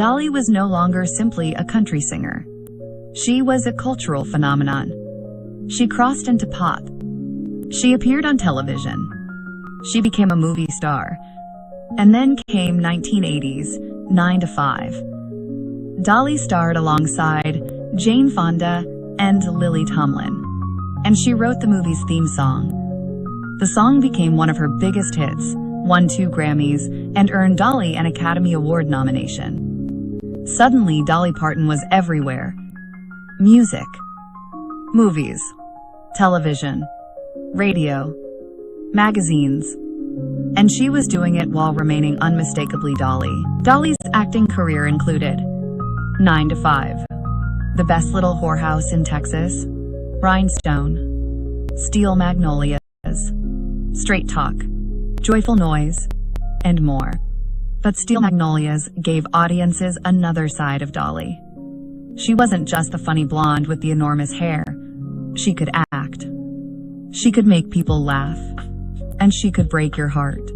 Dolly was no longer simply a country singer. She was a cultural phenomenon. She crossed into pop. She appeared on television. She became a movie star. And then came 1980's 9 to 5. Dolly starred alongside Jane Fonda and Lily Tomlin, and she wrote the movie's theme song. The song became one of her biggest hits, won 2 Grammys, and earned Dolly an Academy Award nomination. Suddenly, Dolly Parton was everywhere. Music, movies, television, radio, magazines, and she was doing it while remaining unmistakably Dolly. Dolly's acting career included 9 to 5, The Best Little Whorehouse in Texas, Rhinestone, Steel Magnolias, Straight Talk, Joyful Noise, and more. But Steel Magnolias gave audiences another side of Dolly. She wasn't just the funny blonde with the enormous hair. She could act. She could make people laugh. And she could break your heart.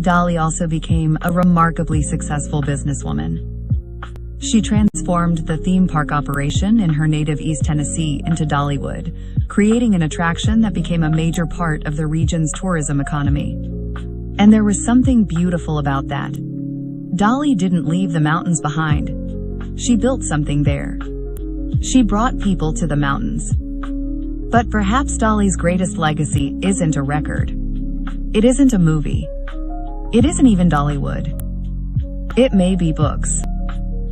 Dolly also became a remarkably successful businesswoman. She transformed the theme park operation in her native East Tennessee into Dollywood, creating an attraction that became a major part of the region's tourism economy. And there was something beautiful about that. Dolly didn't leave the mountains behind. She built something there. She brought people to the mountains. But perhaps Dolly's greatest legacy isn't a record. It isn't a movie. It isn't even Dollywood. It may be books.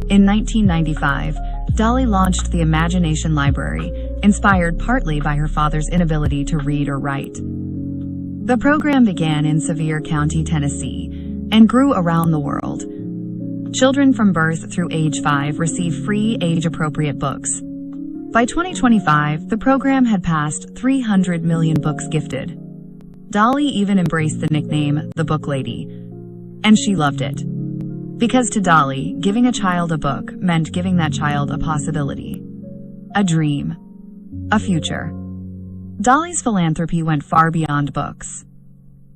In 1995, Dolly launched the Imagination Library, inspired partly by her father's inability to read or write. The program began in Sevier County, Tennessee, and grew around the world. Children from birth through age 5 receive free age-appropriate books. By 2025, the program had passed 300 million books gifted. Dolly even embraced the nickname, the Book Lady. And she loved it. Because to Dolly, giving a child a book meant giving that child a possibility. A dream. A future. Dolly's philanthropy went far beyond books.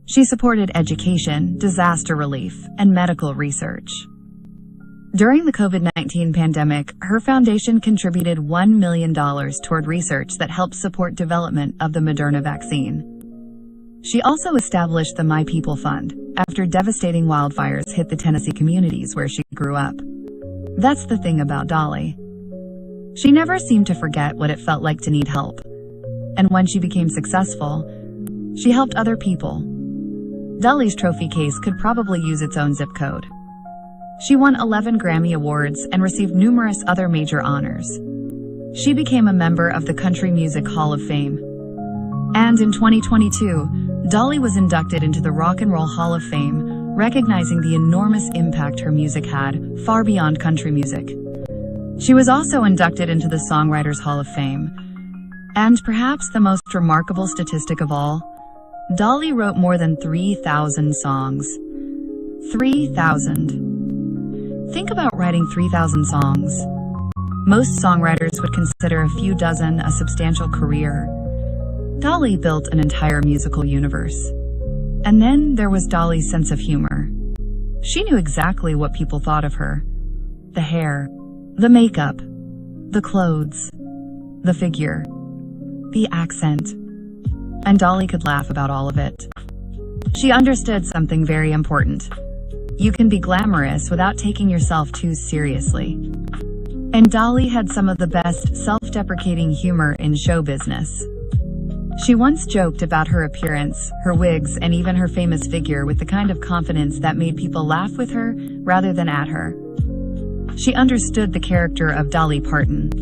She supported education, disaster relief, and medical research. During the COVID-19 pandemic, her foundation contributed $1 million toward research that helped support development of the Moderna vaccine. She also established the My People Fund after devastating wildfires hit the Tennessee communities where she grew up. That's the thing about Dolly. She never seemed to forget what it felt like to need help. And when she became successful, she helped other people. Dolly's trophy case could probably use its own zip code. She won 11 Grammy Awards and received numerous other major honors. She became a member of the Country Music Hall of Fame. And in 2022, Dolly was inducted into the Rock and Roll Hall of Fame, recognizing the enormous impact her music had far beyond country music. She was also inducted into the Songwriters Hall of Fame. And perhaps the most remarkable statistic of all, Dolly wrote more than 3,000 songs. 3,000. Think about writing 3,000 songs. Most songwriters would consider a few dozen a substantial career. Dolly built an entire musical universe. And then there was Dolly's sense of humor. She knew exactly what people thought of her. The hair, the makeup, the clothes, the figure, the accent. And Dolly could laugh about all of it. She understood something very important. You can be glamorous without taking yourself too seriously. And Dolly had some of the best self-deprecating humor in show business. She once joked about her appearance, her wigs, and even her famous figure with the kind of confidence that made people laugh with her rather than at her. She understood the character of Dolly Parton.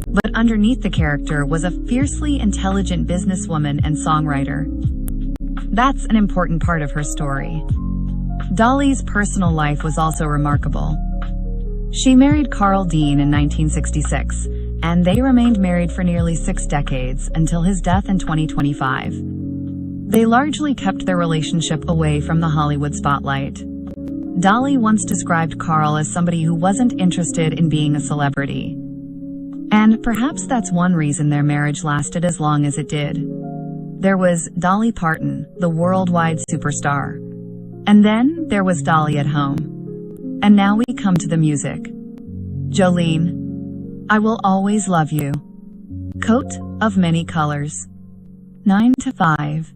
But underneath the character was a fiercely intelligent businesswoman and songwriter. That's an important part of her story. Dolly's personal life was also remarkable. She married Carl Dean in 1966, and they remained married for nearly 6 decades until his death in 2025. They largely kept their relationship away from the Hollywood spotlight. Dolly once described Carl as somebody who wasn't interested in being a celebrity. And perhaps that's one reason their marriage lasted as long as it did. There was Dolly Parton, the worldwide superstar. And then there was Dolly at home. And now we come to the music. Jolene, I Will Always Love You. Coat of Many Colors. 9 to 5.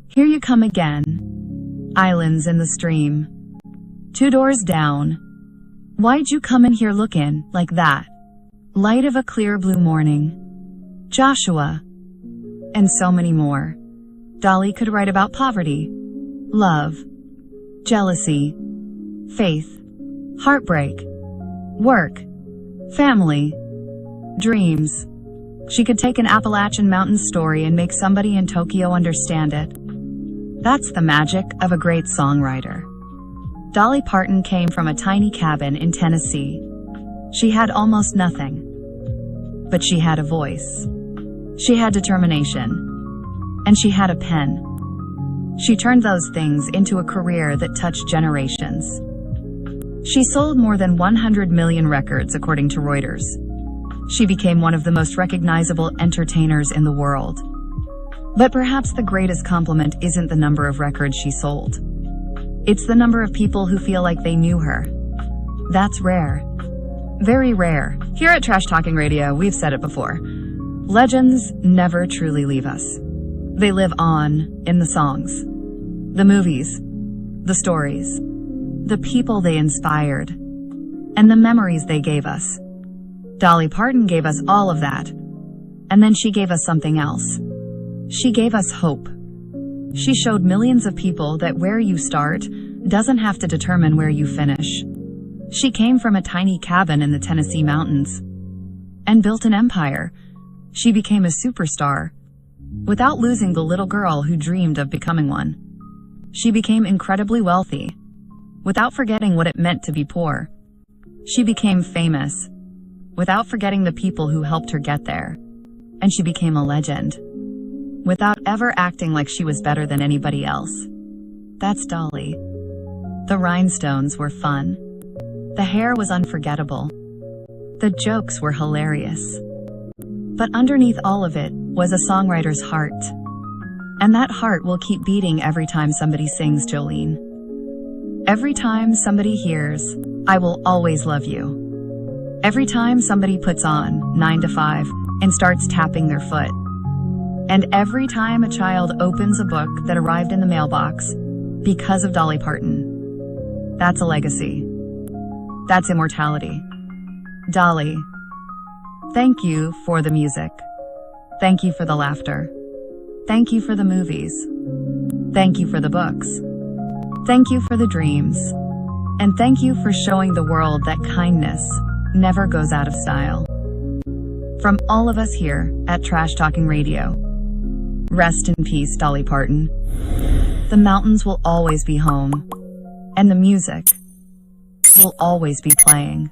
Here You Come Again. Islands in the Stream. 2 Doors Down. Why'd You Come In Here Lookin' Like That? Light of a Clear Blue Morning. Joshua. And so many more. Dolly could write about poverty, love, jealousy, faith, heartbreak, work, family, dreams. She could take an Appalachian mountain story and make somebody in Tokyo understand it. That's the magic of a great songwriter. Dolly Parton came from a tiny cabin in Tennessee. She had almost nothing. But she had a voice. She had determination. And she had a pen. She turned those things into a career that touched generations. She sold more than 100 million records, according to Reuters. She became one of the most recognizable entertainers in the world. But perhaps the greatest compliment isn't the number of records she sold. It's the number of people who feel like they knew her. That's rare. Very rare. Here at Trash Talking Radio, we've said it before. Legends never truly leave us. They live on in the songs, the movies, the stories, the people they inspired, and the memories they gave us. Dolly Parton gave us all of that, and then she gave us something else. She gave us hope. She showed millions of people that where you start doesn't have to determine where you finish. She came from a tiny cabin in the Tennessee mountains and built an empire. She became a superstar without losing the little girl who dreamed of becoming one. She became incredibly wealthy without forgetting what it meant to be poor. She became famous without forgetting the people who helped her get there. And she became a legend without ever acting like she was better than anybody else. That's Dolly. The rhinestones were fun. The hair was unforgettable. The jokes were hilarious. But underneath all of it was a songwriter's heart. And that heart will keep beating every time somebody sings Jolene. Every time somebody hears, I Will Always Love You. Every time somebody puts on 9 to 5 and starts tapping their foot. And every time a child opens a book that arrived in the mailbox because of Dolly Parton. That's a legacy. That's immortality. Dolly, thank you for the music. Thank you for the laughter. Thank you for the movies. Thank you for the books. Thank you for the dreams. And thank you for showing the world that kindness never goes out of style. From all of us here at Trash Talking Radio, rest in peace, Dolly Parton. The mountains will always be home, and the music will always be playing.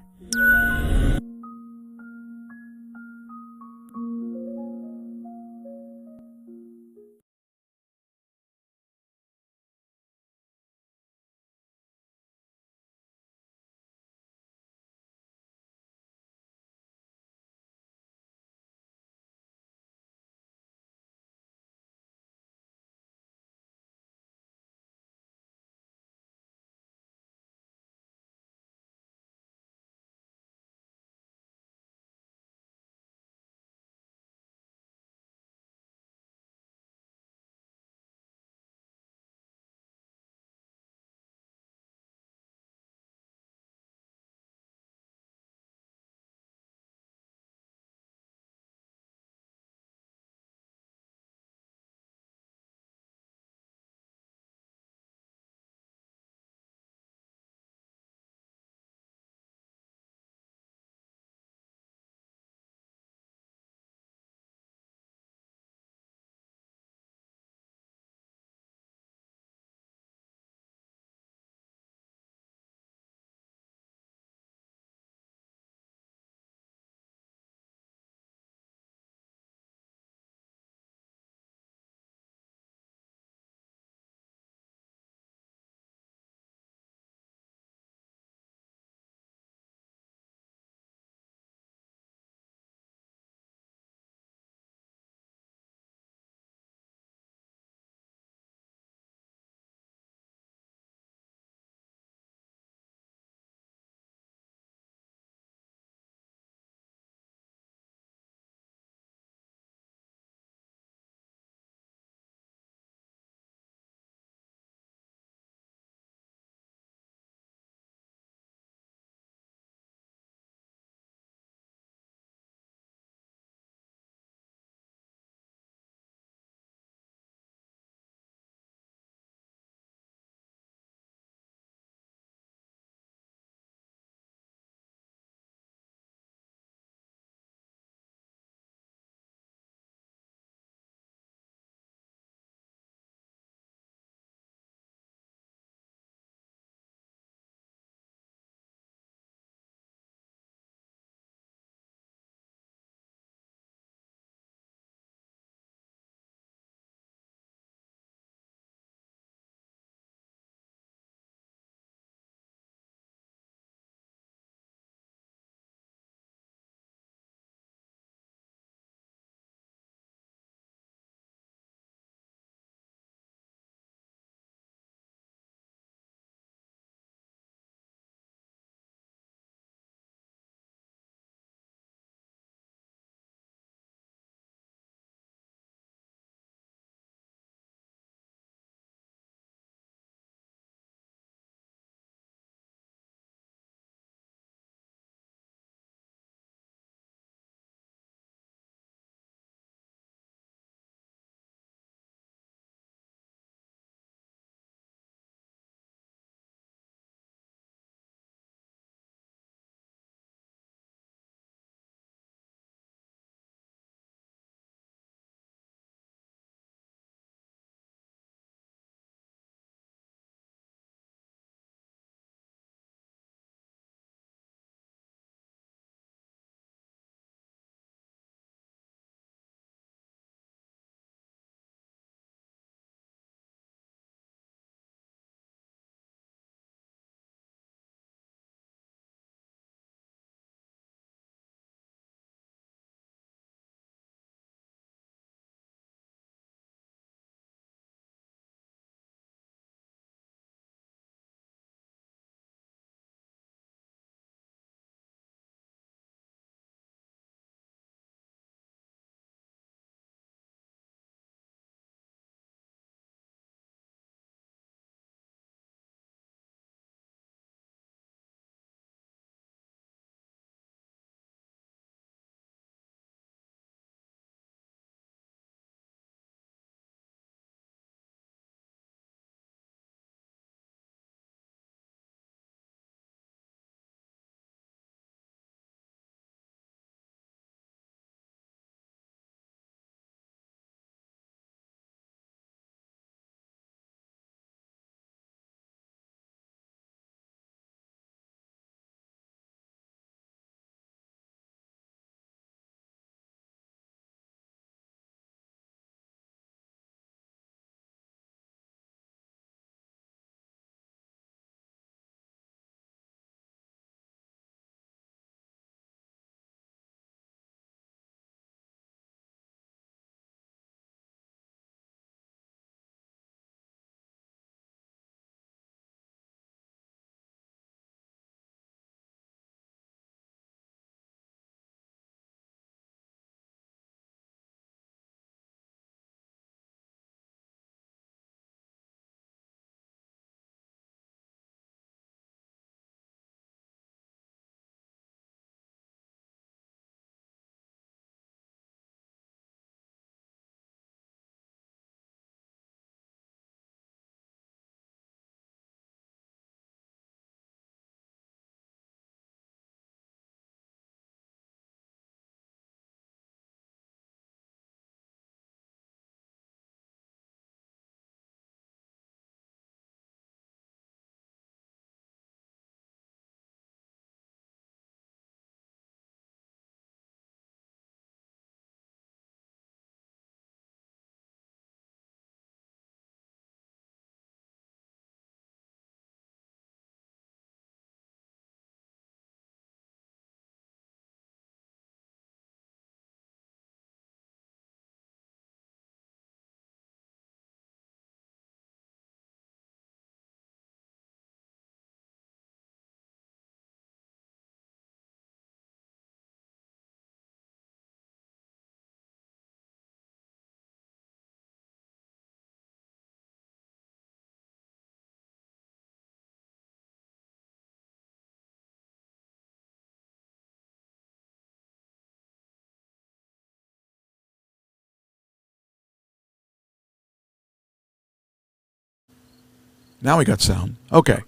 Now we got sound. Okay.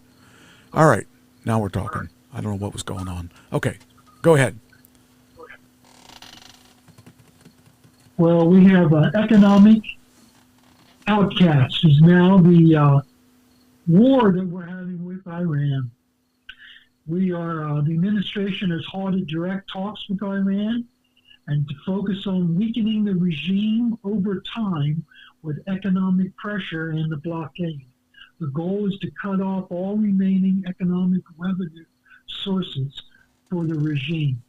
All right. Now we're talking. I don't know what was going on. Okay. Go ahead. Well, we have economic outcasts is now the war that we're having with Iran. The administration has halted direct talks with Iran and to focus on weakening the regime over time with economic pressure and the blockade. The goal is to cut off all remaining economic revenue sources for the regime.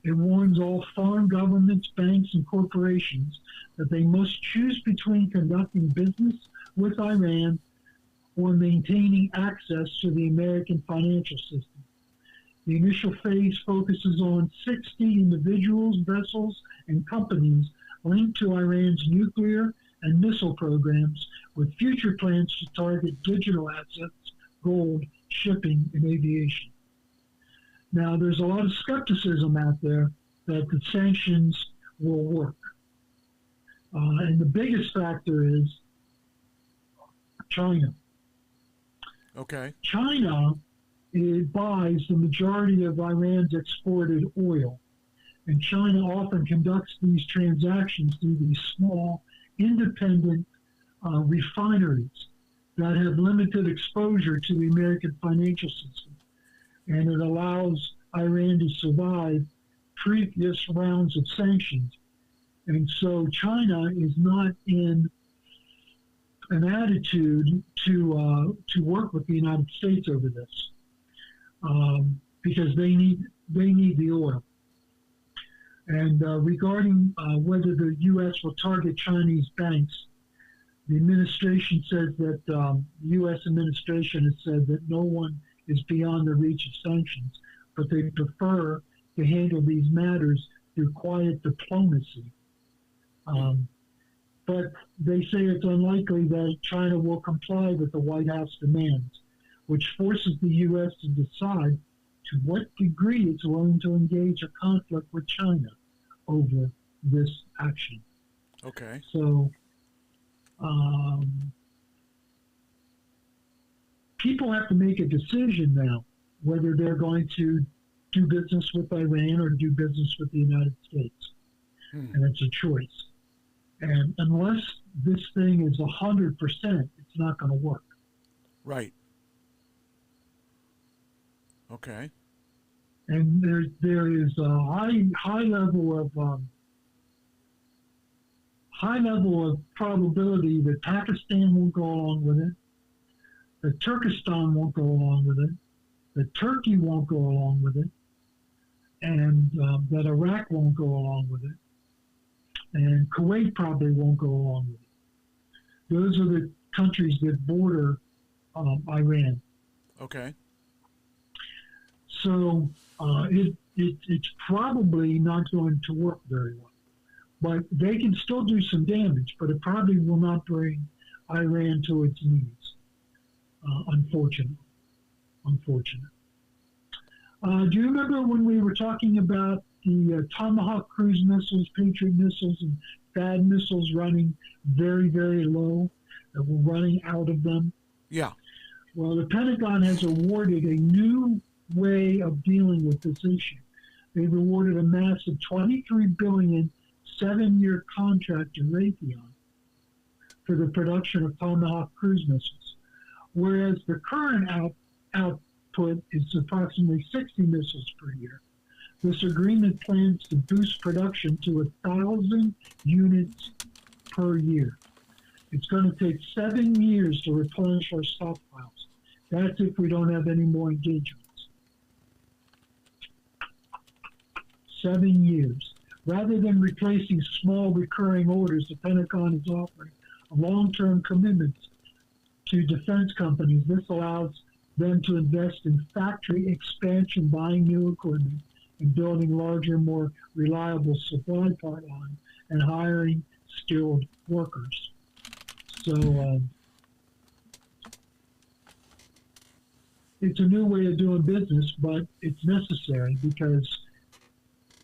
It warns all foreign governments, banks, and corporations that they must choose between conducting business with Iran or maintaining access to the American financial system. The initial phase focuses on 60 individuals, vessels, and companies linked to Iran's nuclear and missile programs, with future plans to target digital assets, gold, shipping, and aviation. Now, there's a lot of skepticism out there that the sanctions will work. And the biggest factor is China. Okay. China buys the majority of Iran's exported oil. And China often conducts these transactions through these small, independent refineries that have limited exposure to the American financial system. And it allows Iran to survive previous rounds of sanctions. And so China is not in an attitude to work with the United States over this because they need the oil. And regarding whether the U.S. will target Chinese banks, the administration says that the U.S. administration has said that no one is beyond the reach of sanctions, but they prefer to handle these matters through quiet diplomacy. But they say it's unlikely that China will comply with the White House demands, which forces the U.S. to decide to what degree it's willing to engage a conflict with China over this action. Okay. So people have to make a decision now whether they're going to do business with Iran or do business with the United States. And it's a choice. And unless this thing is 100%, it's not going to work. Right. Okay. And there is a high level of probability that Pakistan won't go along with it, that Turkestan won't go along with it, that Turkey won't go along with it, and that Iraq won't go along with it, and Kuwait probably won't go along with it. Those are the countries that border Iran. Okay. So it's probably not going to work very well. But they can still do some damage, but it probably will not bring Iran to its knees, unfortunately. Do you remember when we were talking about the Tomahawk cruise missiles, Patriot missiles, and THAAD missiles running very, very low, that we're running out of them? Yeah. Well, the Pentagon has awarded a new way of dealing with this issue. They've awarded a massive $23 billion 7-year contract to Raytheon for the production of Tomahawk cruise missiles, whereas the current output is approximately 60 missiles per year. This agreement plans to boost production to 1,000 units per year. It's going to take 7 years to replenish our stockpiles. That's if we don't have any more engagements. 7 years. Rather than replacing small recurring orders, the Pentagon is offering long-term commitments to defense companies. This allows them to invest in factory expansion, buying new equipment, and building larger, more reliable supply pipeline, and hiring skilled workers. So it's a new way of doing business, but it's necessary because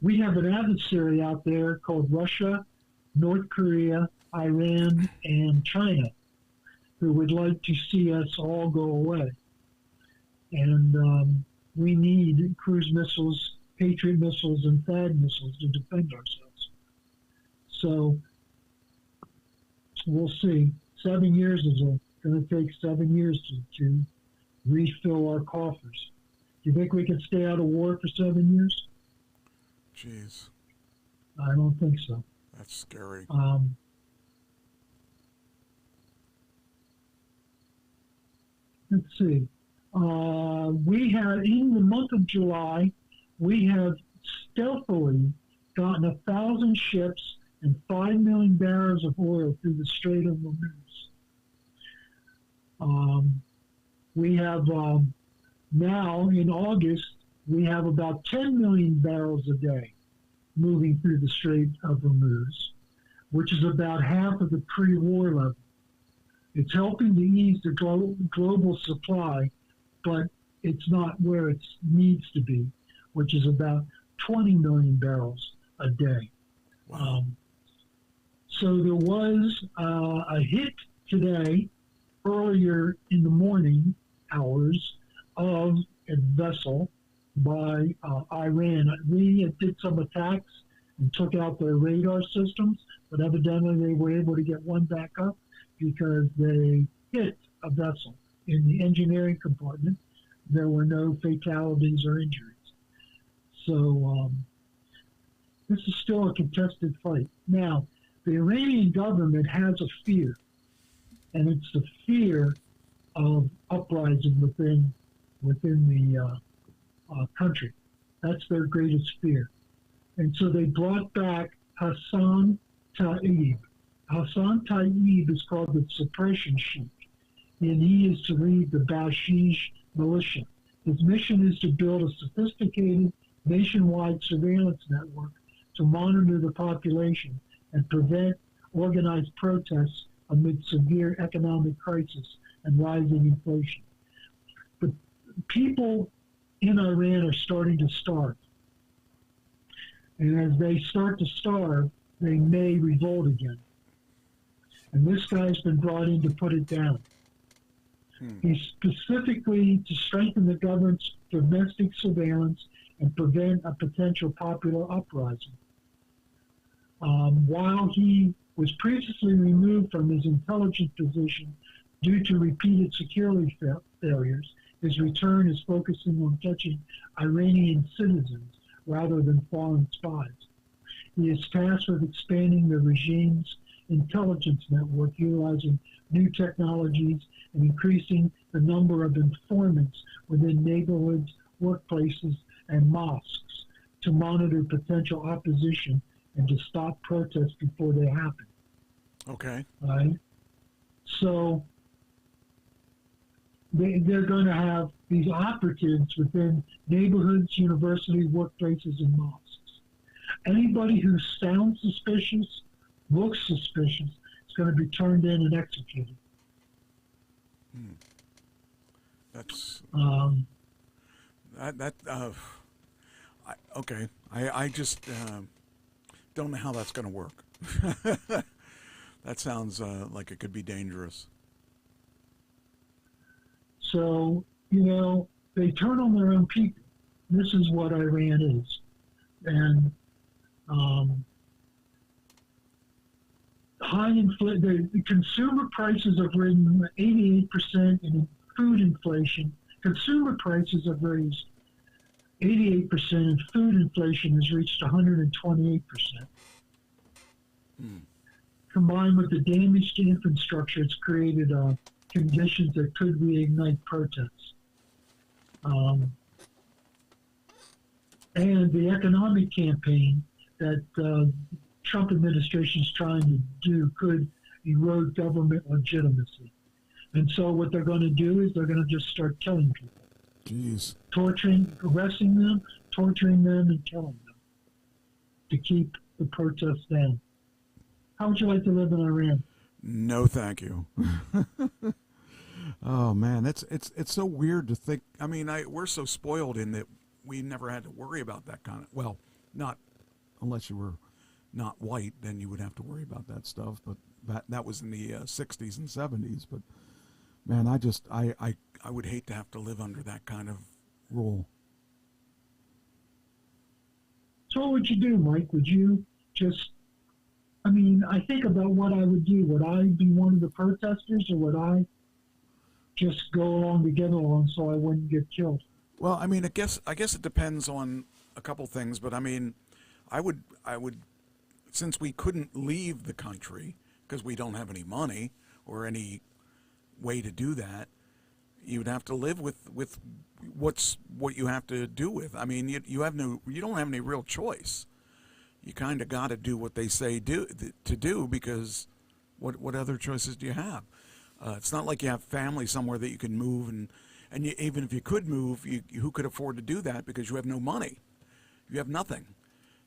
we have an adversary out there called Russia, North Korea, Iran, and China who would like to see us all go away. And we need cruise missiles, Patriot missiles, and THAAD missiles to defend ourselves. So we'll see. 7 years is going to take 7 years to refill our coffers. Do you think we can stay out of war for 7 years? Jeez. I don't think so. That's scary. Let's see. We have, in the month of July, we have stealthily gotten 1,000 ships and 5 million barrels of oil through the Strait of Hormuz. We have now, in August, we have about 10 million barrels a day moving through the Strait of Hormuz, which is about half of the pre-war level. It's helping to ease the global supply, but it's not where it needs to be, which is about 20 million barrels a day. Wow. So there was a hit today, earlier in the morning hours, of a vessel by Iran. We did some attacks and took out their radar systems, but evidently they were able to get one back up because they hit a vessel in the engineering compartment. There were no fatalities or injuries. So this is still a contested fight. Now, the Iranian government has a fear, and it's the fear of uprising within the country. That's their greatest fear. And so they brought back Hassan Taib. Hassan Taib is called the suppression sheik, and he is to lead the Bashish militia. His mission is to build a sophisticated nationwide surveillance network to monitor the population and prevent organized protests amid severe economic crisis and rising inflation. But people in Iran are starting to starve. And as they start to starve, they may revolt again. And this guy's been brought in to put it down. He's specifically to strengthen the government's domestic surveillance and prevent a potential popular uprising. While he was previously removed from his intelligence position due to repeated security failures, his return is focusing on catching Iranian citizens rather than foreign spies. He is tasked with expanding the regime's intelligence network, utilizing new technologies and increasing the number of informants within neighborhoods, workplaces, and mosques to monitor potential opposition and to stop protests before they happen. Okay. Right? So they're going to have these operatives within neighborhoods, universities, workplaces, and mosques. Anybody who sounds suspicious, looks suspicious, is going to be turned in and executed. That's okay. I just don't know how that's going to work. That sounds like it could be dangerous. So, they turn on their own people. This is what Iran is. And the consumer prices have risen 88% in food inflation. Consumer prices have raised 88%, and food inflation has reached 128%. Combined with the damage to infrastructure, it's created conditions that could reignite protests. And the economic campaign that Trump administration is trying to do could erode government legitimacy. And so what they're going to do is they're going to just start killing people. Jeez. Arresting them, torturing them, and killing them to keep the protests down. How would you like to live in Iran? No, thank you. Oh man, it's so weird to think. I mean, we're so spoiled in that we never had to worry about that kind of. Well, not unless you were not white, then you would have to worry about that stuff. But that was in the 60s and 70s. But Man, I would hate to have to live under that kind of rule. So what would you do, Mike? Would you just, I mean, I think about what I would do. Would I be one of the protesters, or would I just go along to get along so I wouldn't get killed? Well, I mean, I guess it depends on a couple things, but I mean, I would, since we couldn't leave the country because we don't have any money or any way to do that, you would have to live with what you have to do with. I mean, you don't have any real choice. You kind of got to do what they say to do, because what other choices do you have? It's not like you have family somewhere that you can move, and even if you could move, who could afford to do that, because you have no money, you have nothing.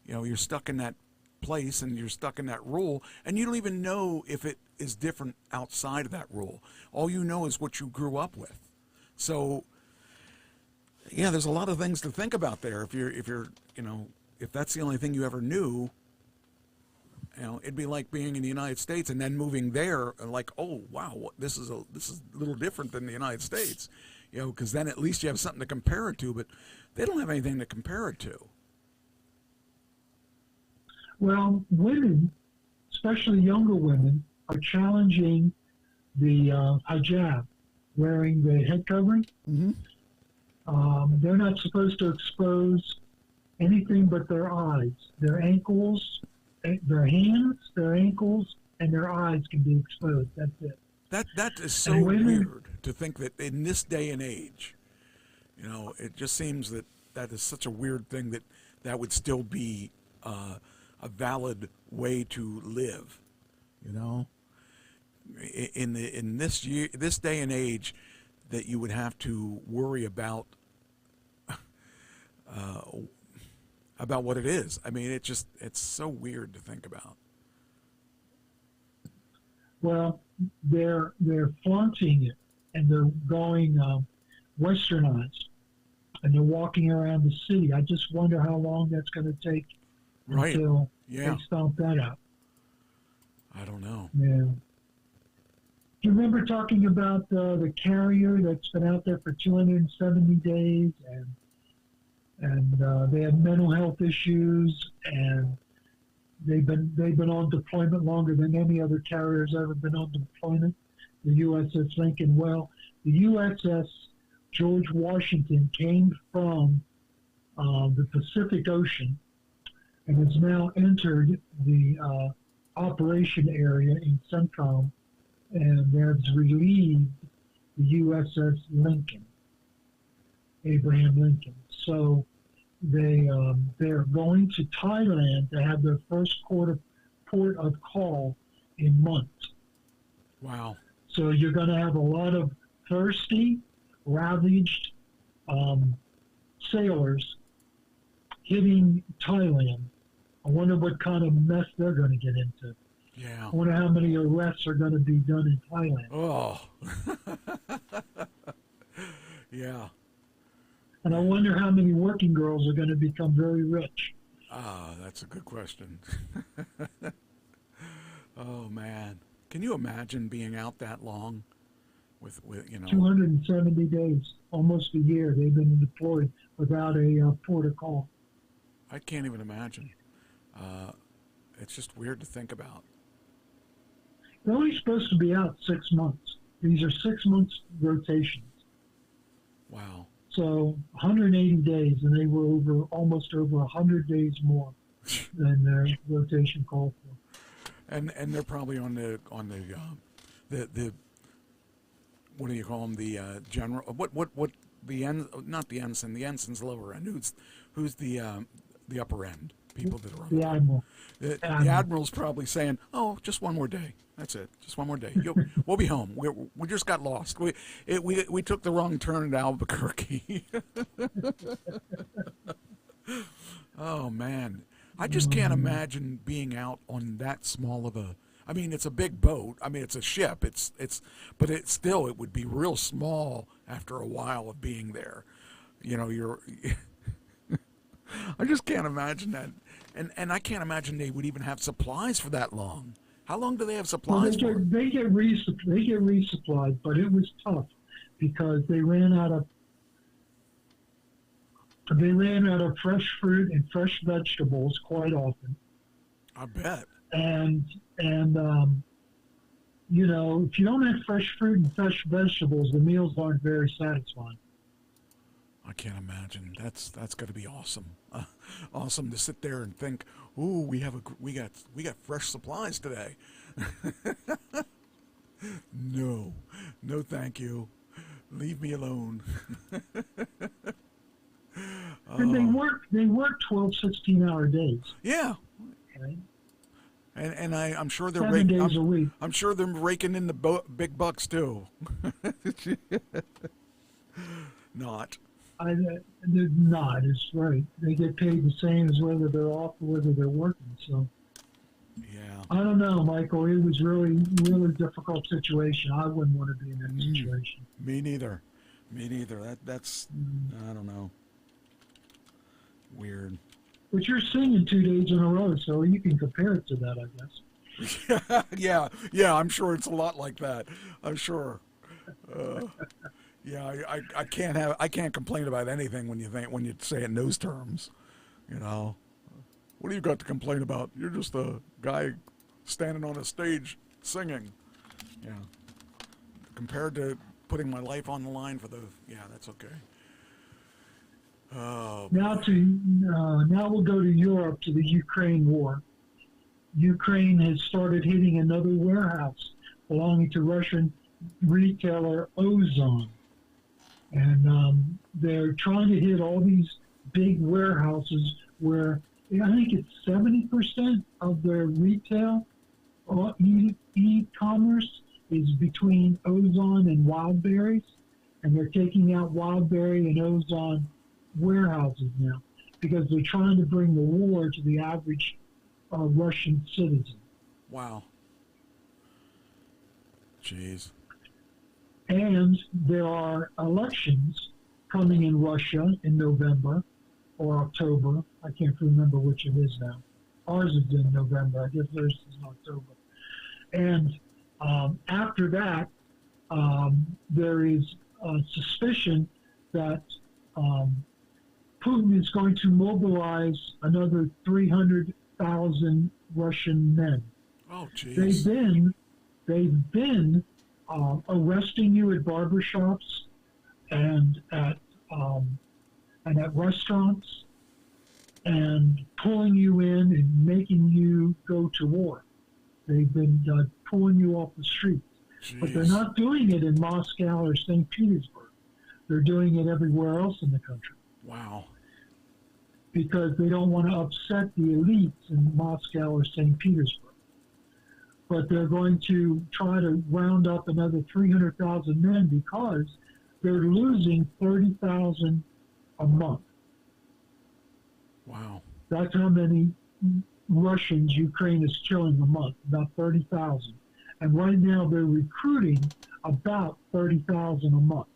You're stuck in that place, and you're stuck in that rule, and you don't even know if it is different outside of that rule. All you know is what you grew up with. So, yeah, there's a lot of things to think about there. If that's the only thing you ever knew, it'd be like being in the United States and then moving there, and like, oh wow, this is a little different than the United States, because then at least you have something to compare it to. But they don't have anything to compare it to. Well, women, especially younger women, are challenging the hijab, wearing the head covering. Mm-hmm. They're not supposed to expose anything but their eyes, their ankles, their hands, their ankles, and their eyes can be exposed. That's it. That is so weird to think that in this day and age, it just seems that is such a weird thing that would still be a valid way to live. In this day and age, that you would have to worry about what it is. I mean, it's so weird to think about. Well, they're flaunting it, and they're going westernized, and they're walking around the city. I just wonder how long that's going to take until they stomp that out. I don't know. Yeah. Do you remember talking about the carrier that's been out there for 270 days, and they had mental health issues, and they've been on deployment longer than any other carrier's ever been on deployment? The USS Lincoln. Well, the USS George Washington came from the Pacific Ocean and has now entered the operation area in CENTCOM, and has relieved the USS Lincoln, Abraham Lincoln. So they're going to Thailand to have their first port of call in months. Wow. So you're going to have a lot of thirsty, ravaged sailors hitting Thailand. I wonder what kind of mess they're going to get into. Yeah. I wonder how many arrests are going to be done in Thailand. Oh. Yeah. And I wonder how many working girls are going to become very rich. That's a good question. Oh, man. Can you imagine being out that long with 270 days, almost a year, they've been deployed without a port of call. I can't even imagine. It's just weird to think about. They're only supposed to be out 6 months. These are 6 months rotations. Wow. So 180 days, and they were almost over 100 days more than their rotation called for. And they're probably on the what do you call them, the general, what the not the ensign, the ensign's lower end. Who's the upper end? People that are on the admiral. The admiral's probably saying, "Oh, just one more day. That's it. Just one more day. We'll be home. We just got lost. We took the wrong turn at Albuquerque." Oh man, I just can't imagine being out on that small of a. I mean, it's a big boat. I mean, it's a ship. But it would be real small after a while of being there. I just can't imagine that. And I can't imagine they would even have supplies for that long. How long do they have Well, supplies for? they get resupplied, but it was tough because they ran out of fresh fruit and fresh vegetables quite often. I bet. And you know, if you don't have fresh fruit and fresh vegetables, the meals aren't very satisfying. I can't imagine. That's got to be awesome. Awesome to sit there and think, "Ooh, we got fresh supplies today." No, thank you. Leave me alone. And they work 12, 16-hour days. Yeah. Okay? And I'm sure they're 7 days a week. I'm sure they're raking in the big bucks too. Not. They're not. It's right. They get paid the same as whether they're off or whether they're working. So. Yeah. I don't know, Michael. It was really difficult situation. I wouldn't want to be in that situation. Me neither. That's I don't know. Weird. But you're singing 2 days in a row, so you can compare it to that, I guess. Yeah. I'm sure it's a lot like that. I'm sure. Yeah, I can't complain about anything when you say it in those terms. You know, what do you got to complain about? You're just a guy standing on a stage singing. Yeah. Compared to putting my life on the line for that's okay. Now we'll go to Europe, to the Ukraine war. Ukraine has started hitting another warehouse belonging to Russian retailer Ozon. And they're trying to hit all these big warehouses where I think it's 70% of their retail e-commerce is between Ozon and Wildberries. And they're taking out Wildberry and Ozon warehouses now because they're trying to bring the war to the average Russian citizen. Wow. Jeez. And there are elections coming in Russia in November or October. I can't remember which it is now. Ours is in November. I guess theirs is in October. And after that, there is a suspicion that Putin is going to mobilize another 300,000 Russian men. Oh, jeez. They've been arresting you at barbershops and at restaurants and pulling you in and making you go to war. They've been pulling you off the streets. Jeez. But they're not doing it in Moscow or St. Petersburg. They're doing it everywhere else in the country. Wow. Because they don't want to upset the elites in Moscow or St. Petersburg. But they're going to try to round up another 300,000 men because they're losing 30,000 a month. Wow. That's how many Russians Ukraine is killing a month, about 30,000. And right now they're recruiting about 30,000 a month.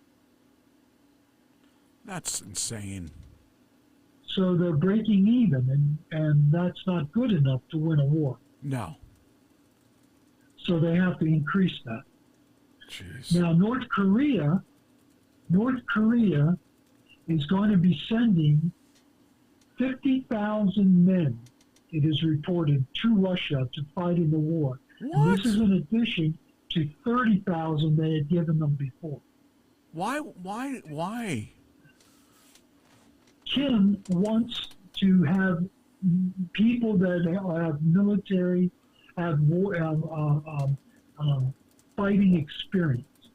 That's insane. So they're breaking even, and that's not good enough to win a war. No. So they have to increase that. Jeez. Now, North Korea is going to be sending 50,000 men, it is reported, to Russia to fight in the war. And this is in addition to 30,000 they had given them before. Why? Kim wants to have people that have military, have fighting experience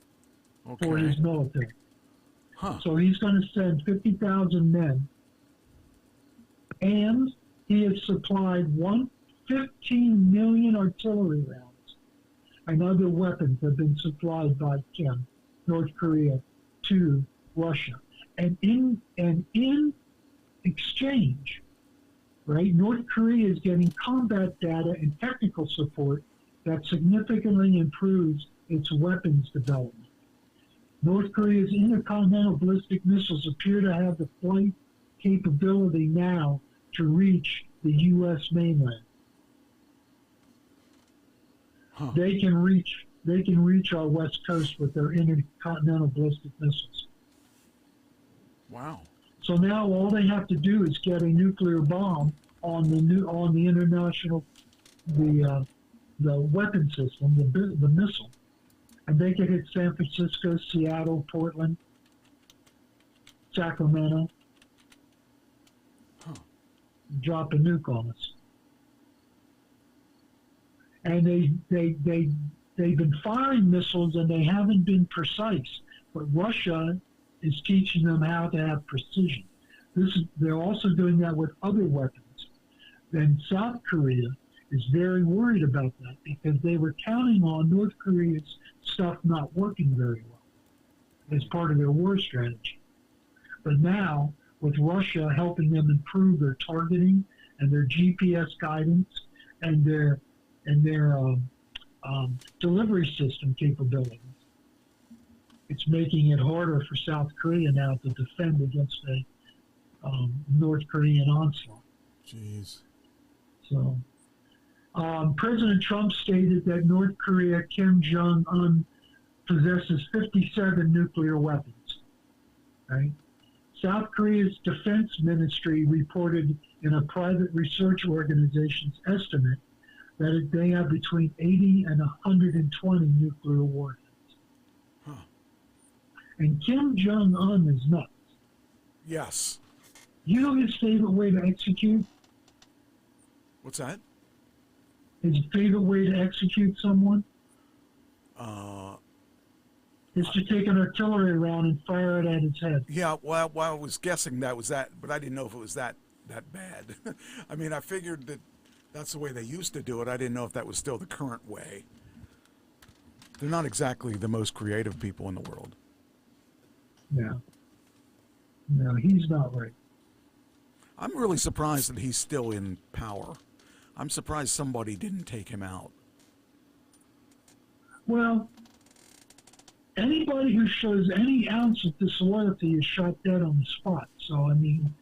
for his military. Huh. So he's going to send 50,000 men, and he has supplied 15 million artillery rounds and other weapons have been supplied by Kim, North Korea, to Russia. And in exchange, right, North Korea is getting combat data and technical support that significantly improves its weapons development. North Korea's intercontinental ballistic missiles appear to have the flight capability now to reach the U.S. mainland. Huh. They can reach our west coast with their intercontinental ballistic missiles. Wow. So now all they have to do is get a nuclear bomb on the international the weapon system, the missile, and they can hit San Francisco, Seattle, Portland, Sacramento, drop a nuke on us. And they've been firing missiles and they haven't been precise, but Russia is teaching them how to have precision. They're also doing that with other weapons. And South Korea is very worried about that because they were counting on North Korea's stuff not working very well as part of their war strategy. But now, with Russia helping them improve their targeting and their GPS guidance and their delivery system capabilities, it's making it harder for South Korea now to defend against a North Korean onslaught. Jeez. So, President Trump stated that North Korea Kim Jong-un possesses 57 nuclear weapons. Right? South Korea's defense ministry reported in a private research organization's estimate that they have between 80 and 120 nuclear warheads. Huh. And Kim Jong-un is nuts. Yes. You know his favorite way to execute? What's that? His favorite way to execute someone is to take an artillery round and fire it at his head. Yeah, well, I was guessing that was that, but I didn't know if it was that bad. I mean, I figured that that's the way they used to do it. I didn't know if that was still the current way. They're not exactly the most creative people in the world. Yeah. No, he's not right. I'm really surprised that he's still in power. I'm surprised somebody didn't take him out. Well, anybody who shows any ounce of disloyalty is shot dead on the spot. So, I mean...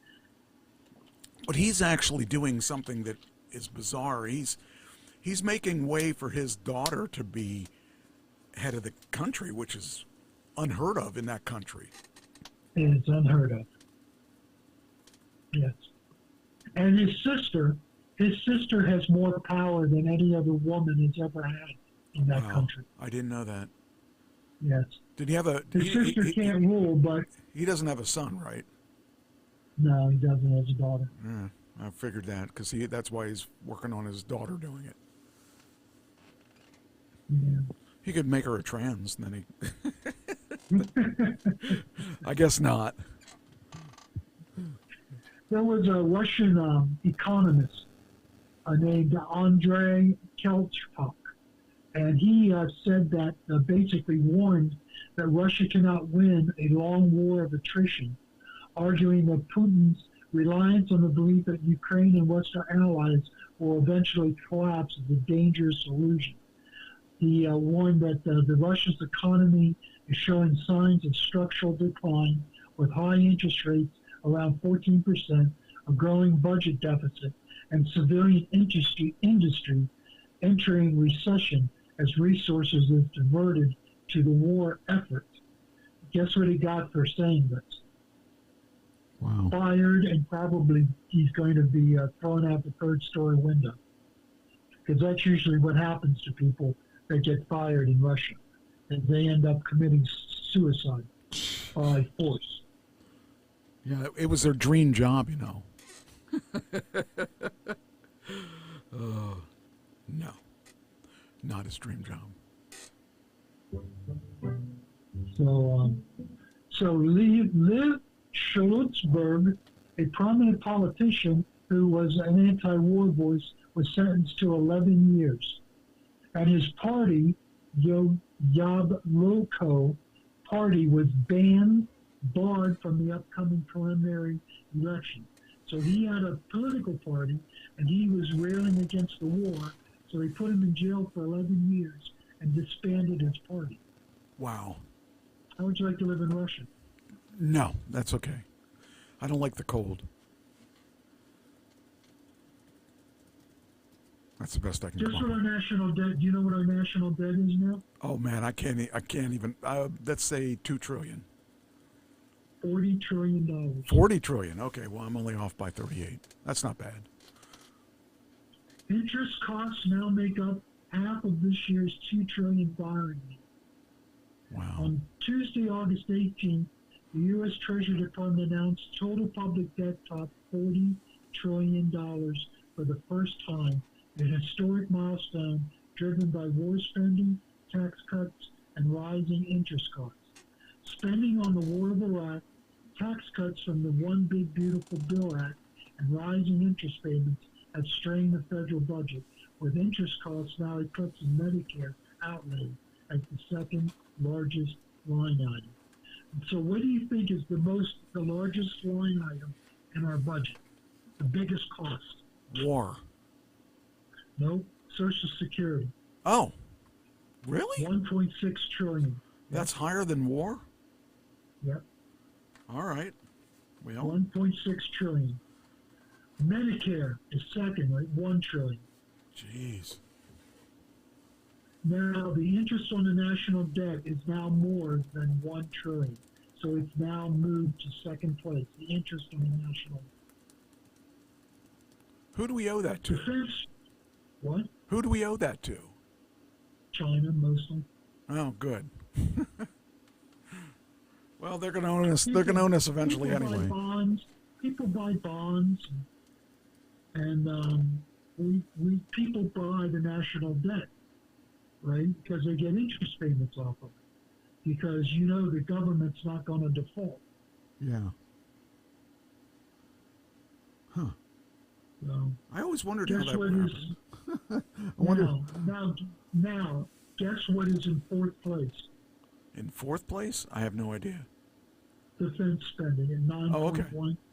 But he's actually doing something that is bizarre. He's making way for his daughter to be head of the country, which is unheard of in that country. It's unheard of. Yes. And his sister has more power than any other woman has ever had in that country. I didn't know that. Yes. Did he have a... His sister can't rule, but... He doesn't have a son, right? No, he doesn't have a daughter. Yeah, I figured that, because that's why he's working on his daughter doing it. Yeah. He could make her a trans, and then he... I guess not. There was a Russian economist named Andrei Kelchpak, and he said that basically warned that Russia cannot win a long war of attrition, arguing that Putin's reliance on the belief that Ukraine and Western allies will eventually collapse is a dangerous illusion. He warned that the Russia's economy is showing signs of structural decline with high interest rates around 14%, a growing budget deficit, and civilian industry entering recession as resources is diverted to the war effort. Guess what he got for saying this? Wow. Fired, and probably he's going to be thrown out the third-story window. Because that's usually what happens to people that get fired in Russia. And they end up committing suicide by force. Yeah, it was their dream job, you know. No, not his dream job. So Liv Schlutzberg, a prominent politician who was an anti-war voice, was sentenced to 11 years. And his party, Yabloko party, was barred from the upcoming preliminary election. So he had a political party, and he was railing against the war, so they put him in jail for 11 years and disbanded his party. Wow. How would you like to live in Russia? No, that's okay. I don't like the cold. That's the best I can Just come up what our with. national debt. Do you know what our national debt is now? Oh man, I can't even. Let's say 2 trillion. $40 trillion. 40 trillion. Okay, well I'm only off by 38. That's not bad. Interest costs now make up half of this year's $2 trillion borrowing. Wow. On Tuesday, August 18th, the U.S. Treasury Department announced total public debt topped $40 trillion for the first time, a historic milestone driven by war spending, tax cuts, and rising interest costs. Spending on the war of Iraq, tax cuts from the One Big Beautiful Bill Act, and rising interest payments have strained the federal budget, with interest costs now eclipsing Medicare outlay as the second largest line item. So what do you think is the largest line item in our budget? The biggest cost? War. No, Social Security. Oh, really? 1.6 trillion. That's higher than war? Yep. All right. Well, 1.6 trillion. Medicare is second, right? 1 trillion. jeez. Now, the interest on the national debt is now more than 1 trillion. So it's now moved to second place, the interest on the national. Who do we owe that to? Defense, what? Who do we owe that to? China, mostly. Oh, good. Well, they're going to own us. They're going to own us eventually People anyway. buy bonds. People buy bonds, and people buy the national debt, right? Because they get interest payments off of it. Because you know the government's not going to default. Yeah. Huh. So I always wondered how guess that what would is happen. I wonder. now? Guess what is in fourth place? In fourth place? I have no idea. Defense spending at Oh, okay.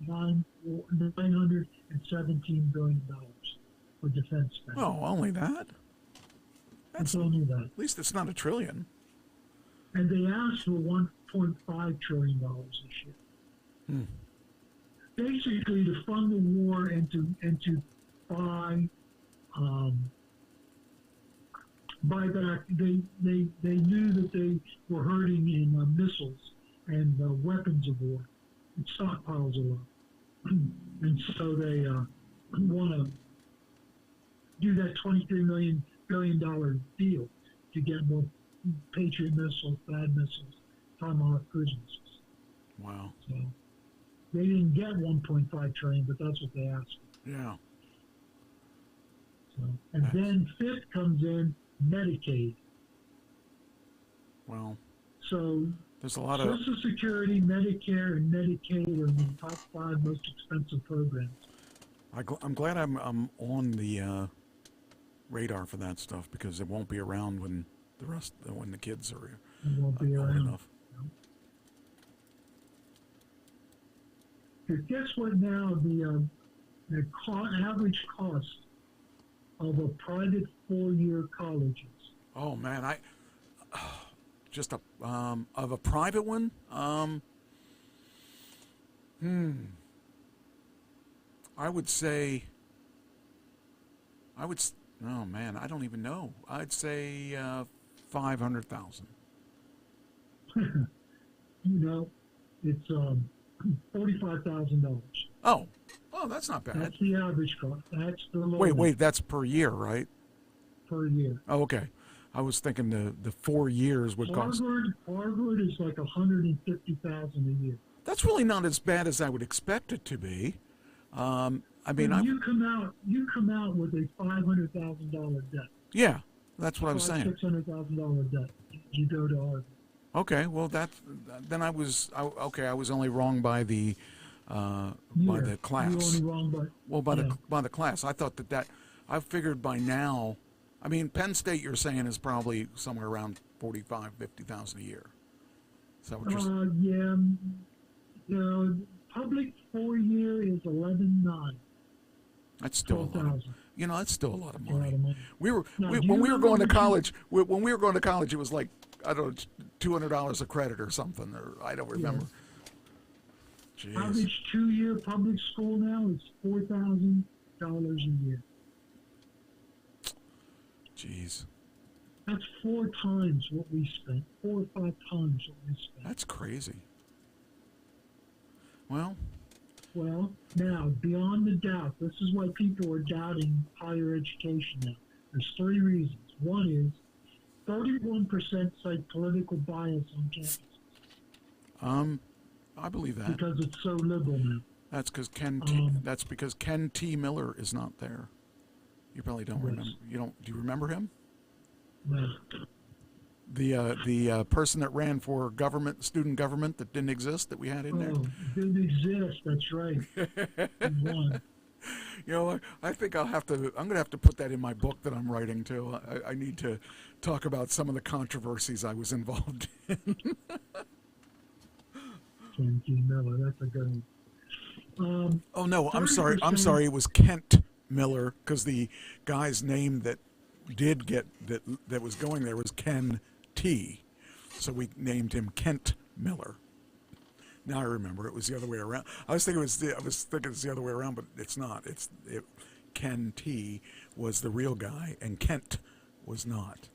$917 billion for defense spending. Oh, only that? It's only that. At least it's not $1 trillion. And they asked for $1.5 trillion this year. Hmm. Basically, to fund the war and to buy back. They knew that they were hurting in missiles and weapons of war, and stockpiles of war, and so they want to do that $23 billion deal to get more Patriot missiles, THAAD missiles, Tomahawk cruise missiles. Wow. So they didn't get 1.5 trillion, but that's what they asked for. Yeah. So, and then fifth comes in Medicaid. Well, So there's a lot of. Social Security, Medicare, and Medicaid are the top 5 most expensive programs. I'm glad I'm on the radar for that stuff because it won't be around when the kids are It won't be old around. enough. But guess what now? The average cost of a private 4-year college is. Oh man, just of a private one. I would say. Oh man, I don't even know. I'd say 500,000. It's $45,000. Oh, that's not bad. That's the average cost. That's the low Wait, that's per year, right? per year. Oh, okay. I was thinking the 4 years would cost. Harvard is like $150,000 a year. That's really not as bad as I would expect it to be. I mean, you come out with a $500,000 debt. Yeah, that's what I was saying. $600,000 debt. You go to Harvard. Okay, well I was only wrong by the class. You're only wrong by the class. I thought that I figured by now. I mean, Penn State, you're saying, is probably somewhere around 45,000, 50,000 a year. Is that what you're saying? Yeah. The public 4-year is 11.9. That's still a lot. 12,000. That's still a lot of A lot money. of money. When we were going to college. When we were going to college, it was like I don't know, $200 a credit or something, or I don't remember. Yeah. Jeez. Average 2-year public school now is $4,000 a year. Jeez. That's 4 times what we spent. 4 or 5 times what we spent. That's crazy. Well, now, beyond the doubt, this is why people are doubting higher education now. There's 3 reasons. One is 31% cite political bias on campuses. I believe that. Because it's so liberal now. That's because Ken T. Miller is not there. You probably don't remember. Do you remember him? No. The person that ran for student government that didn't exist that we had in there. Oh, didn't exist. That's right. He won. You know, I think I'm going to have to put that in my book that I'm writing too. I need to talk about some of the controversies I was involved in. Ken T. Miller, that's a good one. Oh no, I'm sorry. 30%. It was Kent Miller because the guy's name that was going there was Ken T. So we named him Kent Miller. Now I remember it was the other way around. I was thinking it's the other way around, but it's not. Ken T was the real guy and Kent was not.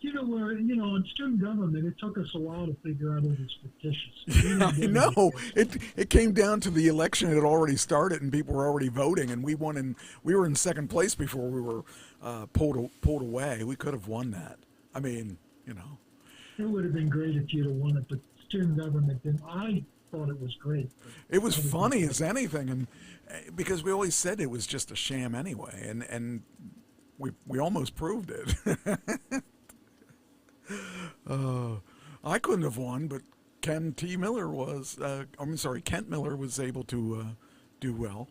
In student government, it took us a while to figure out it was fictitious. Yeah, I know. It came down to the election had already started and people were already voting, and we were in second place before we were pulled away. We could have won that. I mean, It would have been great if you'd have won it, but student government didn't. I thought it was great. It was funny as anything, and because we always said it was just a sham anyway, and we almost proved it. I couldn't have won, but Kent Miller was able to do well.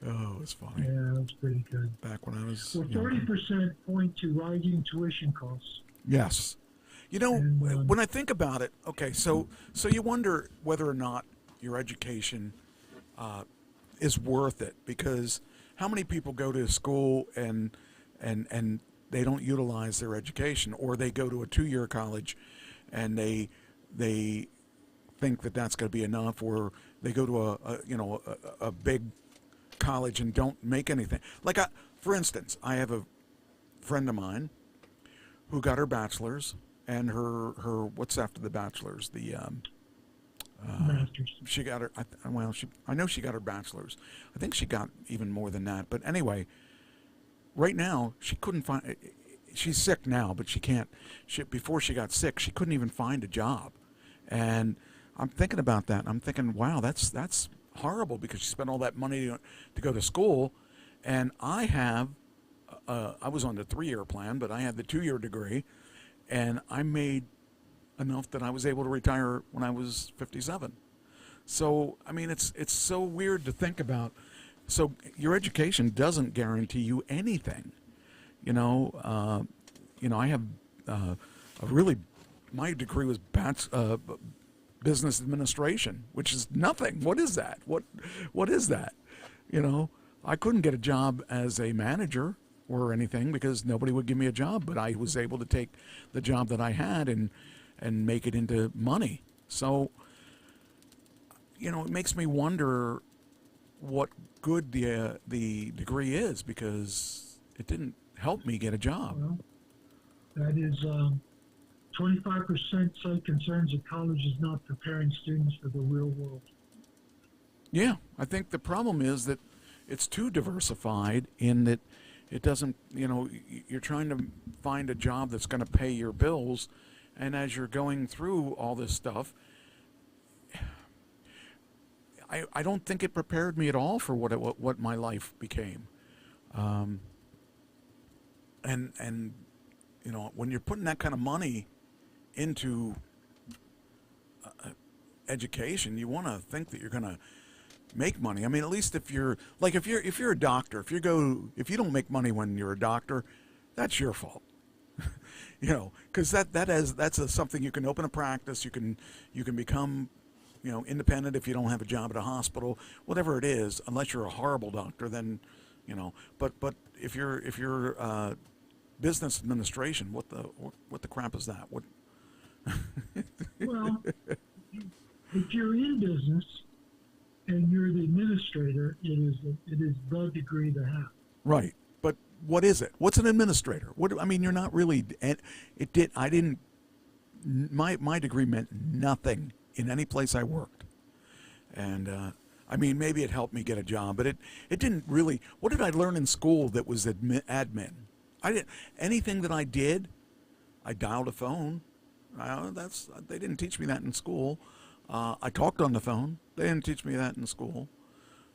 Oh, it was funny. Yeah, that's pretty good. Back when I was... Well, 30% point to rising tuition costs. Yes. When I think about it, okay, so you wonder whether or not your education is worth it, because how many people go to school and they don't utilize their education, or they go to a 2-year college and they think that that's going to be enough, or they go to a big college and don't make anything. Like, for instance, I have a friend of mine who got her bachelor's, and her what's after the bachelor's? The Masters. She got her. I know she got her bachelor's. I think she got even more than that. But anyway, right now she couldn't find. She's sick now, but she can't. Before she got sick, she couldn't even find a job, and I'm thinking about that. I'm thinking, wow, that's horrible, because she spent all that money to go to school, and I was on the 3-year plan, but I had the 2-year degree, and I made enough that I was able to retire when I was 57. So, I mean, it's so weird to think about. So your education doesn't guarantee you anything. I have my degree was business administration, which is nothing. What is that? What is that? I couldn't get a job as a manager or anything because nobody would give me a job, but I was able to take the job that I had and make it into money. So, it makes me wonder what good the degree is, because it didn't help me get a job. Well, that is 25% cite concerns that college is not preparing students for the real world. Yeah, I think the problem is that it's too diversified in that it doesn't, you're trying to find a job that's going to pay your bills, and as you're going through all this stuff, I don't think it prepared me at all for what my life became. And when you're putting that kind of money into education, you want to think that you're going to make money. I mean, at least if you're a doctor, if you don't make money when you're a doctor, that's your fault. Because that's something you can open a practice. You can become independent if you don't have a job at a hospital, whatever it is. Unless you're a horrible doctor, then But if you're business administration, what the crap is that? What? Well, if you're in business and you're the administrator, it is the degree to have. Right, but what is it? What's an administrator? What I mean, you're not really. It did. I didn't. My degree meant nothing in any place I worked, and I mean, maybe it helped me get a job, but it didn't really. What did I learn in school that was admin? I didn't. Anything that I did, I dialed a phone. They didn't teach me that in school. I talked on the phone. They didn't teach me that in school.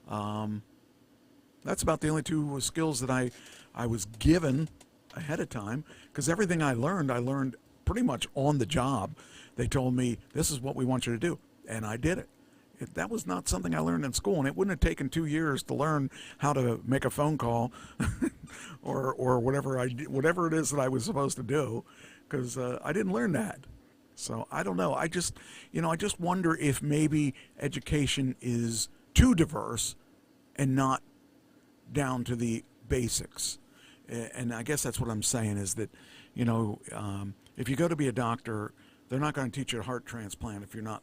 That's about the only two skills that I was given ahead of time, because everything I learned pretty much on the job. They told me, this is what we want you to do, and I did it. That was not something I learned in school, and it wouldn't have taken 2 years to learn how to make a phone call or whatever it is that I was supposed to do, because I didn't learn that. So I don't know. I just wonder if maybe education is too diverse and not down to the basics. And I guess that's what I'm saying is that, if you go to be a doctor, they're not going to teach you a heart transplant if you're not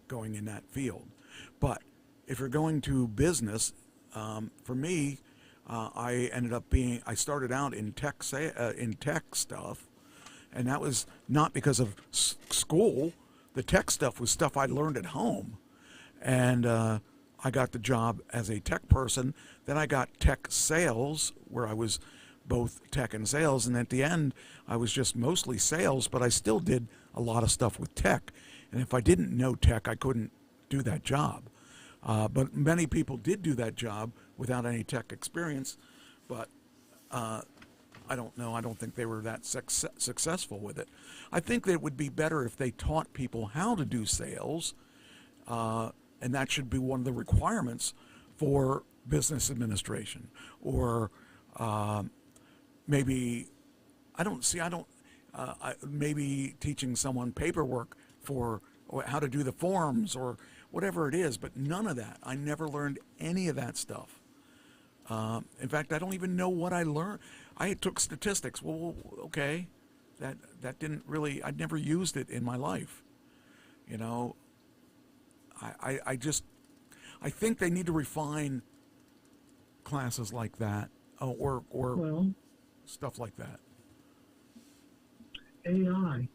going in that field. But if you're going to business, for me, I started out in tech stuff, and that was not because of school. The tech stuff was stuff I learned at home, and I got the job as a tech person. Then I got tech sales, where I was both tech and sales, and at the end I was just mostly sales, but I still did a lot of stuff with tech. And if I didn't know tech, I couldn't do that job. But many people did do that job without any tech experience, but I don't know. I don't think they were that successful with it. I think that it would be better if they taught people how to do sales, and that should be one of the requirements for business administration. Or maybe maybe teaching someone paperwork for how to do the forms or whatever it is, but none of that. I never learned any of that stuff. In fact, I don't even know what I learned. I took statistics. Well, okay, that didn't really. I'd never used it in my life. I think they need to refine classes like that, or stuff like that. AI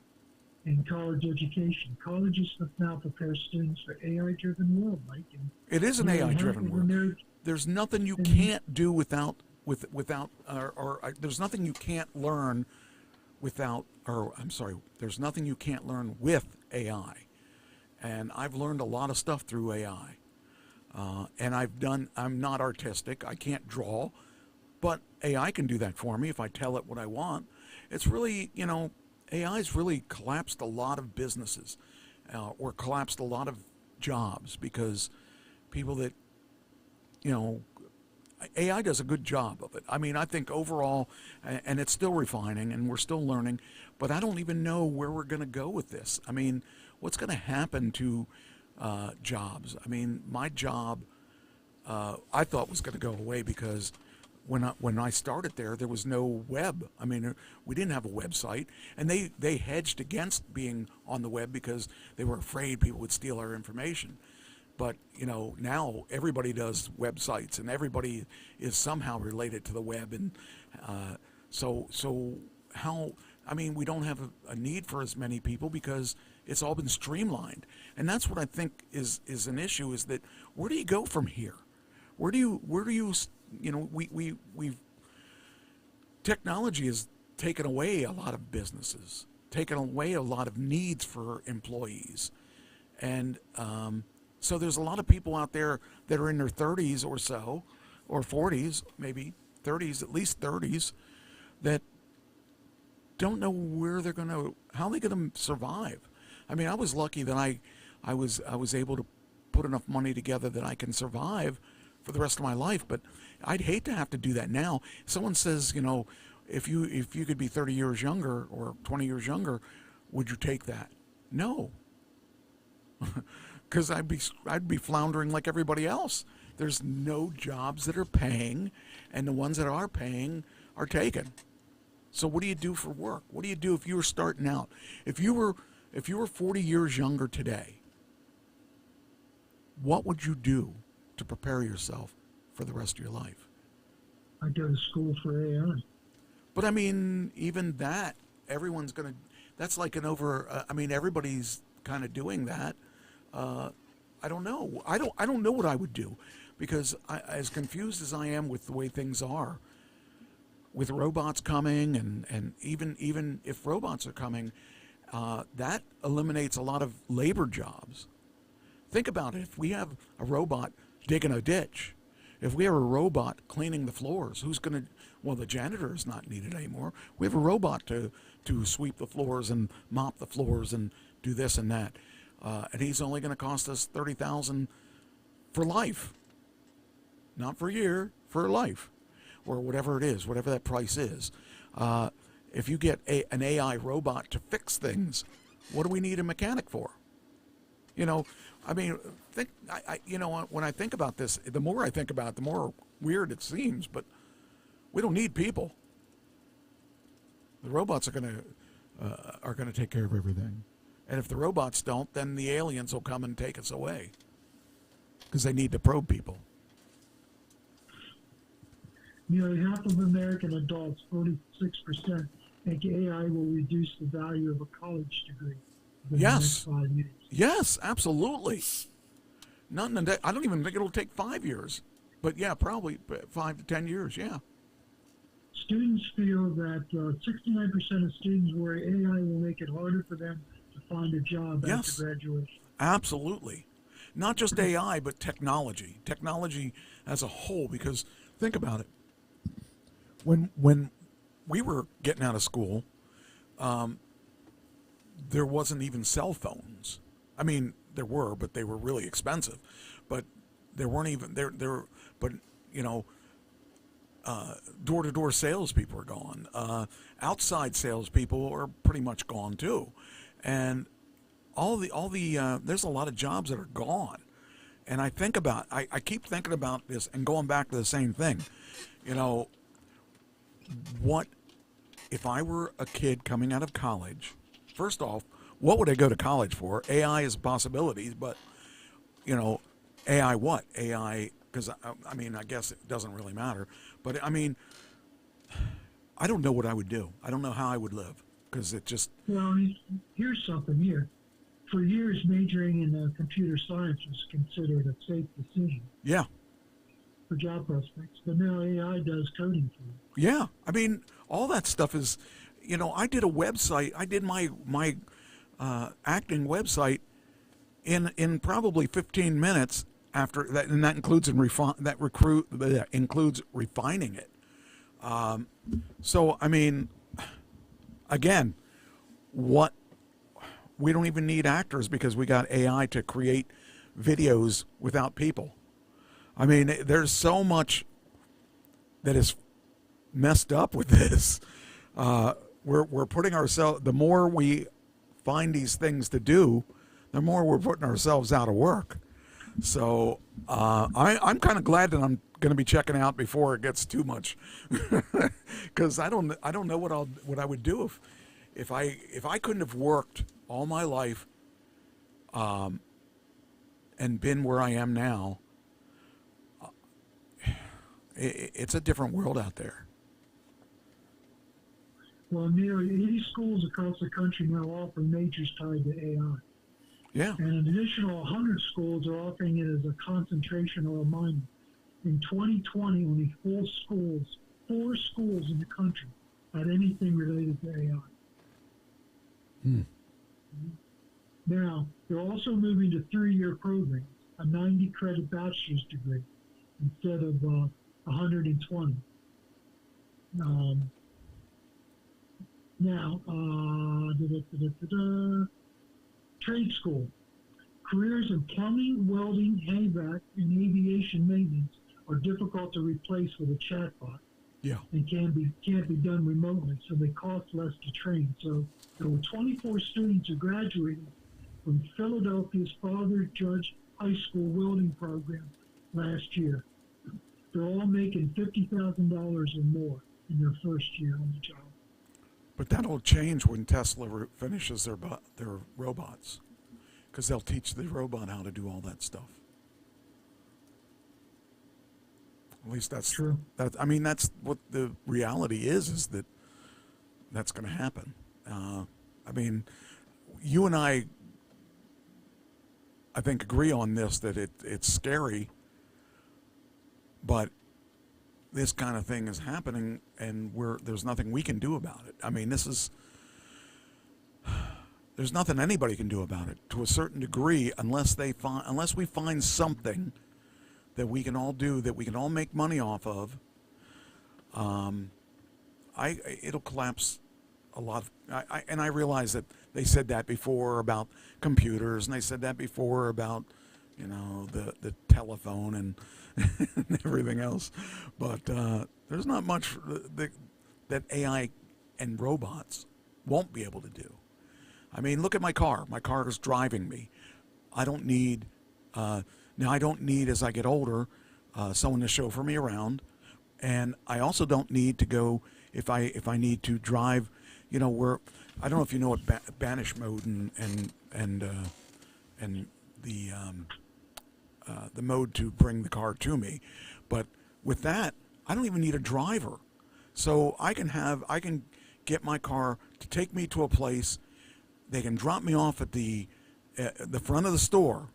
in college education. Colleges now prepare students for AI-driven world, Mike. It is an AI-driven world. There's nothing you can't do without there's nothing you can't learn without, there's nothing you can't learn with AI. And I've learned a lot of stuff through AI. And I'm not artistic. I can't draw, but AI can do that for me if I tell it what I want. It's really, AI's really collapsed a lot of businesses, or collapsed a lot of jobs, because people that, AI does a good job of it. I mean, I think overall, and it's still refining and we're still learning, but I don't even know where we're going to go with this. I mean, what's going to happen to jobs? I mean, my job, I thought was going to go away, because when I started there was no web. I mean, we didn't have a website, and they hedged against being on the web because they were afraid people would steal our information. But now everybody does websites, and everybody is somehow related to the web, and so how? I mean, we don't have a need for as many people because it's all been streamlined, and that's what I think is an issue. Is that where do you go from here? Where do you we've technology has taken away a lot of businesses, taken away a lot of needs for employees, and so there's a lot of people out there that are in their 30s or so, or 40s, maybe 30s, at least 30s, that don't know how they're going to survive. I mean, I was lucky that I was able to put enough money together that I can survive for the rest of my life, but I'd hate to have to do that now. Someone says, if you could be 30 years younger or 20 years younger, would you take that? No. Because I'd be floundering like everybody else. There's no jobs that are paying, and the ones that are paying are taken. So what do you do for work? What do you do if you were starting out? If you were 40 years younger today, what would you do to prepare yourself for the rest of your life? I go to school for AI. But I mean, even that, everyone's going to, that's like an over, I mean, everybody's kind of doing that. I don't know. I don't know what I would do, because as confused as I am with the way things are, with robots coming, and even if robots are coming, that eliminates a lot of labor jobs. Think about it. If we have a robot digging a ditch, if we have a robot cleaning the floors, who's going to, well, the janitor is not needed anymore. We have a robot to sweep the floors and mop the floors and do this and that. And he's only going to cost us $30,000 for life. Not for a year, for life. Or whatever it is, whatever that price is. If you get an AI robot to fix things, what do we need a mechanic for? You know, I mean, you know, when I think about this, the more I think about it, the more weird it seems, but we don't need people. The robots are going to take care of everything. And if the robots don't, then the aliens will come and take us away, because they need to probe people. Nearly half of American adults, 46%, think AI will reduce the value of a college degree in the next 5 years. Yes, absolutely. I don't even think it'll take 5 years. But yeah, probably 5 to 10 years, yeah. Students feel that 69% of students worry AI will make it harder for them to find a job after graduation. Absolutely. Not just AI, but technology. Technology as a whole, because think about it. When we were getting out of school, there wasn't even cell phones. I mean, there were, but they were really expensive. But there weren't even there. But you know, door-to-door salespeople are gone. Outside salespeople are pretty much gone too, and all the there's a lot of jobs that are gone. And I keep thinking about this and going back to the same thing. You know, what if I were a kid coming out of college? First off, what would I go to college for? AI is possibilities, but you know, AI what? AI, because I mean, I guess it doesn't really matter. But I mean, I don't know what I would do. I don't know how I would live, because it just. Well, here's something here. For years, majoring in computer science was considered a safe decision. Yeah. For job prospects, but now AI does coding for you. Yeah, I mean, all that stuff is, you know, I did a website. I did my acting website in probably 15 minutes after that, and that includes includes refining it. So I mean, again, we don't even need actors, because we got AI to create videos without people. I mean, there's so much that is messed up with this. We're putting ourselves, the more we find these things to do, the more we're putting ourselves out of work. So I'm kind of glad that I'm going to be checking out before it gets too much, because I don't know what I would do if I couldn't have worked all my life and been where I am now. It's a different world out there. Well, nearly 80 schools across the country now offer majors tied to AI. Yeah. And an additional 100 schools are offering it as a concentration or a minor. In 2020, only 4 schools in the country had anything related to AI. Now, they're also moving to 3-year programs, a 90-credit bachelor's degree instead of 120. Trade school. Careers in plumbing, welding, HVAC, and aviation maintenance are difficult to replace with a chatbot. Yeah. And can't be done remotely, so they cost less to train. So there were 24 students who graduated from Philadelphia's Father Judge High School welding program last year. They're all making $50,000 or more in their first year on the job. But that'll change when Tesla finishes their robots, because they'll teach the robot how to do all that stuff. At least that's True. I mean, that's what the reality is that that's going to happen. I mean, you and I think, agree on this, that it's scary, but this kind of thing is happening, and there's nothing we can do about it. I mean, there's nothing anybody can do about it to a certain degree, unless we find something that we can all do, that we can all make money off of. It'll collapse a lot. And I realize that they said that before about computers, and they said that before about, the telephone and, and everything else. But there's not much that AI and robots won't be able to do. I mean, look at my car. My car is driving me. I don't need, as I get older, someone to chauffeur me around. And I also don't need to go, if I need to drive, where, I don't know if you know what banish mode and the mode to bring the car to me. But with that, I don't even need a driver. So I can get my car to take me to a place. They can drop me off at the front of the store,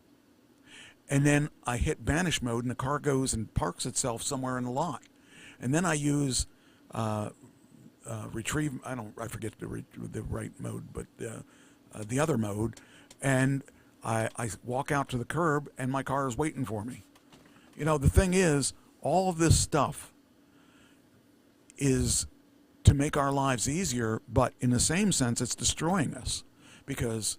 and then I hit banish mode, and the car goes and parks itself somewhere in the lot. And then I use retrieve. I forget the right mode, but the other mode, and I walk out to the curb, and my car is waiting for me. The thing is, all of this stuff is to make our lives easier, but in the same sense, it's destroying us, because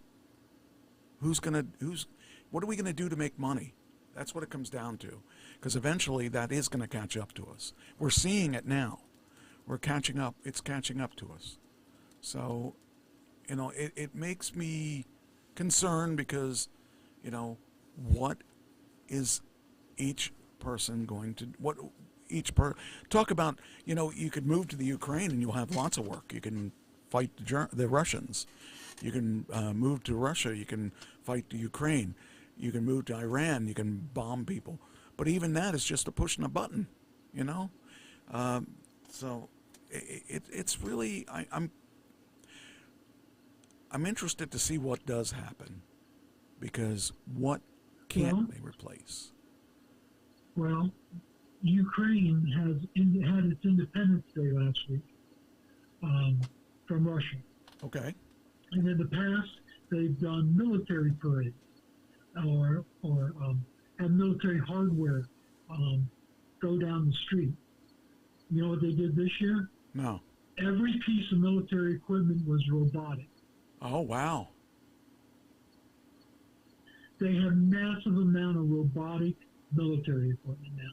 what are we gonna do to make money? That's what it comes down to, because eventually that is going to catch up to us. We're seeing it now. We're catching up. It's catching up to us. So, it makes me concerned, because, what is each person going to, talk about, you could move to the Ukraine and you'll have lots of work. You can fight the Russians. You can move to Russia. You can fight the Ukraine. You can move to Iran. You can bomb people. But even that is just a push and a button, So it's really, I'm interested to see what does happen, because what can't they replace? Well, Ukraine had its Independence Day last week from Russia. Okay. And in the past, they've done military parades or have military hardware go down the street. You know what they did this year? No. Every piece of military equipment was robotic. Oh, wow. They have massive amount of robotic military equipment now.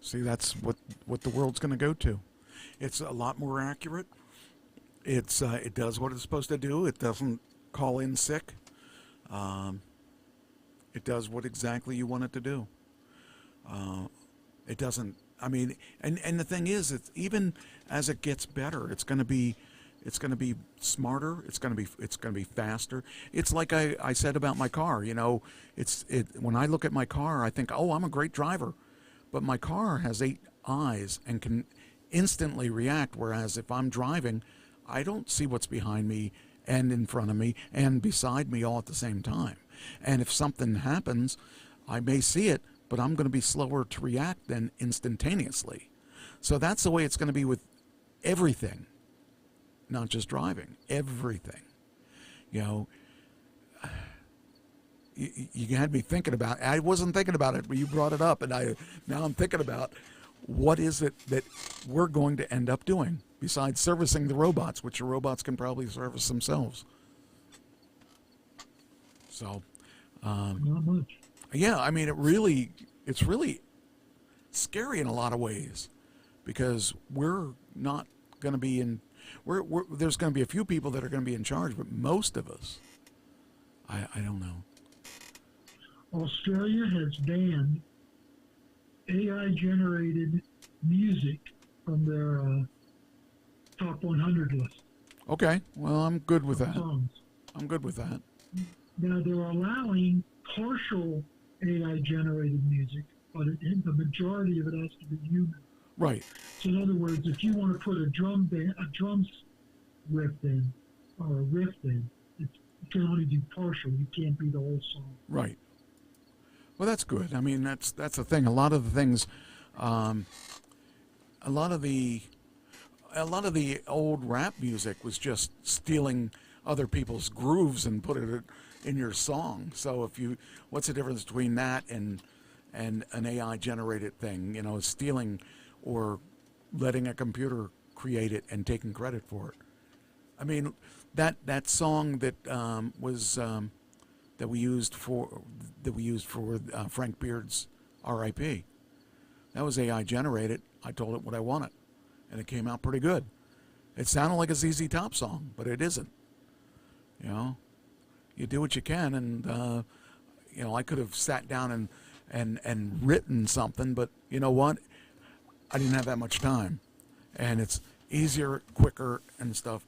See, that's what the world's going to go to. It's a lot more accurate. It does what it's supposed to do. It doesn't call in sick. It does what exactly you want it to do. It doesn't. I mean, and the thing is, it's even as it gets better, it's going to be smarter. It's going to be faster. It's like I said about my car. When I look at my car, I think, oh, I'm a great driver, but my car has 8 eyes and can instantly react. Whereas if I'm driving, I don't see what's behind me and in front of me and beside me all at the same time. And if something happens, I may see it, but I'm going to be slower to react than instantaneously. So that's the way it's going to be with everything, not just driving, everything. You had me thinking about it. I wasn't thinking about it, but you brought it up, and now I'm thinking about what is it that we're going to end up doing besides servicing the robots, which the robots can probably service themselves. So, Not much. yeah, I mean, it's really scary in a lot of ways, because we're not going to be in. There's going to be a few people that are going to be in charge, but most of us, I don't know. Australia has banned AI-generated music from their top 100 list. Okay, well, I'm good with that. Songs. I'm good with that. Now they're allowing partial AI-generated music but the majority of it has to be human. Right. So in other words, if you want to put a drums riff in, or a riff in, you can only do partial. You can't be the whole song. Right. Well, that's good. I mean, that's the thing. A lot of the things, a lot of the old rap music was just stealing other people's grooves and put it in your song. So what's the difference between that and an AI generated thing? You know, stealing or letting a computer create it and taking credit for it. I mean, that song that that we used for Frank Beard's R.I.P. That was AI generated. I told it what I wanted, and it came out pretty good. It sounded like a ZZ Top song, but it isn't. You know, you do what you can, and you know, I could have sat down and written something, but you know what? I didn't have that much time, and it's easier, quicker, and stuff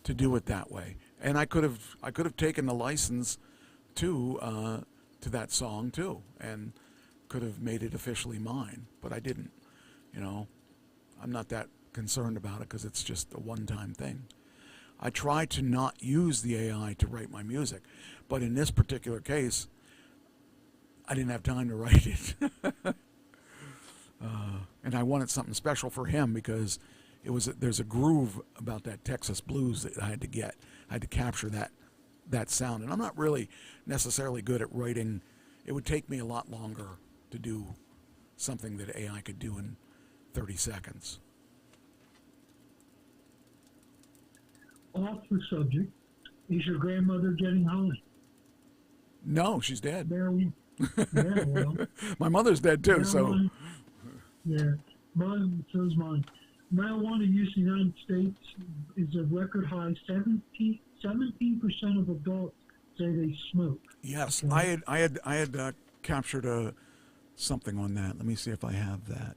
to do it that way. And I could have taken the license to that song too, and could have made it officially mine, but I didn't. You know, I'm not that concerned about it because it's just a one-time thing. I try to not use the AI to write my music, but in this particular case, I didn't have time to write it. And I wanted something special for him because there's a groove about that Texas blues that I had to get. I had to capture that sound, and I'm not really necessarily good at writing. It would take me a lot longer to do something that AI could do in 30 seconds. Off the subject, is your grandmother getting high? No, she's dead. Yeah, well. My mother's dead too, so. Yeah, so's mine. Marijuana use in the United States is a record high. 17% of adults say they smoke. Yes, okay? I had captured something on that. Let me see if I have that.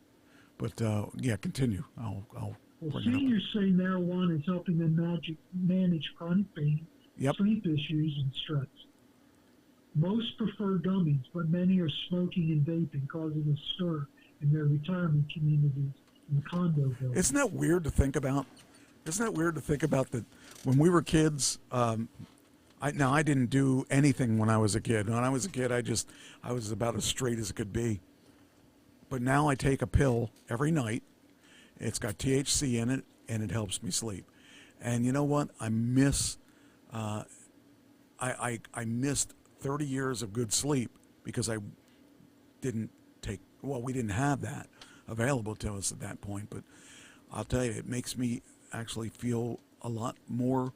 But yeah, continue. I'll bring seniors say marijuana is helping them manage chronic pain, sleep issues, and stress. Most prefer gummies, but many are smoking and vaping, causing a stir in their retirement communities and condo buildings. Isn't that weird to think about? Isn't that weird to think about that when we were kids? I didn't do anything when I was a kid. When I was a kid, I was about as straight as it could be. But now I take a pill every night. It's got THC in it, and it helps me sleep. And you know what? I missed 30 years of good sleep because I didn't take. Well, we didn't have that available to us at that point. But I'll tell you, it makes me actually feel a lot more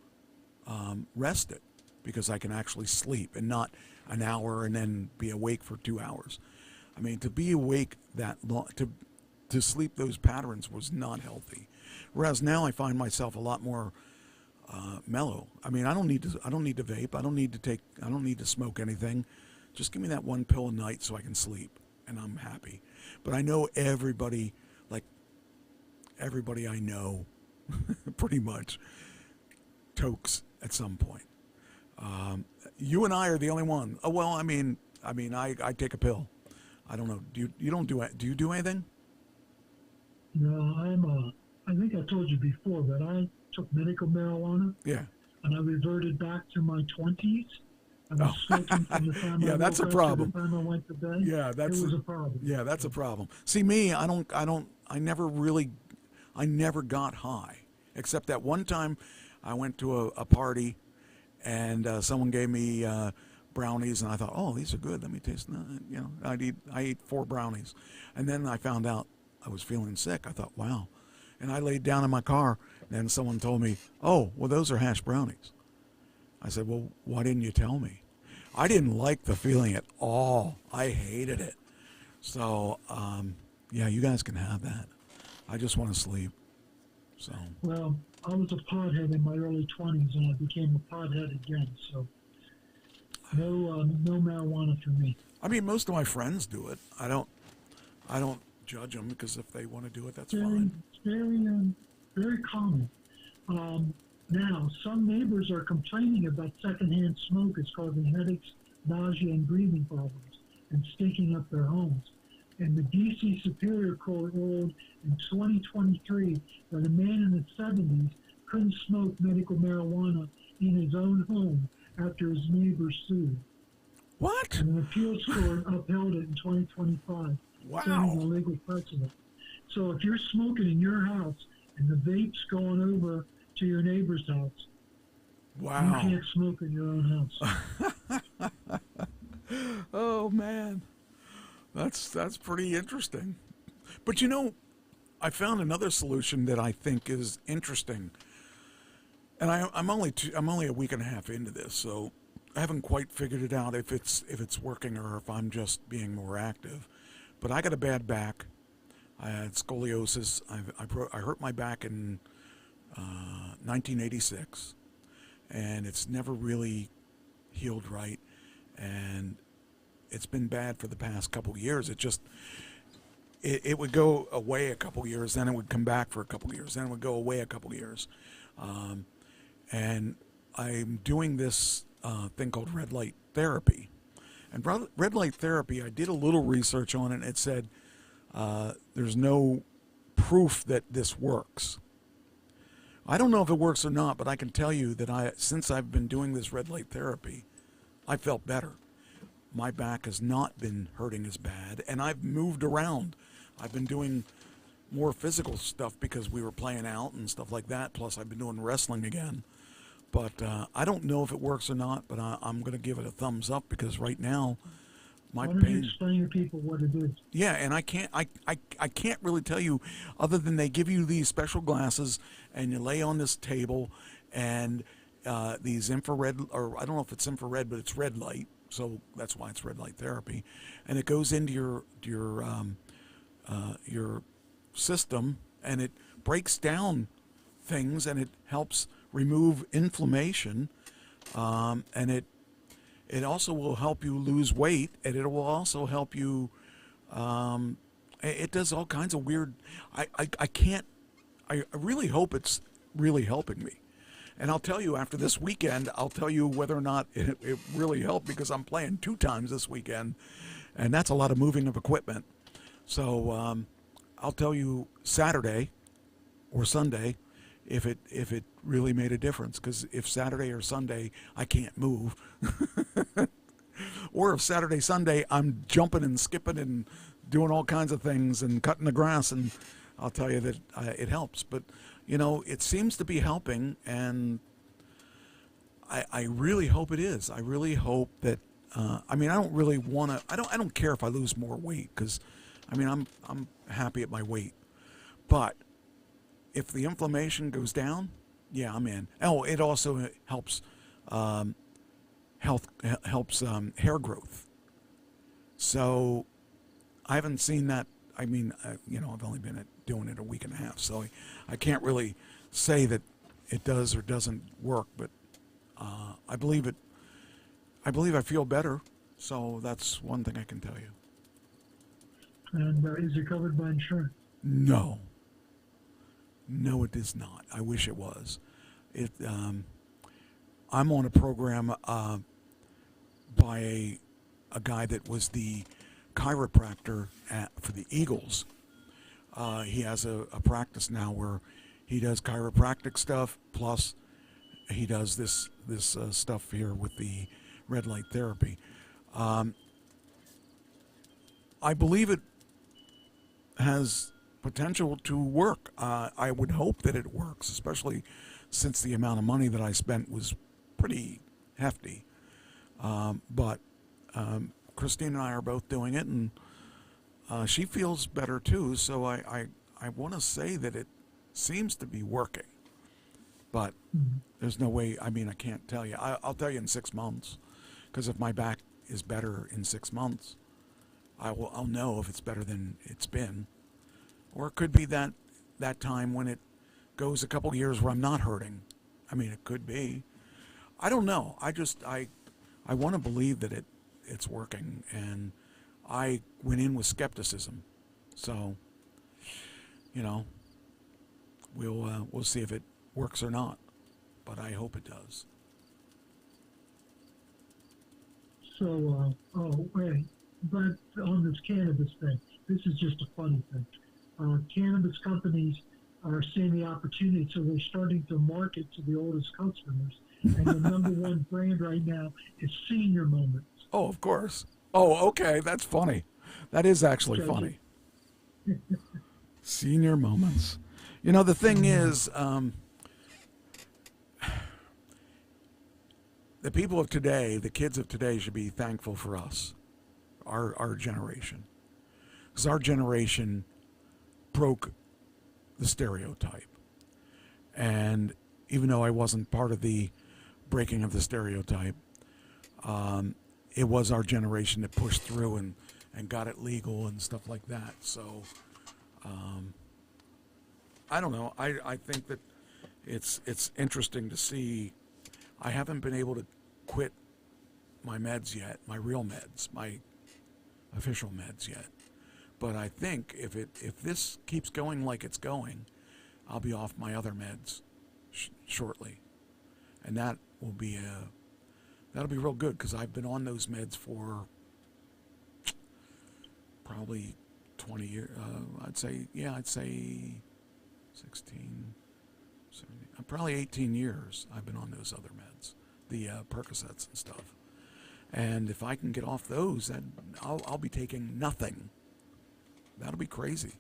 rested because I can actually sleep and not an hour and then be awake for 2 hours. I mean, to be awake that long, to sleep those patterns was not healthy. Whereas now I find myself a lot more mellow. I mean, I don't need to vape. I don't need to smoke anything. Just give me that one pill a night so I can sleep, and I'm happy. But I know everybody I know, pretty much, tokes at some point. You and I are the only one. Oh well, I mean, I take a pill. I don't know. Do you do anything? No, I think I told you before that I took medical marijuana. Yeah. And I reverted back to my 20s. I was smoking from the time I that's a woke up problem. to the time I went to bed. Yeah, it was a problem. Yeah, that's a problem. See, me, I never got high, except that one time I went to a party, and someone gave me brownies, and I thought, oh, these are good. Let me taste them. You know, I ate 4 brownies, and then I found out I was feeling sick. I thought, wow, and I laid down in my car, and someone told me, oh, well, those are hash brownies. I said, well, why didn't you tell me? I didn't like the feeling at all. I hated it. So, yeah, you guys can have that. I just want to sleep. So. Well, I was a pothead in my early 20s, and I became a pothead again. So, no marijuana for me. I mean, most of my friends do it. I don't judge them because if they want to do it, that's fine. It's very common. Now, some neighbors are complaining about secondhand smoke is causing headaches, nausea, and breathing problems, and stinking up their homes. And the D.C. Superior Court ruled in 2023 that a man in the 70s couldn't smoke medical marijuana in his own home after his neighbor sued. What? And an appeals court upheld it in 2025, setting the Wow. legal precedent. So if you're smoking in your house and the vape's going over to your neighbor's house, you Wow. can't smoke in your own house. Oh man, that's pretty interesting. But you know, I found another solution that I think is interesting, and I'm only a week and a half into this, so I haven't quite figured it out if it's working or if I'm just being more active. But I got a bad back. I had scoliosis. I hurt my back in 1986, and it's never really healed right, and it's been bad for the past couple years. It would go away a couple years, then it would come back for a couple years, then it would go away a couple years, and I'm doing this thing called red light therapy. And red light therapy, I did a little research on it, and it said there's no proof that this works. I don't know if it works or not, but I can tell you that since I've been doing this red light therapy, I felt better. My back has not been hurting as bad, and I've moved around. I've been doing more physical stuff because we were playing out and stuff like that, plus I've been doing wrestling again. But I don't know if it works or not, but I'm going to give it a thumbs up because right now my Why don't you pain... explain to people what it is? Yeah, and I can't really tell you other than they give you these special glasses and you lay on this table and these infrared, or I don't know if it's infrared, but it's red light, so that's why it's red light therapy, and it goes into your system and it breaks down things and it helps remove inflammation, and it also will help you lose weight, and it will also help you. It does all kinds of weird. I really hope it's really helping me, and I'll tell you after this weekend. I'll tell you whether or not it really helped because I'm playing 2 times this weekend, and that's a lot of moving of equipment. So I'll tell you Saturday or Sunday if it really made a difference, because if Saturday or Sunday I can't move or if Saturday Sunday I'm jumping and skipping and doing all kinds of things and cutting the grass, and I'll tell you that it helps. But you know, it seems to be helping, and I really hope it is. I really hope that I mean, I don't really want to, I don't care if I lose more weight, because I mean, I'm happy at my weight, but if the inflammation goes down, yeah, I'm in. Oh, it also helps hair growth. So I haven't seen that. I mean, you know, I've only been doing it a week and a half, so I can't really say that it does or doesn't work. But I believe it. I believe I feel better. So that's one thing I can tell you. And is it covered by insurance? No. No, it is not. I wish it was. I'm on a program by a guy that was the chiropractor for the Eagles. He has a practice now where he does chiropractic stuff, plus he does this stuff here with the red light therapy. I believe it has potential to work. I would hope that it works, especially since the amount of money that I spent was pretty hefty. But Christine and I are both doing it, and she feels better too. So I want to say that it seems to be working. But there's no way. I mean, I can't tell you. I'll tell you in 6 months, because if my back is better in 6 months, I'll know if it's better than it's been. Or it could be that time when it goes a couple years where I'm not hurting. I mean, it could be. I don't know. I want to believe that it's working, and I went in with skepticism. So, you know, we'll see if it works or not, but I hope it does. So, but on this cannabis thing, this is just a funny thing. Cannabis companies are seeing the opportunity, so they're starting to market to the oldest customers. And the number one brand right now is Senior Moments. Oh, of course. Oh, okay. That's funny. That is actually funny. Senior Moments. You know, the thing is, the people of today, the kids of today, should be thankful for us, our generation. Because our generation broke the stereotype. And even though I wasn't part of the breaking of the stereotype, it was our generation that pushed through and got it legal and stuff like that. So, I don't know. I think that it's interesting to see. I haven't been able to quit my meds yet, my real meds, my official meds yet. But I think if this keeps going like it's going, I'll be off my other meds shortly, and that will be that'll be real good because I've been on those meds for probably 20 years. I'd say 16, 17, probably 18 years I've been on those other meds, the Percocets and stuff. And if I can get off those, then I'll be taking nothing. That'll be crazy.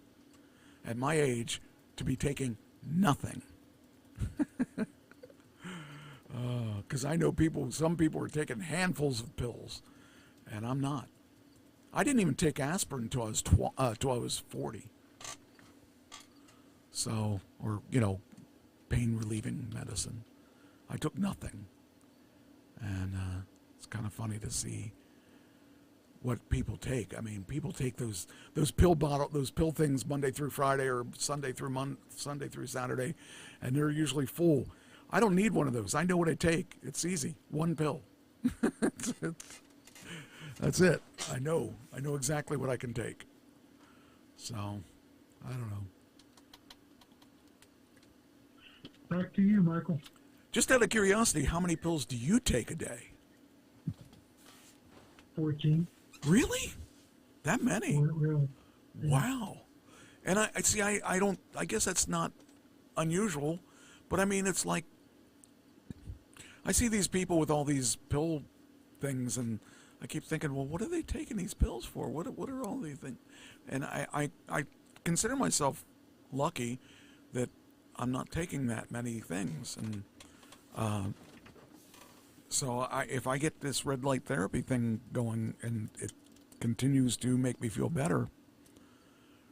At my age, to be taking nothing. Because I know some people are taking handfuls of pills, and I'm not. I didn't even take aspirin until I was 40. So, or, pain relieving medicine. I took nothing. And it's kind of funny to see what people take. I mean, people take those pill things Monday through Friday or Sunday through Saturday, and they're usually full. I don't need one of those. I know what I take. It's easy. One pill. That's it. I know exactly what I can take. So, I don't know. Back to you, Michael. Just out of curiosity, how many pills do you take a day? 14. Really? That many? Really? Yeah. Wow. And I see. I guess that's not unusual, but I mean, it's like I see these people with all these pill things, and I keep thinking, well, what are they taking these pills for? What are all these things? And I consider myself lucky that I'm not taking that many things, and so if I get this red light therapy thing going and it continues to make me feel better,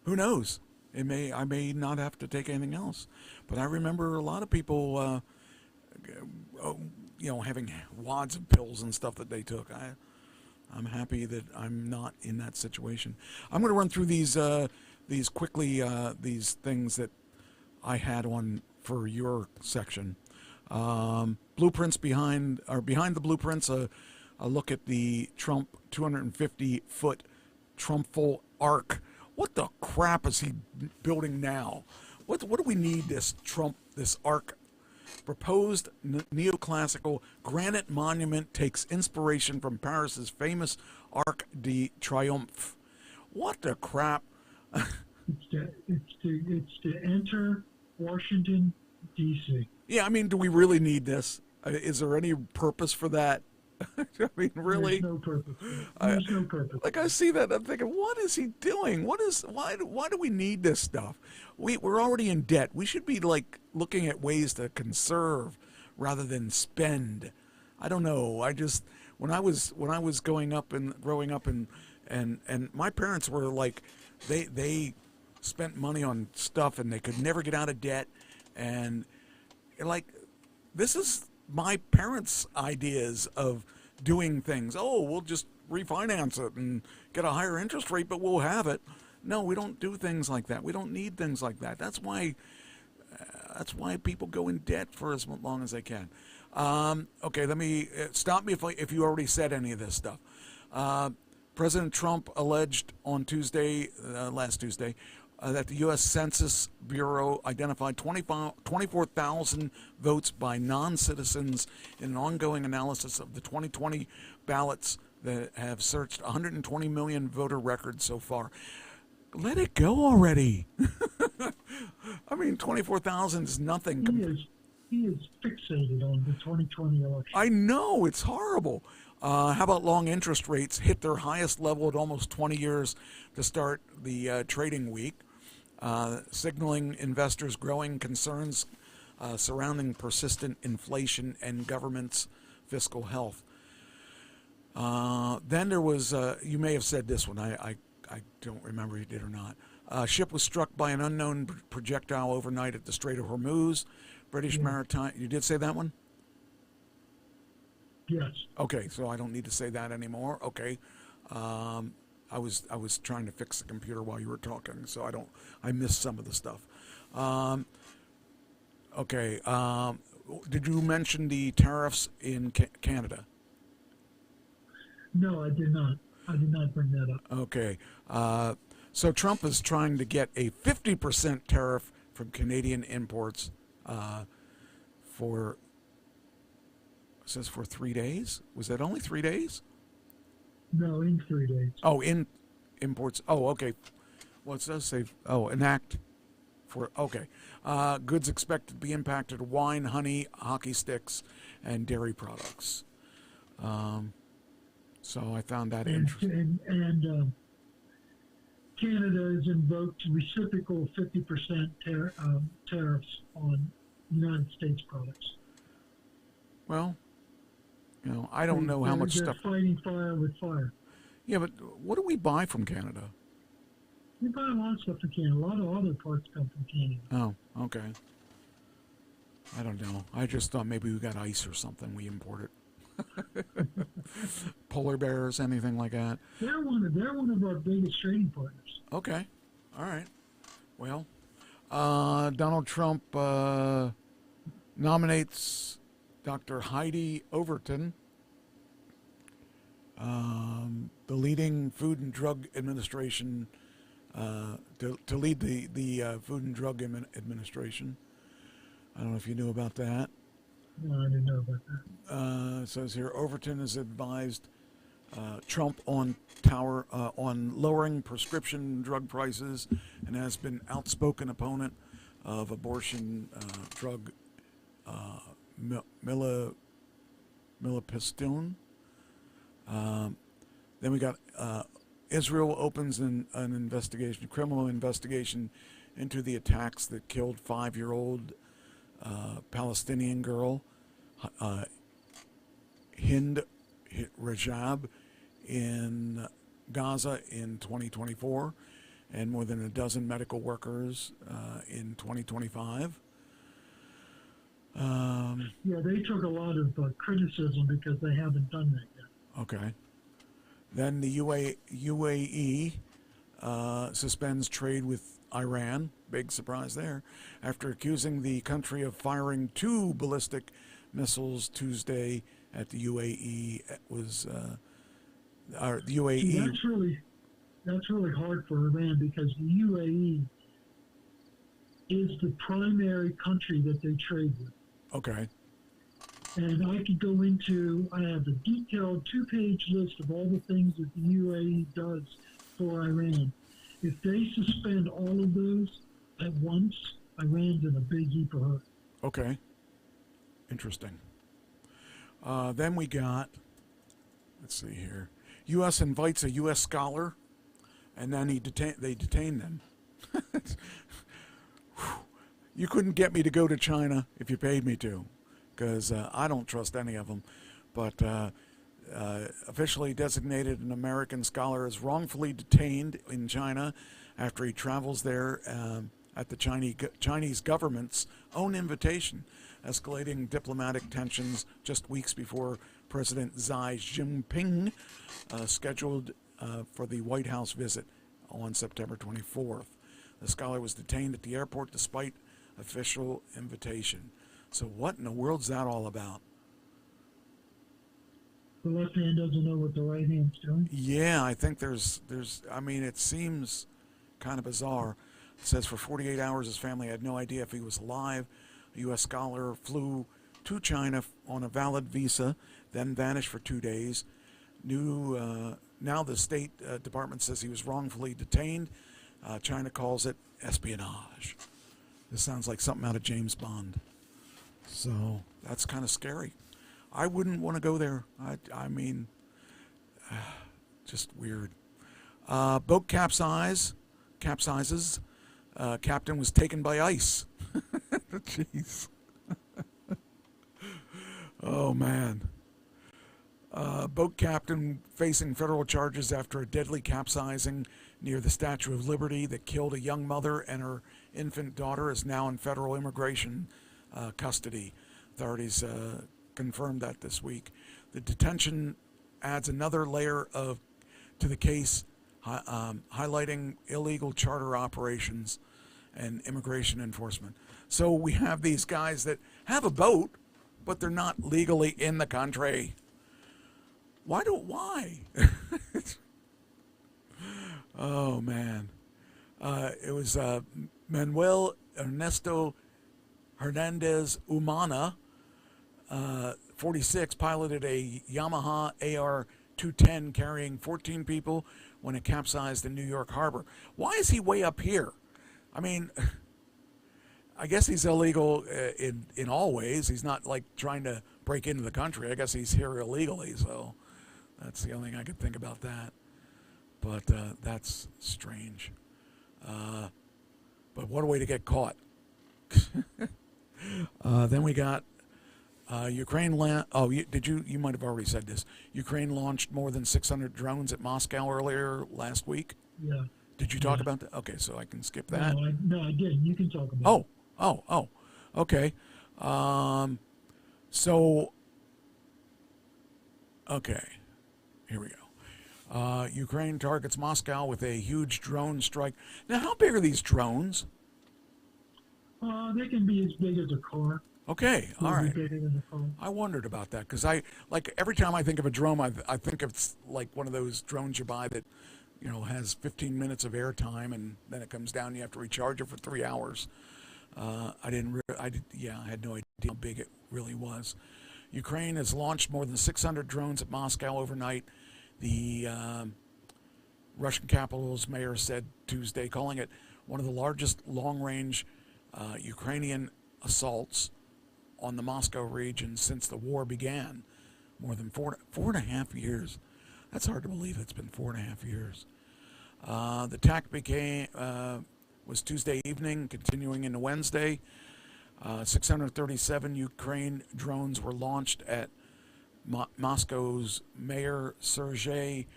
who knows? I may not have to take anything else. But I remember a lot of people, having wads of pills and stuff that they took. I'm happy that I'm not in that situation. I'm going to run through these quickly, these things that I had on for your section. Blueprints behind the blueprints, a look at the Trump 250-foot Trumpful arc. What the crap is he building now? What do we need this arc? Proposed neoclassical granite monument takes inspiration from Paris's famous Arc de Triomphe. What the crap? It's to enter Washington, D.C. Yeah, I mean, do we really need this? Is there any purpose for that? I mean, really? There's no purpose. There's no purpose. Like, I see that, I'm thinking, what is he doing? Why do we need this stuff? We're already in debt. We should be like looking at ways to conserve rather than spend. I don't know. When I was growing up and my parents were like, they spent money on stuff and they could never get out of debt, and like, this is my parents' ideas of doing things. Oh, we'll just refinance it and get a higher interest rate, but we'll have it. No, we don't do things like that. We don't need things like that. That's why people go in debt for as long as they can. Okay, let me stop me if you already said any of this stuff. President Trump alleged on last Tuesday, that the U.S. Census Bureau identified 24,000 votes by non-citizens in an ongoing analysis of the 2020 ballots that have searched 120 million voter records so far. Let it go already. I mean, 24,000 is nothing. He is fixated on the 2020 election. I know, it's horrible. How about long interest rates hit their highest level at almost 20 years to start the trading week, signaling investors growing concerns surrounding persistent inflation and government's fiscal health. Then there was, you may have said this one, I don't remember if you did or not. A ship was struck by an unknown projectile overnight at the Strait of Hormuz. British Maritime, you did say that one? Yes. Okay, so I don't need to say that anymore. Okay. I was trying to fix the computer while you were talking, so I missed some of the stuff. Okay. Did you mention the tariffs in Canada? No, I did not. I did not bring that up. Okay. So Trump is trying to get a 50% tariff from Canadian imports for, it says for 3 days? Was that only 3 days? No, in 3 days. Oh, in imports. Oh, okay. Well, it does say, enact for, okay. Goods expected to be impacted: wine, honey, hockey sticks, and dairy products. So I found that interesting. And Canada has invoked reciprocal 50% tariffs on United States products. Well, I don't know how much stuff. They're fighting fire with fire. Yeah, but what do we buy from Canada? We buy a lot of stuff from Canada. A lot of other parts come from Canada. Oh, okay. I don't know. I just thought maybe we got ice or something. We import it. Polar bears, anything like that. They're one of our biggest trading partners. Okay. All right. Well, Donald Trump nominates Dr. Heidi Overton, the leading Food and Drug Administration, to lead the Food and Drug Administration. I don't know if you knew about that. No, I didn't know about that. It says here, Overton has advised Trump on lowering prescription drug prices and has been outspoken opponent of abortion drug milipistone. Then we got Israel opens an investigation, criminal investigation into the attacks that killed 5-year-old Palestinian girl Hind Rajab in Gaza in 2024, and more than a dozen medical workers in 2025. Yeah, they took a lot of criticism because they haven't done that yet. Okay. Then the UAE suspends trade with Iran. Big surprise there. After accusing the country of firing 2 ballistic missiles Tuesday at the UAE. It was the UAE. See, that's really hard for Iran because the UAE is the primary country that they trade with. Okay. And I have a detailed 2-page list of all the things that the UAE does for Iran. If they suspend all of those at once, Iran's in a big heap of hurt. Okay. Interesting. Then we got, let's see here. U.S. invites a U.S. scholar, and then they detain them. You couldn't get me to go to China if you paid me to, because I don't trust any of them. But officially designated an American scholar is wrongfully detained in China after he travels there at the Chinese government's own invitation, escalating diplomatic tensions just weeks before President Xi Jinping scheduled for the White House visit on September 24th. The scholar was detained at the airport despite official invitation. So what in the world's that all about? The left hand doesn't know what the right hand's doing? Yeah, I think there's I mean, it seems kind of bizarre. It says for 48 hours his family had no idea if he was alive. A U.S. scholar flew to China on a valid visa, then vanished for 2 days. Now the State Department says he was wrongfully detained. China calls it espionage. This sounds like something out of James Bond. So that's kind of scary. I wouldn't want to go there. I mean, just weird. Boat capsizes. Captain was taken by ice. Jeez. Oh, man. Boat captain facing federal charges after a deadly capsizing near the Statue of Liberty that killed a young mother and her infant daughter is now in federal immigration custody. Authorities confirmed that this week. The detention adds another layer to the case, highlighting illegal charter operations and immigration enforcement. So we have these guys that have a boat, but they're not legally in the country. Why? Oh, man. It was Manuel Ernesto Hernandez Umana, 46, piloted a Yamaha AR-210 carrying 14 people when it capsized in New York Harbor. Why is he way up here? I mean, I guess he's illegal in all ways. He's not like trying to break into the country. I guess he's here illegally, so that's the only thing I could think about that. But that's strange. But what a way to get caught. Then we got Ukraine. You might have already said this. Ukraine launched more than 600 drones at Moscow earlier last week. Yeah. Did you talk about that? Okay, so I can skip that. No, I didn't. You can talk about it. Oh. Okay. Okay. Here we go. Ukraine targets Moscow with a huge drone strike. Now, how big are these drones? They can be as big as a car. Okay, all right. Bigger than a car. I wondered about that because every time I think of a drone, I think of like one of those drones you buy that, has 15 minutes of airtime and then it comes down and you have to recharge it for 3 hours. I had no idea how big it really was. Ukraine has launched more than 600 drones at Moscow overnight. The Russian capital's mayor said Tuesday, calling it one of the largest long-range Ukrainian assaults on the Moscow region since the war began. More than four and a half years. That's hard to believe. It's been 4.5 years. The attack was Tuesday evening, continuing into Wednesday. 637 Ukraine drones were launched at Moscow's mayor Sergei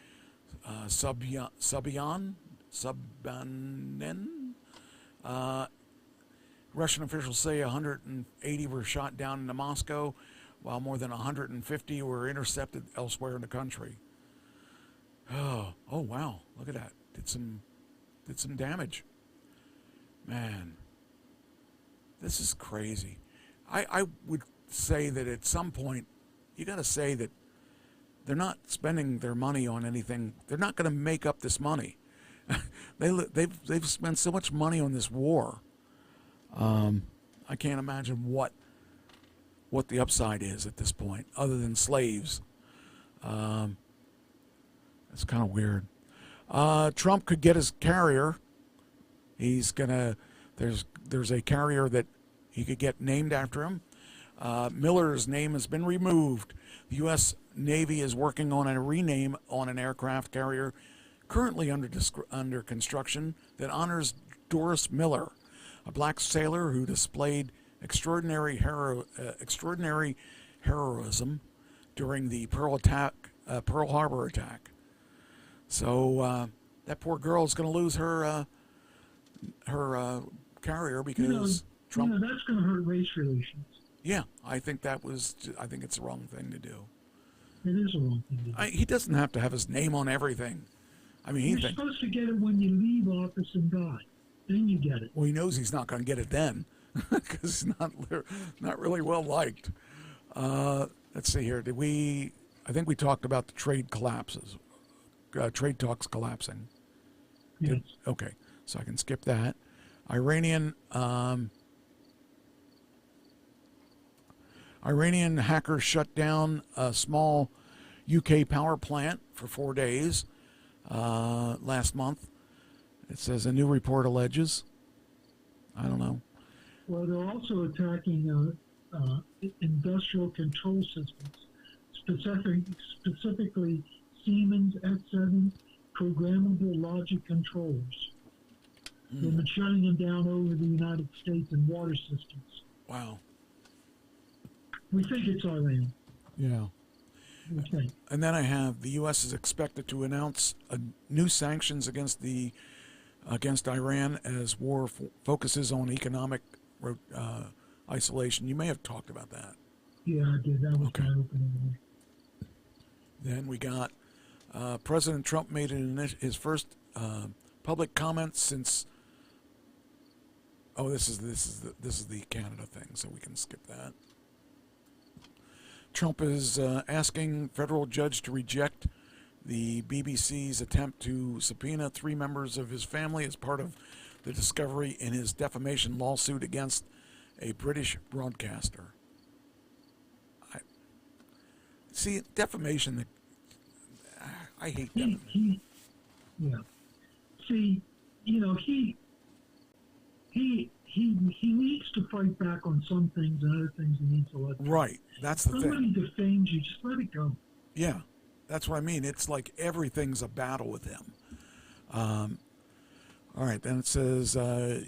Sobyanin. Russian officials say 180 were shot down into Moscow, while more than 150 were intercepted elsewhere in the country. Oh wow! Look at that. Did some damage. Man, this is crazy. I would say that at some point you got to say that they're not spending their money on anything. They're not going to make up this money. They've spent so much money on this war. I can't imagine what the upside is at this point, other than slaves. It's kind of weird. Trump could get his carrier. He's gonna. There's a carrier that he could get named after him. Miller's name has been removed. The U.S. Navy is working on a rename on an aircraft carrier currently under construction that honors Doris Miller, a black sailor who displayed extraordinary heroism during the Pearl Harbor attack. So that poor girl is going to lose her carrier because Trump. That's going to hurt race relations. Yeah, I think it's the wrong thing to do. It is a wrong thing to do. He doesn't have to have his name on everything. I mean, you're supposed to get it when you leave office and die. Then you get it. Well, he knows he's not going to get it then because he's not really well liked. Let's see here. I think we talked about the trade collapses. Trade talks collapsing. Yes. Okay, so I can skip that. Iranian hackers shut down a small UK power plant for 4 days last month. It says a new report alleges. I don't know. Well, they're also attacking industrial control systems, specifically Siemens S7 programmable logic controllers. They've been shutting them down over the United States and water systems. Wow. We think it's Iran. Yeah. We think. And then I have the U.S. is expected to announce new sanctions against Iran as war focuses on economic isolation. You may have talked about that. Yeah, I did. That was my opening. Then we got President Trump made his first public comments since. Oh, this is the Canada thing, so we can skip that. Trump is asking federal judge to reject the BBC's attempt to subpoena 3 members of his family as part of the discovery in his defamation lawsuit against a British broadcaster. See, defamation. I hate defamation. Yeah. See, you know, he needs to fight back on some things, and other things he needs to let go. Right. That's the thing. Somebody defames you, just let it go. Yeah. That's what I mean. It's like everything's a battle with him. All right. Then it says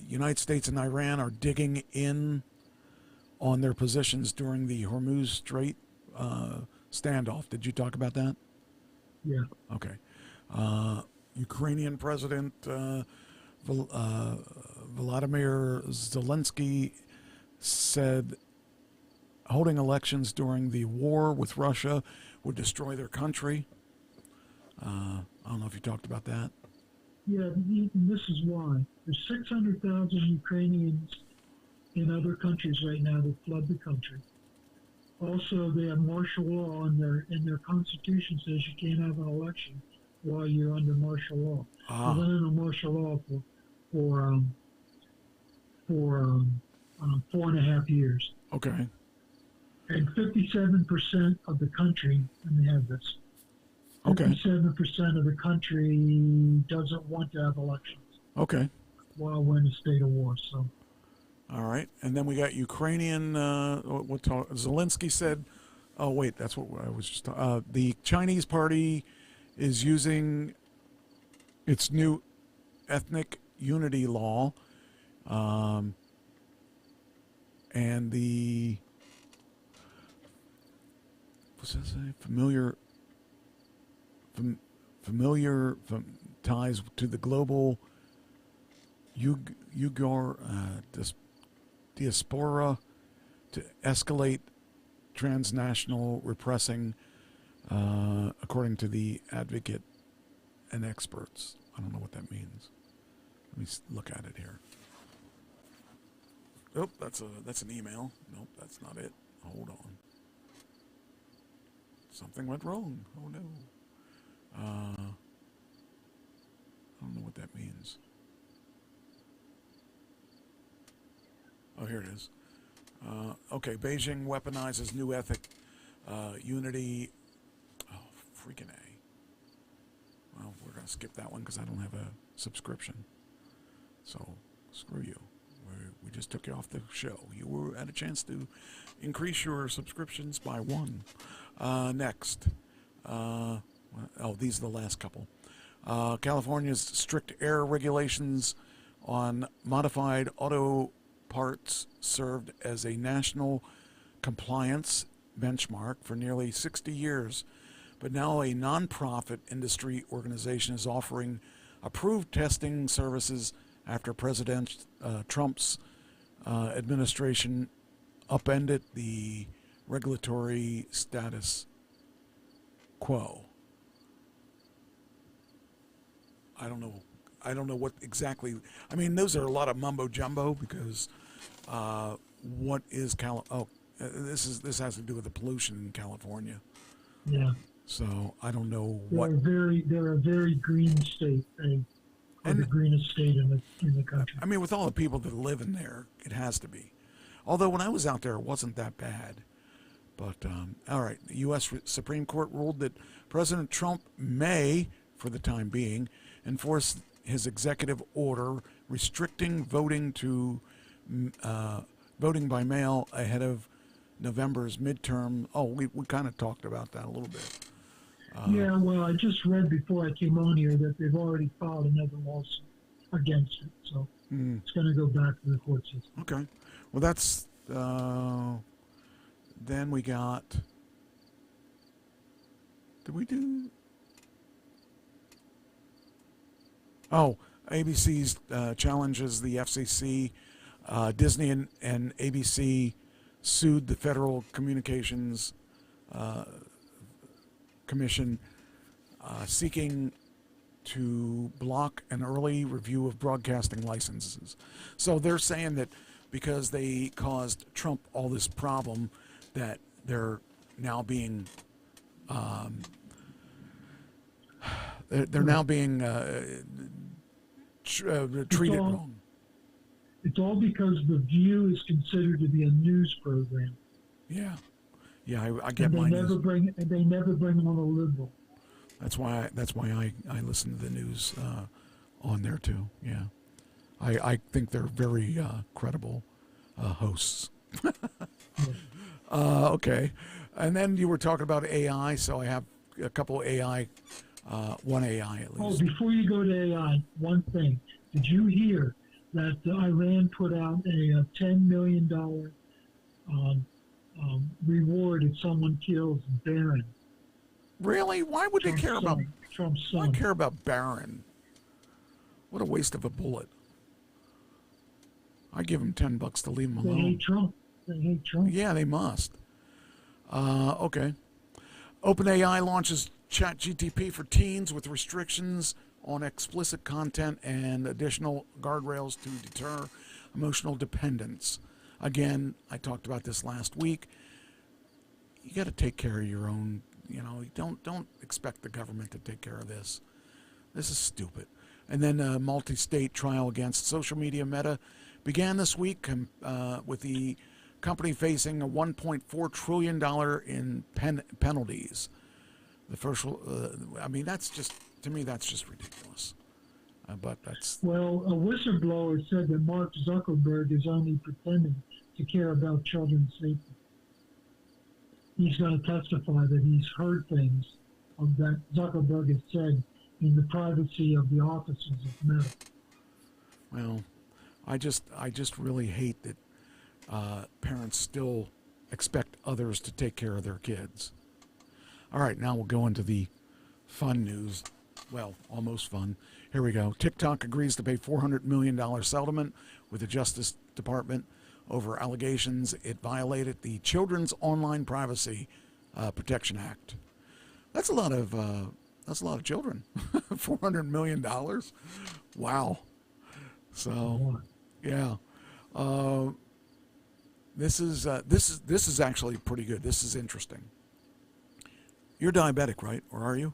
United States and Iran are digging in on their positions during the Hormuz Strait standoff. Did you talk about that? Yeah. Okay. Ukrainian President Volodymyr Zelensky said holding elections during the war with Russia would destroy their country. I don't know if you talked about that. Yeah, this is why. There's 600,000 Ukrainians in other countries right now that flood the country. Also, they have martial law in their constitution says you can't have an election while you're under martial law. Ah. They've been under martial law for 4.5 years. Okay. And 57% of the country, let me have this. Okay. 57% of the country doesn't want to have elections. Okay. While we're in a state of war, so. All right. And then we got Ukrainian, Zelensky said, oh, wait, that's what I was just talking the Chinese party is using its new ethnic unity law and the, what's that say? Familiar ties to the global Uyghur diaspora to escalate transnational repressing, according to the advocate and experts. I don't know what that means. Let me look at it here. Oh, that's an email. Nope, that's not it. Hold on. Something went wrong. Oh no. I don't know what that means. Oh, here it is. Okay, Beijing weaponizes new ethic unity. Oh, freaking A. Well, we're going to skip that one because I don't have a subscription. So, screw you. We just took you off the show. You had a chance to increase your subscriptions by 1. Next. These are the last couple. California's strict air regulations on modified auto parts served as a national compliance benchmark for nearly 60 years, but now a non-profit industry organization is offering approved testing services after President Trump's administration upended the regulatory status quo. I don't know what exactly. I mean, those are a lot of mumbo jumbo because what is this has to do with the pollution in California. Yeah. So I don't know they're a very green state. The greenest state in the country. I mean, with all the people that live in there, it has to be. Although when I was out there, it wasn't that bad. But all right, the U.S. Supreme Court ruled that President Trump may, for the time being, enforce his executive order restricting voting by mail ahead of November's midterm. Oh, we kind of talked about that a little bit. Yeah, well, I just read before I came on here that they've already filed another lawsuit against it, so it's going to go back to the court system. Okay. Well, that's... then we got... Did we do... Oh, ABC's challenges the FCC. Disney and ABC sued the Federal Communications Commission, seeking to block an early review of broadcasting licenses. So they're saying that because they caused Trump all this problem, that they're now being treated wrong. It's all because The View is considered to be a news program. Yeah, I get and my never news. They never bring on a liberal. That's why I listen to the news on there too. Yeah, I think they're very credible hosts. Okay, and then you were talking about AI, so I have a couple AI, one AI at least. Oh, before you go to AI, one thing. Did you hear that Iran put out a $10 million reward if someone kills Barron? Really? Why would they care about Trump's son? Why care about Barron? What a waste of a bullet. I give him $10 to leave him alone. They hate Trump. They hate Trump. Yeah, they must. Okay. OpenAI launches ChatGPT for teens with restrictions on explicit content and additional guardrails to deter emotional dependence. Again, I talked about this last week. You got to take care of your own. You know, don't expect the government to take care of this. This is stupid. And then a multi-state trial against social media Meta began this week with the company facing a $1.4 trillion in penalties. The first, I mean, that's just, to me, that's just ridiculous. But that's... Well, a whistleblower said that Mark Zuckerberg is only pretending to care about children's safety. He's going to testify that he's heard things that Zuckerberg has said in the privacy of the offices of Meta. Well, I just really hate that parents still expect others to take care of their kids. All right, now we'll go into the fun news. Well, almost fun. Here we go. TikTok agrees to pay $400 million settlement with the Justice Department over allegations it violated the Children's Online Privacy Protection Act. That's a lot of children. $400 million. Wow. So, yeah. This is actually pretty good. This is interesting. You're diabetic, right? Or are you?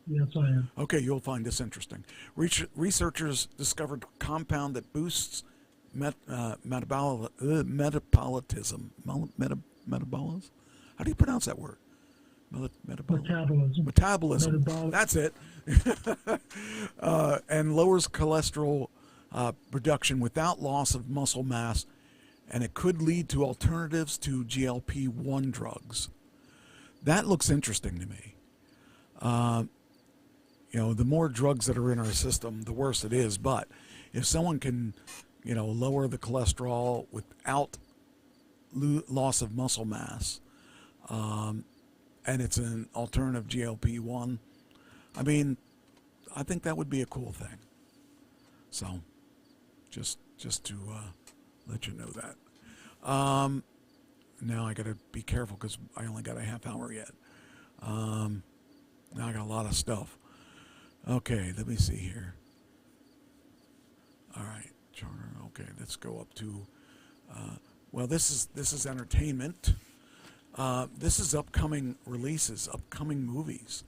Yes, I am. Okay, you'll find this interesting. Researchers discovered a compound that boosts metabolism. Metabolism? How do you pronounce that word? Metabolism. Metabolism. That's it. And lowers cholesterol production without loss of muscle mass, and it could lead to alternatives to GLP-1 drugs. That looks interesting to me. You know, the more drugs that are in our system, the worse it is. But if someone can, you know, lower the cholesterol without loss of muscle mass, and it's an alternative GLP-1, I mean, I think that would be a cool thing. So, just to let you know that. Now I got to be careful because I only got a half hour yet. Now I got a lot of stuff. Okay, let me see here. All right, charter. Okay, let's go up to. Well, this is entertainment. This is upcoming releases, upcoming movies.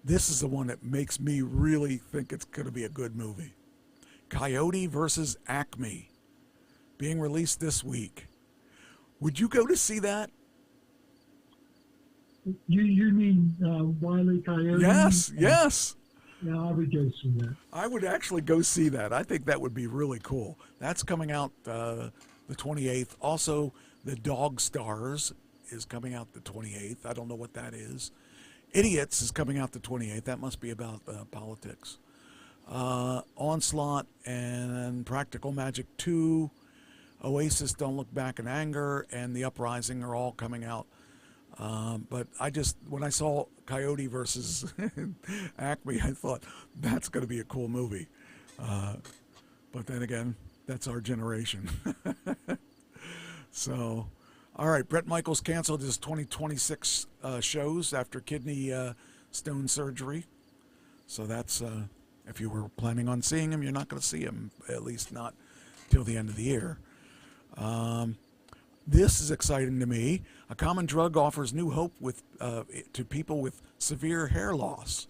This is the one that makes me really think it's going to be a good movie. Coyote versus Acme, being released this week. Would you go to see that? You mean Wile E. Coyote? Yes. Yeah, I would go see that. I would actually go see that. I think that would be really cool. That's coming out the 28th. Also, The Dog Stars is coming out the 28th. I don't know what that is. Idiots is coming out the 28th. That must be about politics. Onslaught and Practical Magic 2, Oasis, Don't Look Back in Anger, and The Uprising are all coming out. But when I saw Coyote versus Acme, I thought that's going to be a cool movie. But then again, that's our generation. So, all right, Bret Michaels canceled his 2026 shows after kidney stone surgery. So that's, if you were planning on seeing him, you're not going to see him, at least not till the end of the year. This is exciting to me. A common drug offers new hope to people with severe hair loss.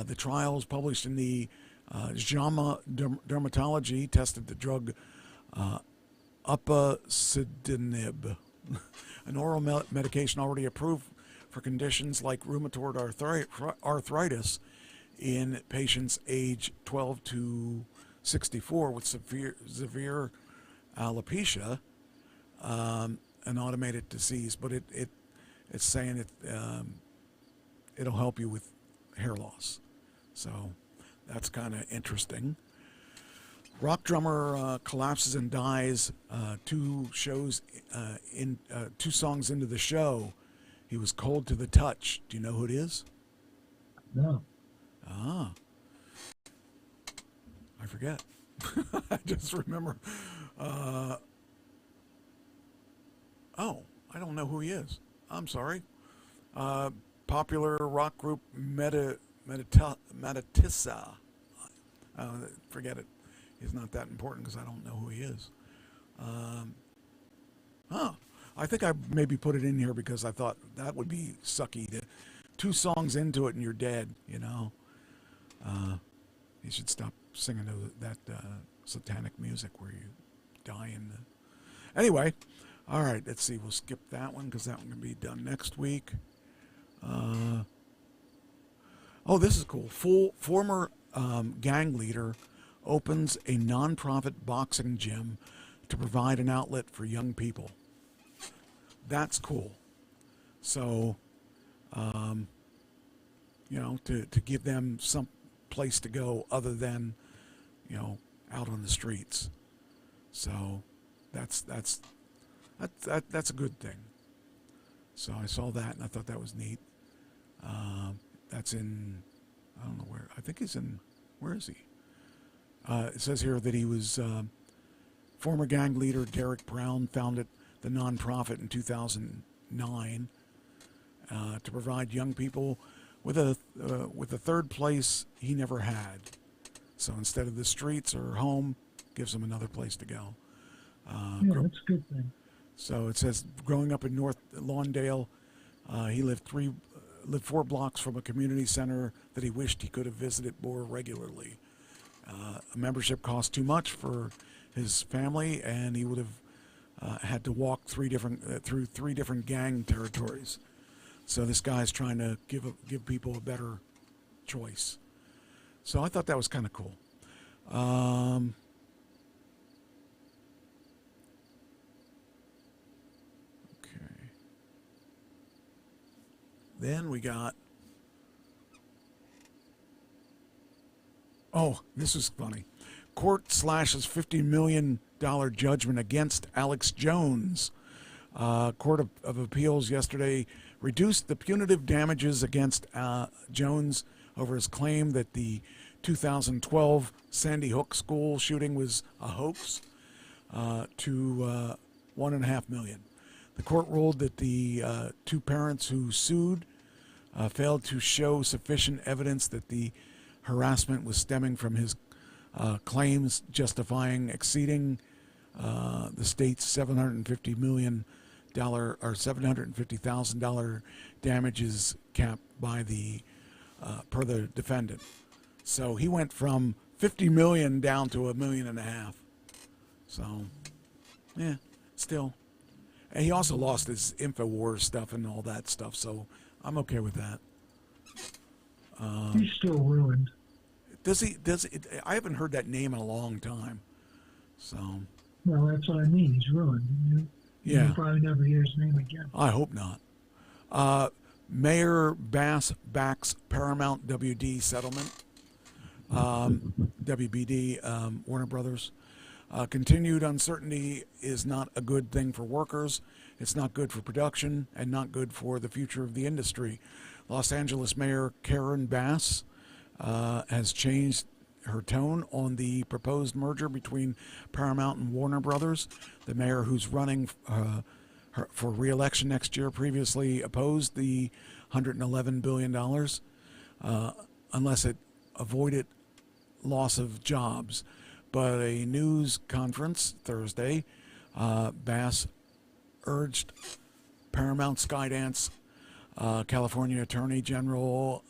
The trials published in the JAMA Dermatology tested the drug upadacitinib, an oral medication already approved for conditions like rheumatoid arthritis in patients age 12 to 64 with severe alopecia, an automated disease. But it's saying it'll help you with hair loss. So that's kind of interesting. Rock drummer collapses and dies 2 songs into the show. He was cold to the touch. Do you know who it is? No. I forget. I just remember. I don't know who he is. I'm sorry. Popular rock group Metatissa. Forget it. He's not that important because I don't know who he is. I think I maybe put it in here because I thought that would be sucky. 2 songs into it and you're dead, you know. You should stop singing that satanic music where you die in the... Anyway, all right, let's see. We'll skip that one because that one can be done next week. This is cool. Former gang leader opens a non-profit boxing gym to provide an outlet for young people. That's cool. So, to give them some place to go other than, out on the streets. So, that's a good thing. So I saw that and I thought that was neat. That's in, I don't know where. I think he's in, where is he? It says here that he was former gang leader Derek Brown founded the nonprofit in 2009 to provide young people with a third place he never had. So instead of the streets or home, gives them another place to go. That's a good thing. So it says growing up in North Lawndale, he lived 4 blocks from a community center that he wished he could have visited more regularly. A membership cost too much for his family, and he would have had to walk through 3 different gang territories. So this guy's trying to give people a better choice. So I thought that was kind of cool. Okay. Then we got... Oh, this is funny. Court slashes $50 million judgment against Alex Jones. Court of Appeals yesterday reduced the punitive damages against Jones over his claim that the 2012 Sandy Hook school shooting was a hoax to $1.5 million. The court ruled that the 2 parents who sued failed to show sufficient evidence that the harassment was stemming from his claims justifying exceeding the state's $750 million or $750,000 damages cap by the per the defendant. So he went from $50 million down to $1.5 million. So, yeah, still. And he also lost his InfoWars stuff and all that stuff. So I'm okay with that. He's still ruined. Does he? I haven't heard that name in a long time. So. Well, that's what I mean. He's ruined. You'll probably never hear his name again. I hope not. Mayor Bass backs Paramount WD settlement. WBD, Warner Brothers. Continued uncertainty is not a good thing for workers. It's not good for production and not good for the future of the industry. Los Angeles Mayor Karen Bass has changed her tone on the proposed merger between Paramount and Warner Brothers. The mayor, who's running for re-election next year, previously opposed the $111 billion unless it avoided loss of jobs. But a news conference Thursday, Bass urged Paramount Skydance California Attorney General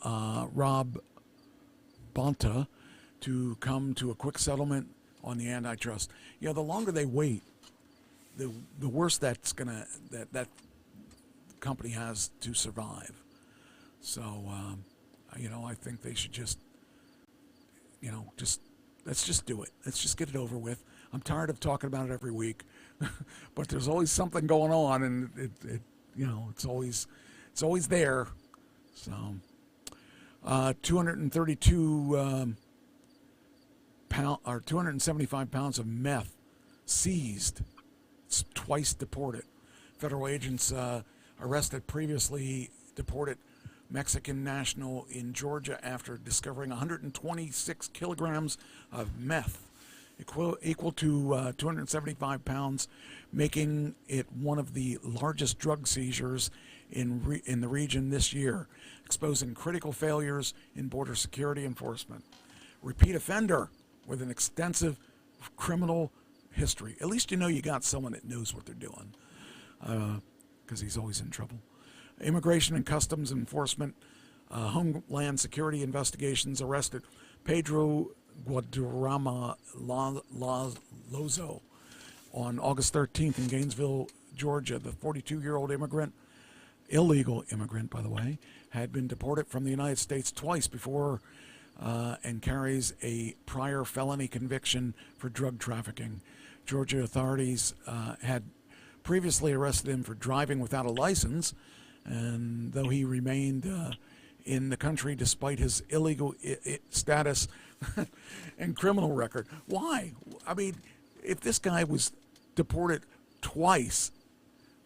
Rob Bonta to come to a quick settlement on the antitrust. You know, the longer they wait, the worse that company has to survive. So, I think they should just let's just do it. Let's just get it over with. I'm tired of talking about it every week, but there's always something going on, and it's always there. So, 232 275 pounds of meth seized. It's twice deported. Federal agents arrested previously deported Mexican national in Georgia after discovering 126 kilograms of meth, equal to 275 pounds, making it one of the largest drug seizures in the region this year, exposing critical failures in border security enforcement. Repeat offender with an extensive criminal history. At least you got someone that knows what they're doing, because he's always in trouble. Immigration and Customs Enforcement, Homeland Security Investigations arrested Pedro Guadarrama Lozo on August 13th in Gainesville, Georgia. The 42-year-old illegal immigrant, by the way, had been deported from the United States twice before and carries a prior felony conviction for drug trafficking. Georgia authorities had previously arrested him for driving without a license, and though he remained in the country despite his illegal status and criminal record. Why? I mean, if this guy was deported twice,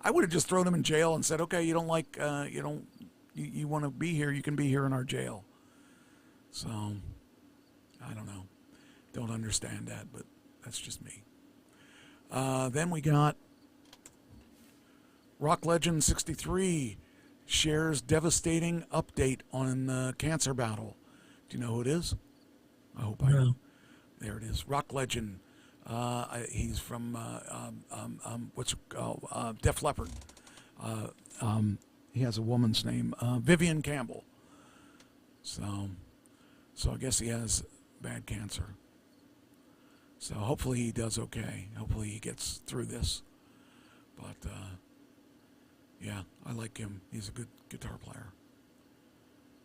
I would have just thrown him in jail and said, okay, you don't like, you want to be here, you can be here in our jail. So, I don't know. Don't understand that, but that's just me. Then we got Rock Legend 63 shares devastating update on cancer battle. Do you know who it is? I hope I know. There it is. Rock Legend. He's from Def Leppard. He has a woman's name, Vivian Campbell. So I guess he has bad cancer. So hopefully he does okay. Hopefully he gets through this. But yeah, I like him. He's a good guitar player,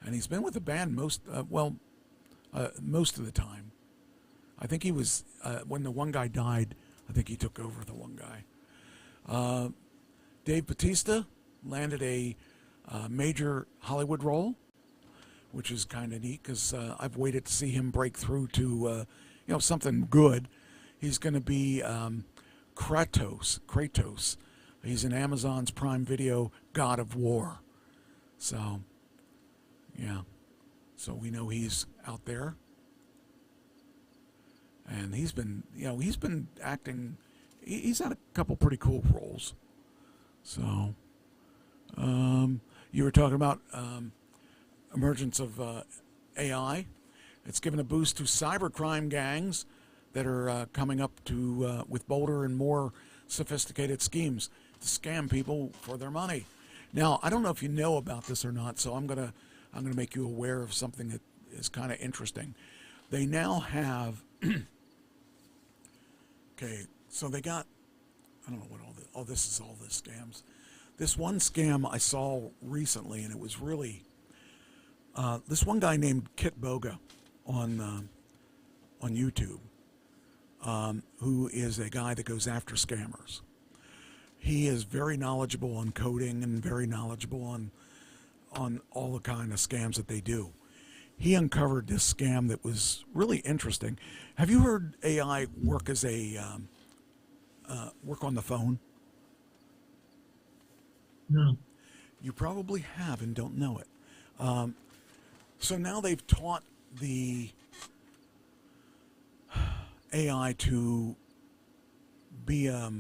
and he's been with the band most of the time. I think he was when the one guy died. I think he took over the one guy. Dave Bautista landed a major Hollywood role, which is kind of neat because I've waited to see him break through to something good. He's going to be Kratos. He's in Amazon's Prime Video God of War. So, yeah. So we know he's out there. And he's been acting, he's had a couple pretty cool roles. So, you were talking about emergence of AI. It's given a boost to cybercrime gangs that are coming up to with bolder and more sophisticated schemes to scam people for their money. Now, I don't know if you know about this or not, so I'm gonna make you aware of something that is kind of interesting. They now have okay, so they got, I don't know what all this is scams. This one scam I saw recently, and it was really this one guy named Kit Boga on on YouTube, who is a guy that goes after scammers. He is very knowledgeable on coding and very knowledgeable on all the kind of scams that they do. He uncovered this scam that was really interesting. Have you heard AI work as a work on the phone? No. You probably have and don't know it. So now they've taught the AI to be a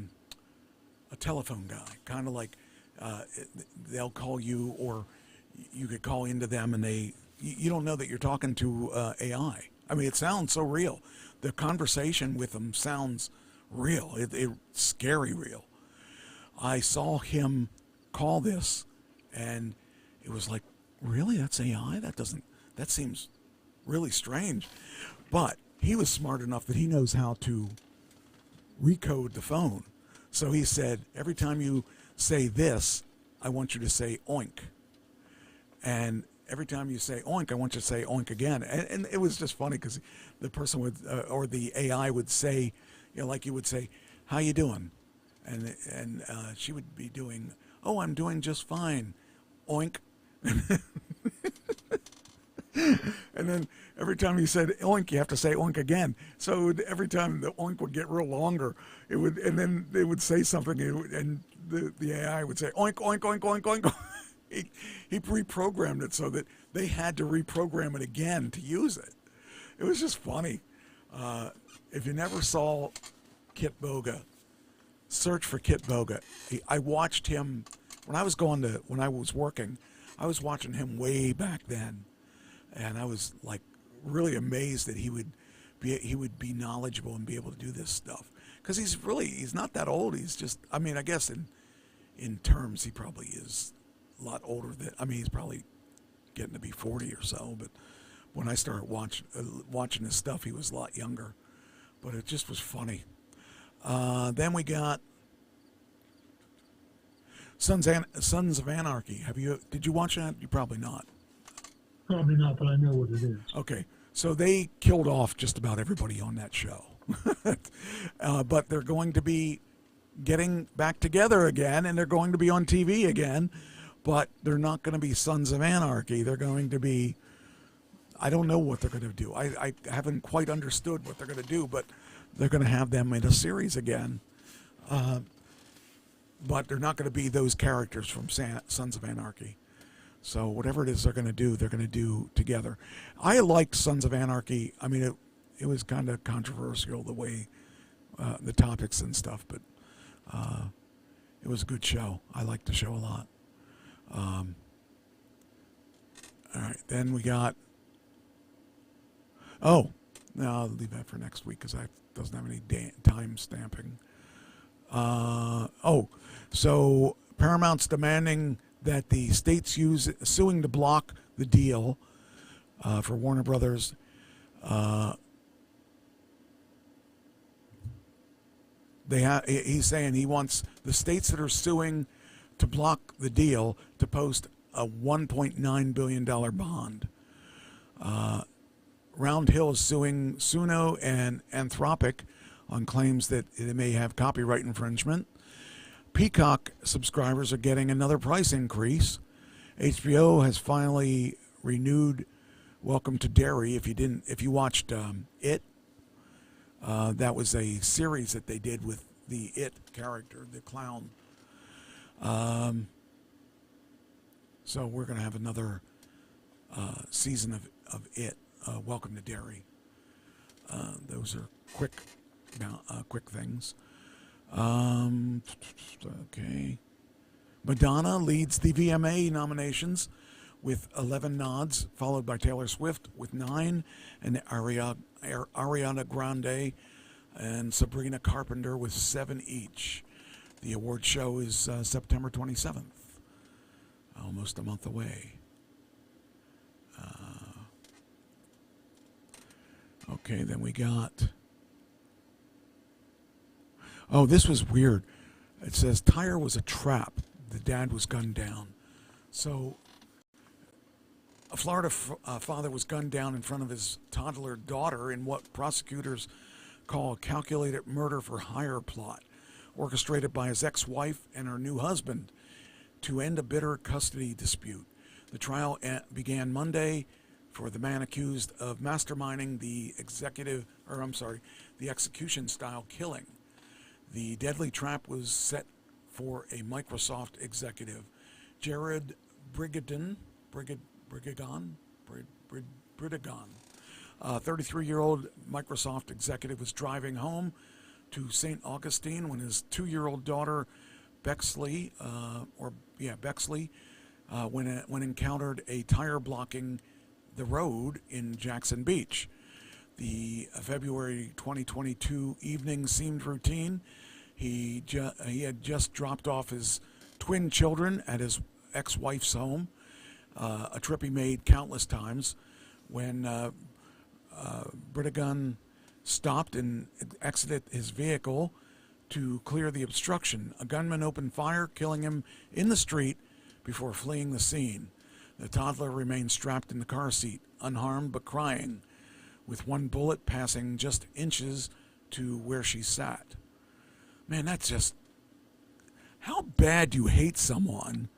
telephone guy, kind of like they'll call you, or you could call into them, and you don't know that you're talking to AI. I mean, it sounds so real. The conversation with them sounds real. It's scary real. I saw him call this, and it was like, really? That's AI? That seems really strange. But he was smart enough that he knows how to recode the phone. So he said, every time you say this, I want you to say oink. And every time you say oink, I want you to say oink again. And it was just funny because the person would, or the AI would say, like you would say, how you doing? And she would be doing, oh, I'm doing just fine. Oink. And then every time you said oink, you have to say oink again. So every time the oink would get real longer, and then they would say something, and the AI would say oink, oink, oink, oink, oink. He reprogrammed it so that they had to reprogram it again to use it. It was just funny. If you never saw Kit Boga, search for Kit Boga. I watched him when I was working. I was watching him way back then, and I was like really amazed that he would be knowledgeable and be able to do this stuff, because he's not that old. He's just, I mean, I guess in terms he probably is a lot older than, I mean, he's probably getting to be 40 or so, but when I started watching his stuff, he was a lot younger, but it just was funny. Then we got Sons of Anarchy. Did you watch that? You probably not. Probably not, but I know what it is. Okay, so they killed off just about everybody on that show. But they're going to be getting back together again, and they're going to be on TV again, but they're not going to be Sons of Anarchy. They're going to be, I don't know what they're going to do. I haven't quite understood what they're going to do, but they're going to have them in a series again. But they're not going to be those characters from Sons of Anarchy. So whatever it is they're going to do together. I liked Sons of Anarchy. I mean, it was kind of controversial the way the topics and stuff, but it was a good show. I liked the show a lot. All right, then we got. Oh, no, I'll leave that for next week because it doesn't have any time stamping. So Paramount's demanding that the states suing to block the deal for Warner Brothers. He's saying he wants the states that are suing to block the deal to post a $1.9 billion bond. Round Hill is suing Suno and Anthropic on claims that it may have copyright infringement. Peacock subscribers are getting another price increase. HBO has finally renewed Welcome to Derry. If you watched It, that was a series that they did with the It character, the clown. So we're going to have another season of It. Welcome to Derry. Those are quick things. Okay. Madonna leads the VMA nominations with 11 nods, followed by Taylor Swift with 9, and Ariana Grande and Sabrina Carpenter with 7 each. The award show is September 27th, almost a month away. Okay, then we got... Oh, this was weird. It says Tyre was a trap. The dad was gunned down. So A Florida father was gunned down in front of his toddler daughter in what prosecutors call a calculated murder for hire plot, orchestrated by his ex-wife and her new husband to end a bitter custody dispute. The trial began Monday for the man accused of masterminding the execution-style killing. The deadly trap was set for a Microsoft executive, Jared Brigidon, 33-year-old Microsoft executive was driving home to St. Augustine when his 2-year-old daughter, Bexley, when encountered a tire blocking the road in Jackson Beach. The February 2022 evening seemed routine. He had just dropped off his twin children at his ex-wife's home, a trip he made countless times, when Brigidon stopped and exited his vehicle to clear the obstruction. A gunman opened fire, killing him in the street before fleeing the scene. The toddler remained strapped in the car seat, unharmed but crying, with one bullet passing just inches to where she sat. Man, that's just... How bad do you hate someone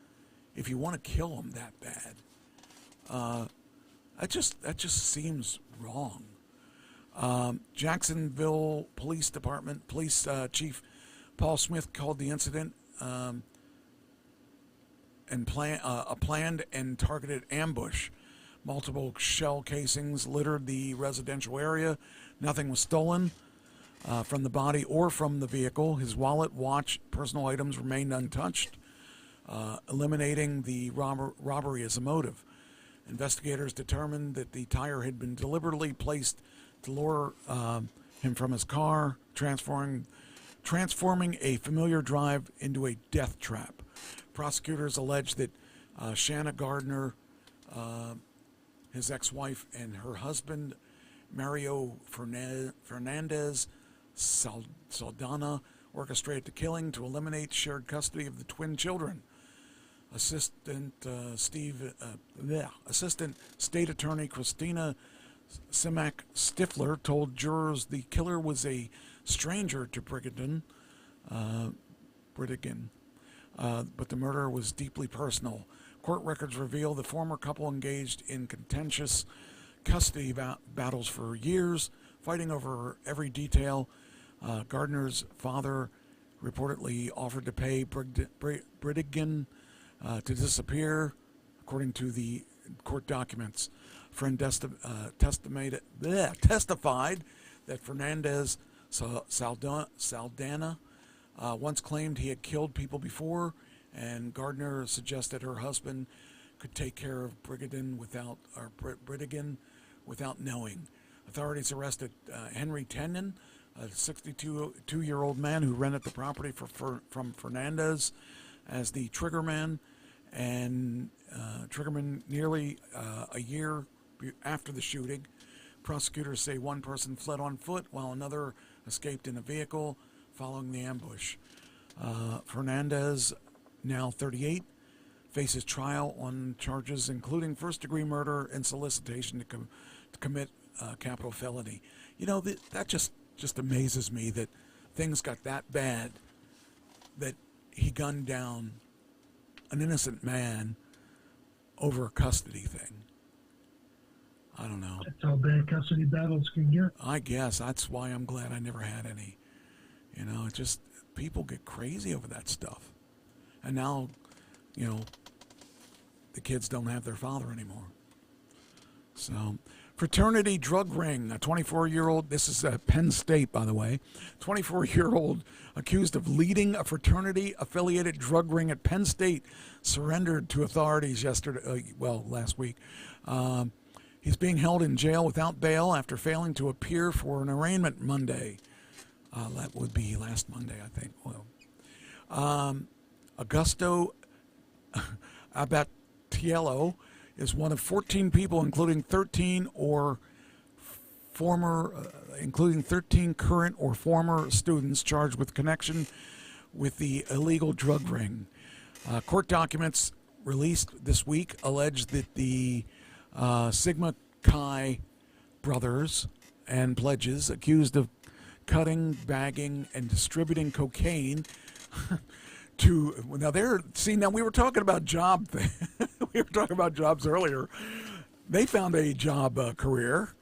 if you want to kill them that bad? That just seems wrong. Jacksonville Police Department Police Chief Paul Smith called the incident a planned and targeted ambush. Multiple shell casings littered the residential area. Nothing was stolen from the body or from the vehicle. His wallet, watch, personal items remained untouched, eliminating the robbery as a motive. Investigators determined that the tire had been deliberately placed to lure him from his car, transforming a familiar drive into a death trap. Prosecutors allege that Shanna Gardner, his ex-wife, and her husband, Mario Fernandez Saldana, orchestrated the killing to eliminate shared custody of the twin children. Assistant State Attorney Christina Simak Stifler told jurors the killer was a stranger to Brigidon, but the murder was deeply personal. Court records reveal the former couple engaged in contentious custody battles for years, fighting over every detail. Gardner's father reportedly offered to pay Brigidon to disappear, according to the court documents. Friend testified that Fernandez Saldana once claimed he had killed people before, and Gardner suggested her husband could take care of Brigidon without knowing. Authorities arrested Henry Tenyon, a 62-year-old man who rented the property from Fernandez, as the triggerman, and triggerman nearly a year after the shooting. Prosecutors say one person fled on foot while another escaped in a vehicle following the ambush. Fernandez, now 38, faces trial on charges including first-degree murder and solicitation to commit capital felony. You know, that just amazes me that things got that bad that he gunned down an innocent man over a custody thing. I don't know. That's how bad custody battles can get. I guess that's why I'm glad I never had any. You know, it just, people get crazy over that stuff. And now, you know, the kids don't have their father anymore. So, fraternity drug ring. A 24-year-old, this is Penn State, by the way, 24-year-old accused of leading a fraternity-affiliated drug ring at Penn State surrendered to authorities last week. He's being held in jail without bail after failing to appear for an arraignment Monday. That would be last Monday, I think. Well, Augusto Abatiello is one of 14 people, including 13 current or former students charged with connection with the illegal drug ring. Court documents released this week allege that the Sigma Chi brothers and pledges accused of cutting, bagging, and distributing cocaine to now we were talking about we were talking about jobs earlier. They found a job career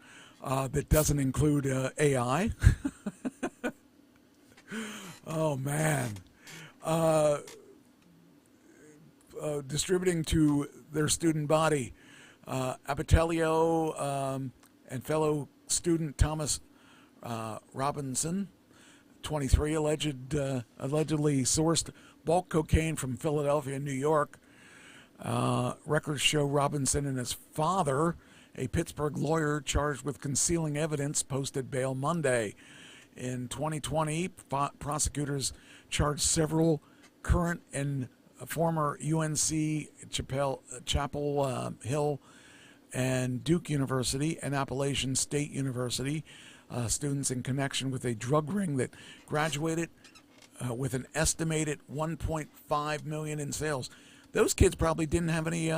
that doesn't include AI. Oh man. Distributing to their student body. Abatelio and fellow student Thomas Robinson, 23, allegedly sourced bulk cocaine from Philadelphia and New York. Records show Robinson and his father, a Pittsburgh lawyer charged with concealing evidence, posted bail Monday. In 2020, prosecutors charged several current and former UNC Chapel Hill and Duke University and Appalachian State University students in connection with a drug ring that graduated with an estimated $1.5 million in sales. Those kids probably didn't have any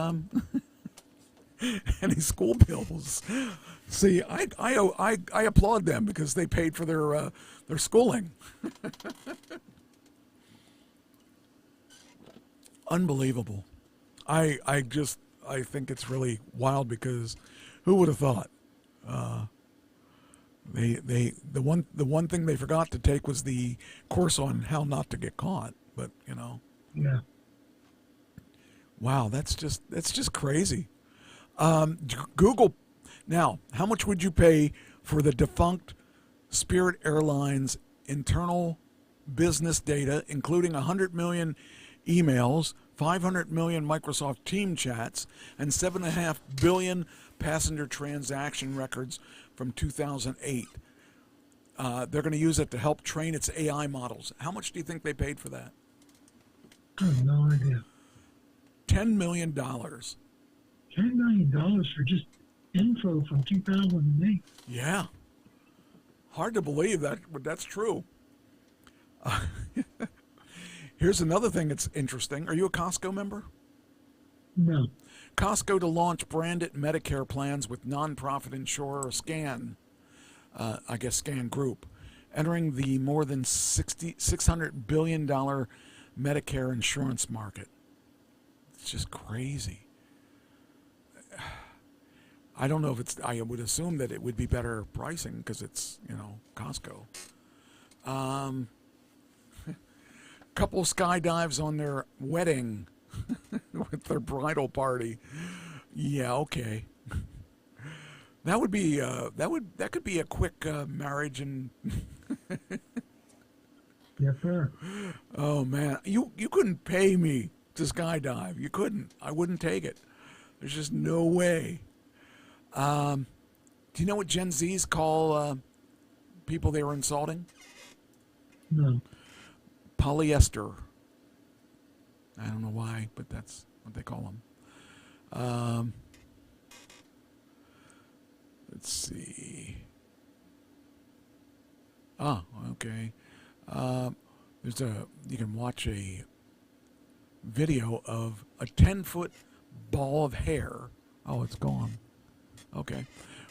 any school bills. See, I applaud them because they paid for their schooling. Unbelievable. I think it's really wild because who would have thought? The one thing they forgot to take was the course on how not to get caught. But Yeah. Wow, that's just crazy. Google. Now, how much would you pay for the defunct Spirit Airlines internal business data, including 100 million emails, 500 million Microsoft Team chats, and 7.5 billion passenger transaction records from 2008? They're going to use it to help train its AI models. How much do you think they paid for that? I have no idea. $10 million. $10 million for just info from 2008. Yeah. Hard to believe that, but that's true. Here's another thing that's interesting. Are you a Costco member? No. Costco to launch branded Medicare plans with nonprofit insurer Scan, Scan Group, entering the more than $600 billion Medicare insurance market. It's just crazy. I don't know if I would assume that it would be better pricing because it's, Costco. Couple skydives on their wedding with their bridal party. Yeah, okay. That would be that could be a quick marriage and Yes, sir. Oh man, you couldn't pay me to skydive. You couldn't. I wouldn't take it. There's just no way. Do you know what Gen Zs call people they were insulting? No. Polyester. I don't know why, but that's what they call them. Let's see. Oh, okay. You can watch a video of a 10-foot ball of hair. Oh, it's gone. Okay.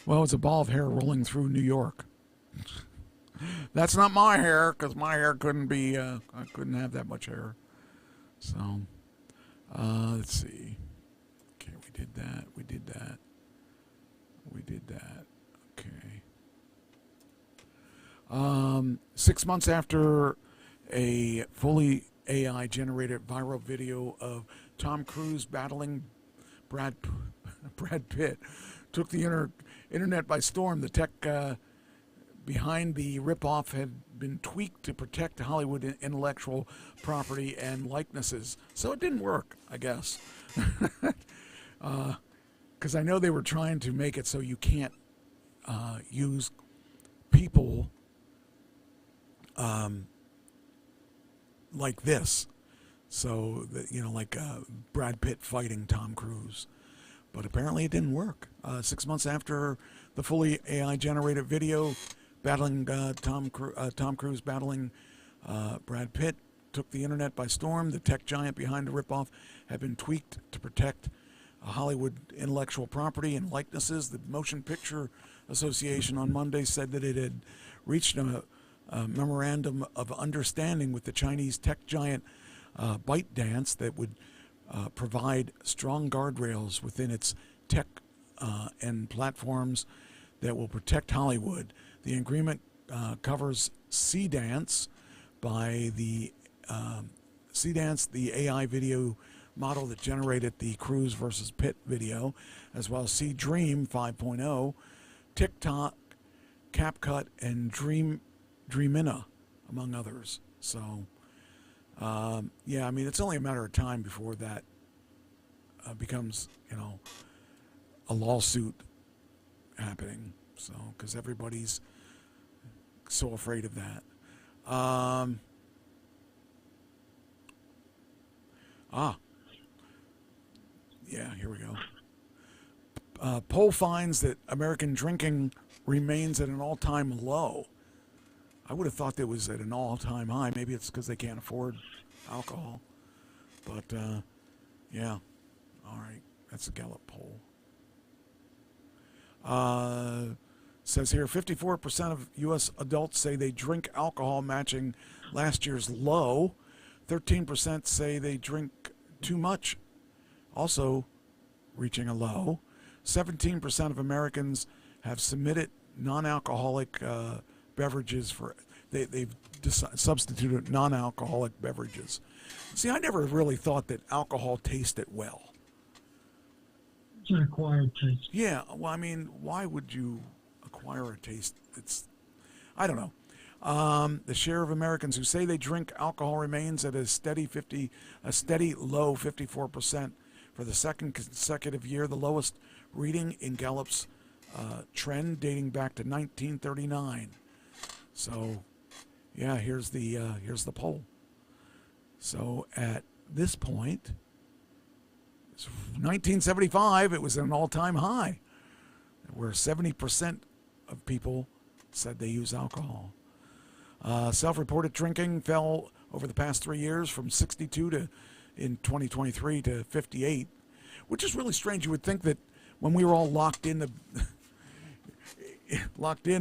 Well, it's a ball of hair rolling through New York. That's not my hair, because my hair couldn't be, I couldn't have that much hair. So, let's see. Okay, we did that. Okay. 6 months after a fully AI-generated viral video of Tom Cruise battling Brad Pitt took the internet by storm, the tech behind the ripoff had been tweaked to protect Hollywood intellectual property and likenesses. So it didn't work, I guess. Because I know they were trying to make it so you can't use people like this. So, like Brad Pitt fighting Tom Cruise. But apparently it didn't work. 6 months after the fully AI-generated video battling Tom Cruise battling Brad Pitt took the internet by storm, the tech giant behind the ripoff had been tweaked to protect Hollywood intellectual property and likenesses. The Motion Picture Association on Monday said that it had reached a memorandum of understanding with the Chinese tech giant ByteDance that would provide strong guardrails within its tech and platforms that will protect Hollywood. The agreement covers C-Dance by the C-Dance, the AI video model that generated the Cruz versus Pitt video, as well as C-Dream 5.0, TikTok, CapCut, and Dreamina, among others. So, yeah, I mean, it's only a matter of time before that becomes, a lawsuit happening. So, because everybody's so afraid of that. Yeah, here we go. Poll finds that American drinking remains at an all-time low. I would have thought that was at an all-time high. Maybe it's because they can't afford alcohol. But, yeah. All right. That's a Gallup poll. Says here, 54% of U.S. adults say they drink alcohol, matching last year's low. 13% say they drink too much, also reaching a low. 17% of Americans have submitted non-alcoholic beverages for, they've substituted non-alcoholic beverages. See, I never really thought that alcohol tasted well. It's an acquired taste. Yeah, well, I mean, why would you acquire a taste? I don't know. The share of Americans who say they drink alcohol remains at a steady low 54% for the second consecutive year, the lowest reading in Gallup's trend dating back to 1939. So, yeah, here's the poll. So at this point, 1975, it was an all-time high, where 70% of people said they use alcohol. Self-reported drinking fell over the past 3 years from 62 in 2023 to 58, which is really strange. You would think that when we were all locked in,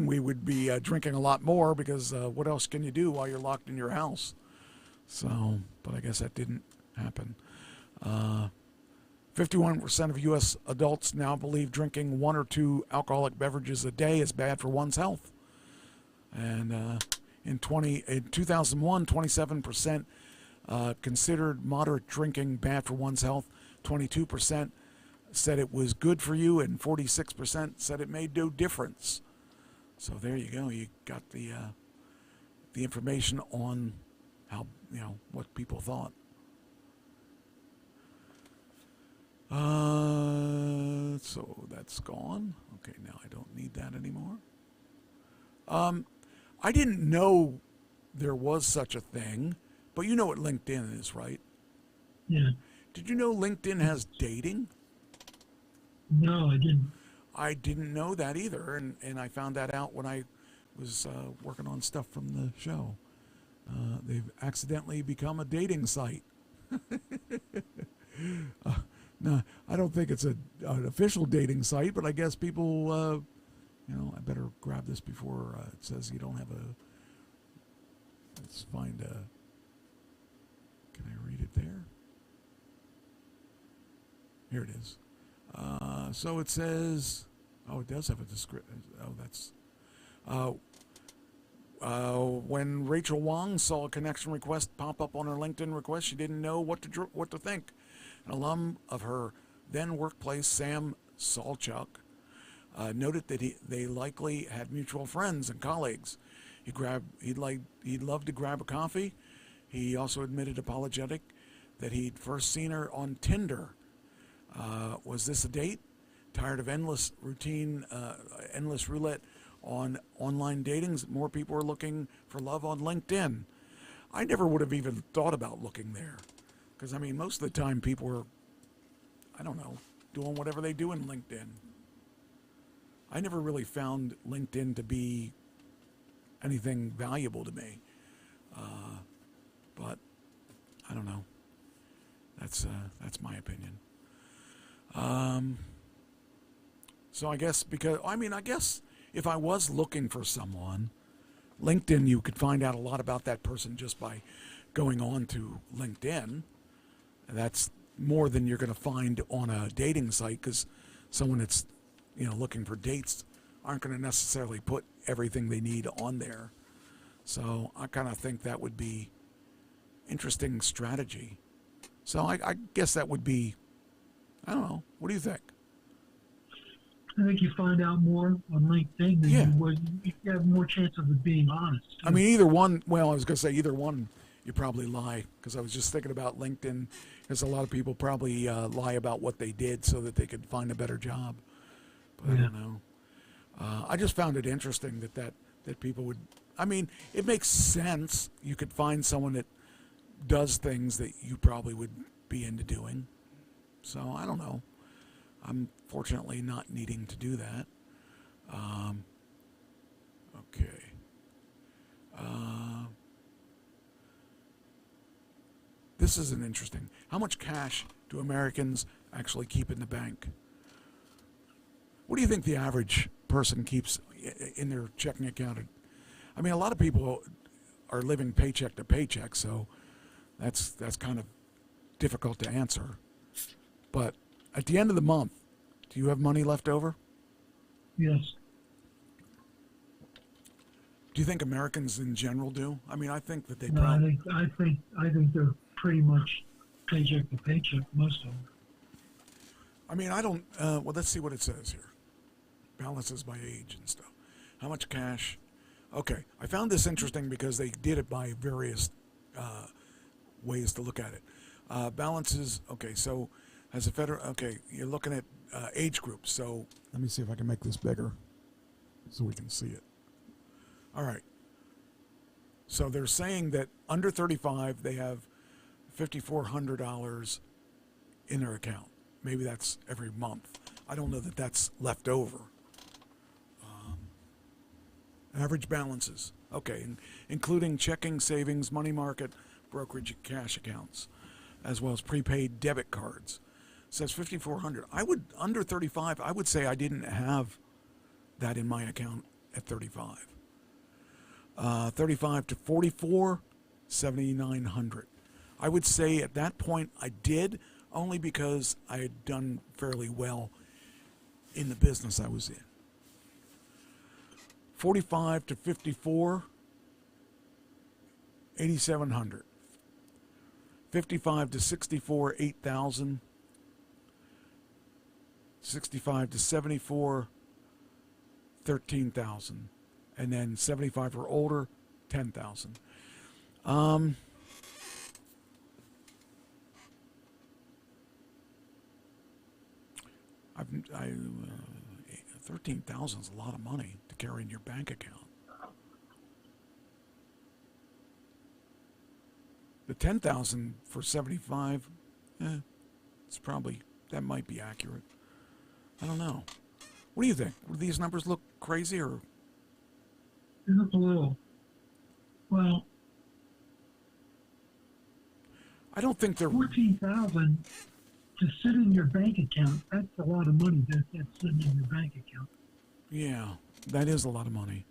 we would be drinking a lot more, because what else can you do while you're locked in your house? So, but I guess that didn't happen. 51% of U.S. adults now believe drinking 1 or 2 alcoholic beverages a day is bad for one's health. And in 2001, 27% considered moderate drinking bad for one's health. 22% said it was good for you, and 46% said it made no difference. So there you go. You got the information on how, what people thought. So that's gone. Okay, now I don't need that anymore. I didn't know there was such a thing, but you know what LinkedIn is, right? Yeah. Did you know LinkedIn has dating? No, I didn't. I didn't know that either, and I found that out when I was working on stuff from the show. They've accidentally become a dating site. No, I don't think it's an official dating site, but I guess people, I better grab this before it says you don't have a. Let's find a. Can I read it there? Here it is. So it says, it does have a description. That's. When Rachel Wong saw a connection request pop up on her LinkedIn request, she didn't know what to think. An alum of her then workplace, Sam Salchuk, noted that they likely had mutual friends and colleagues. He'd love to grab a coffee. He also admitted, apologetic, that he'd first seen her on Tinder. Was this a date? Tired of endless roulette on online datings? More people are looking for love on LinkedIn. I never would have even thought about looking there. Because, most of the time people are, doing whatever they do in LinkedIn. I never really found LinkedIn to be anything valuable to me. But, I don't know. That's my opinion. So I guess if I was looking for someone, LinkedIn, you could find out a lot about that person just by going on to LinkedIn. That's more than you're going to find on a dating site, because someone that's looking for dates aren't going to necessarily put everything they need on there. So I kind of think that would be interesting strategy. So I guess that would be, I don't know. What do you think? I think you find out more on LinkedIn than you would. You have more chance of it being honest. I mean, either one. Well, I was going to say either one. You probably lie, because I was just thinking about LinkedIn, because a lot of people probably lie about what they did so that they could find a better job. But I don't know. I just found it interesting that people would. I mean, it makes sense. You could find someone that does things that you probably would be into doing. So I don't know. I'm fortunately not needing to do that. Okay. This is an interesting. How much cash do Americans actually keep in the bank? What do you think the average person keeps in their checking account? I mean, a lot of people are living paycheck to paycheck, so that's kind of difficult to answer. But at the end of the month, do you have money left over? Yes. Do you think Americans in general do? I mean, I think that they No, probably. I think they're pretty much paycheck to paycheck, most of them. I mean, I don't. Well, let's see what it says here. Balances by age and stuff. How much cash? Okay, I found this interesting because they did it by various ways to look at it. Balances. Okay, so as a federal. Okay, you're looking at age groups. So let me see if I can make this bigger so we can see it. All right. So they're saying that under 35, they have $5,400 in their account. Maybe that's every month. I don't know that that's left over. Average balances. Okay, including checking, savings, money market, brokerage, cash accounts, as well as prepaid debit cards. It says $5,400. Under 35, I would say I didn't have that in my account at 35. 35 to 44, 7,900. I would say at that point I did, only because I had done fairly well in the business I was in. 45 to 54, 8,700. 55 to 64, 8,000. 65 to 74, 13,000. And then 75 or older, 10,000. 13,000 is a lot of money to carry in your bank account. The 10,000 for 75, it's probably, that might be accurate. I don't know. What do you think? Do these numbers look crazy, or? They look a little. Well, I don't think they're 14,000 to sit in your bank account. That's a lot of money. That's sitting in your bank account. Yeah, that is a lot of money.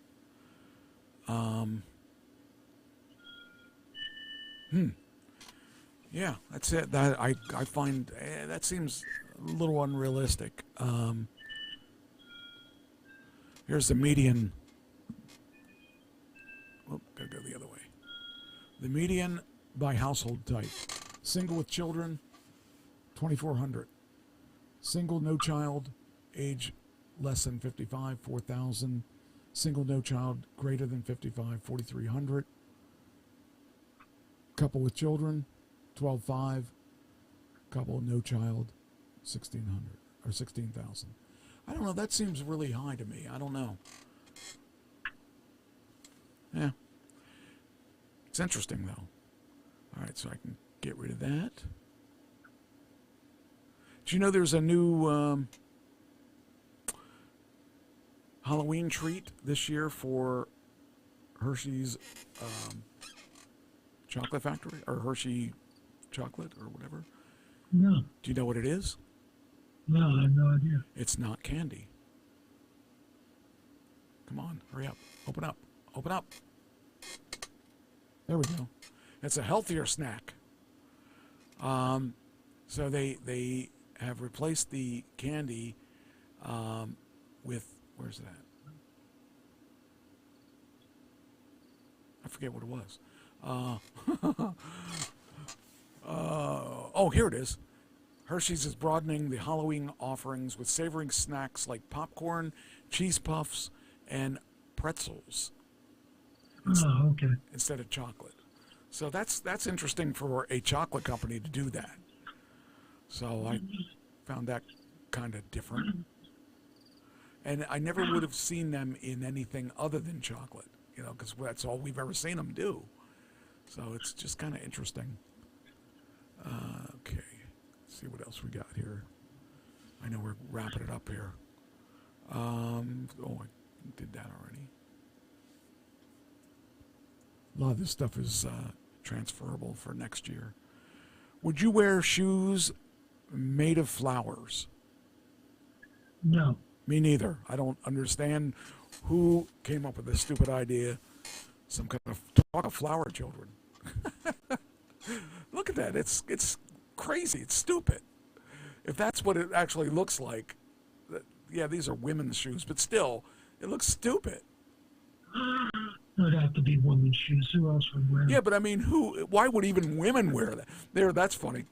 Yeah, that's it. That I find that seems a little unrealistic. Here's the median. Oh, gotta go the other way. The median by household type: single with children, 2,400. Single, no child, age less than 55, 4,000. Single, no child, greater than 55, 4,300. Couple with children, 12,500. Couple, no child, 1,600 or 16,000. I don't know. That seems really high to me. I don't know. Yeah. It's interesting, though. All right, so I can get rid of that. Do you know there's a new Halloween treat this year for Hershey's Chocolate Factory, or Hershey Chocolate, or whatever? No. Do you know what it is? No, I have no idea. It's not candy. Come on, hurry up. Open up. Open up. There we go. It's a healthier snack. So they have replaced the candy with, where's that? I forget what it was. Oh, here it is. Hershey's is broadening the Halloween offerings with savoring snacks like popcorn, cheese puffs, and pretzels. Oh, okay. Instead of chocolate. So that's interesting for a chocolate company to do that. So I found that kind of different. And I never would have seen them in anything other than chocolate, because that's all we've ever seen them do. So it's just kind of interesting. Okay, let's see what else we got here. I know we're wrapping it up here. I did that already. A lot of this stuff is transferable for next year. Would you wear shoes made of flowers? No. Me neither. I don't understand who came up with this stupid idea. Some kind of talk of flower children. Look at that. It's crazy. It's stupid. If that's what it actually looks like, yeah, these are women's shoes, but still, it looks stupid. It would have to be women's shoes. Who else would wear them? Yeah, but I mean, why would even women wear that? That's funny.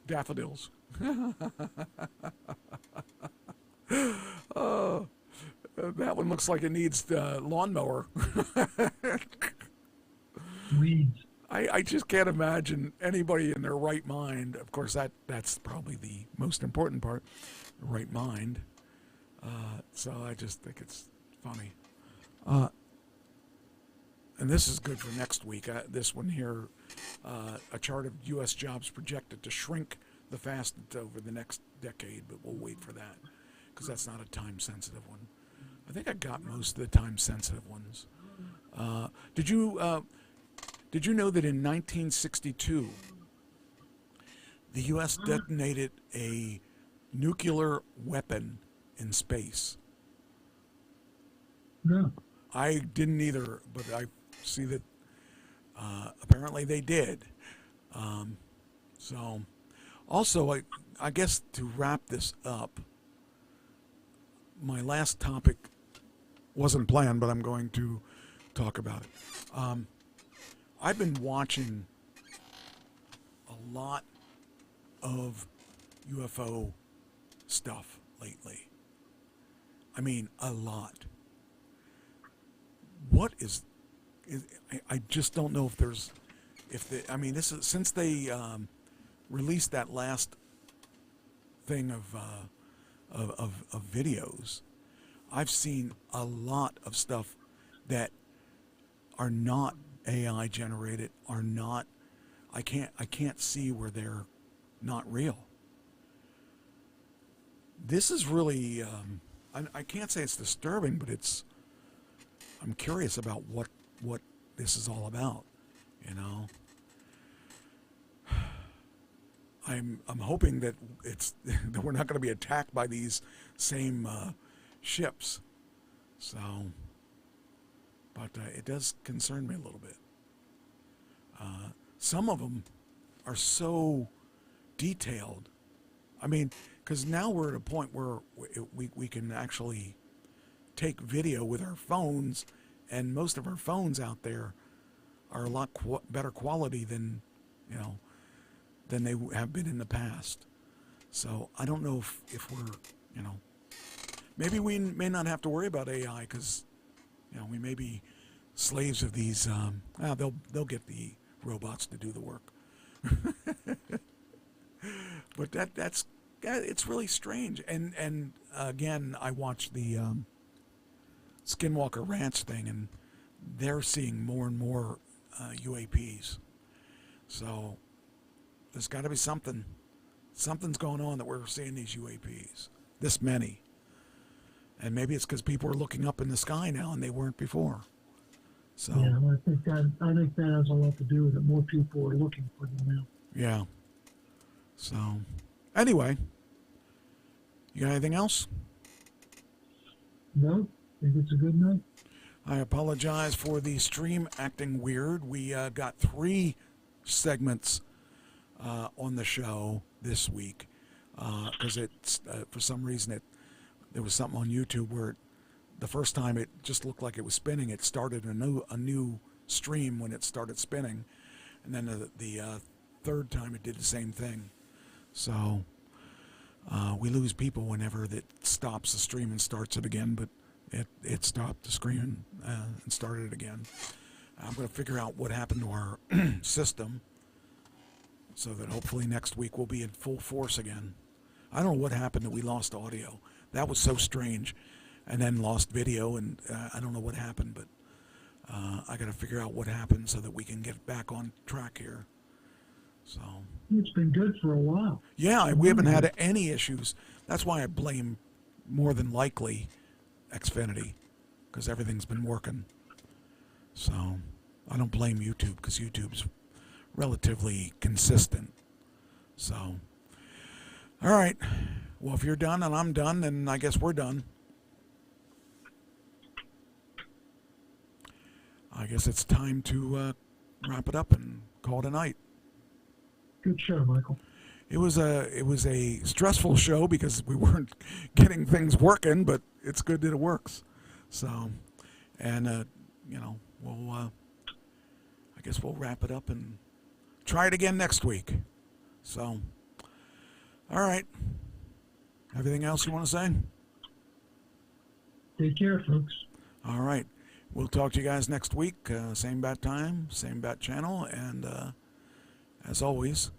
Daffodils. That one looks like it needs the lawnmower. Weeds. I just can't imagine anybody in their right mind. Of course, that's probably the most important part, the right mind. So I just think it's funny. And this is good for next week. This one here, a chart of U.S. jobs projected to shrink the fastest over the next decade, but we'll wait for that because that's not a time-sensitive one. I think I got most of the time-sensitive ones. Did you know that in 1962, the U.S. detonated a nuclear weapon in space? No. I didn't either, but I see that apparently they did. So, also, I guess to wrap this up, my last topic wasn't planned, but I'm going to talk about it. I've been watching a lot of UFO stuff lately. I mean, a lot. What is I just don't know this is since they released that last thing of videos, I've seen a lot of stuff that are not AI generated, are not. I can't see where they're not real. This is really I can't say it's disturbing, but I'm curious about what this is all about, I'm hoping that that we're not going to be attacked by these same ships. So, but it does concern me a little bit. Some of them are so detailed. I mean, because now we're at a point where we can actually take video with our phones, and most of our phones out there are a lot better quality than they have been in the past. So I don't know if we're, maybe we may not have to worry about AI because, we may be slaves of these. They'll get the robots to do the work. But it's really strange. And again, I watched the Skinwalker Ranch thing, and they're seeing more and more UAPs. So there's got to be something. Something's going on that we're seeing these UAPs. This many. And maybe it's because people are looking up in the sky now and they weren't before. So yeah, I think that has a lot to do with it. More people are looking for them now. Yeah. So anyway, You got anything else? No, I think it's a good night. I apologize for the stream acting weird. We got 3 segments on the show this week because it's for some reason there was something on YouTube where the first time it just looked like it was spinning. It started a new stream when it started spinning, and then the third time it did the same thing. So we lose people whenever that stops the stream and starts it again, but it stopped the screen and started it again. I'm going to figure out what happened to our system so that hopefully next week we'll be in full force again. I don't know what happened that we lost audio. That was so strange. And then lost video, and I don't know what happened, but I got to figure out what happened so that we can get back on track here. So it's been good for a while. Yeah, we haven't had any issues. That's why I blame more than likely Xfinity, because everything's been working. So I don't blame YouTube because YouTube's relatively consistent. So, all right. Well, if you're done and I'm done, then I guess we're done. I guess it's time to wrap it up and call it a night. Good show, Michael. It was a stressful show because we weren't getting things working, but it's good that it works. So, and we'll I guess we'll wrap it up and try it again next week. So, all right. Everything else you want to say? Take care, folks. All right. We'll talk to you guys next week. Same bat time, same bat channel, and as always,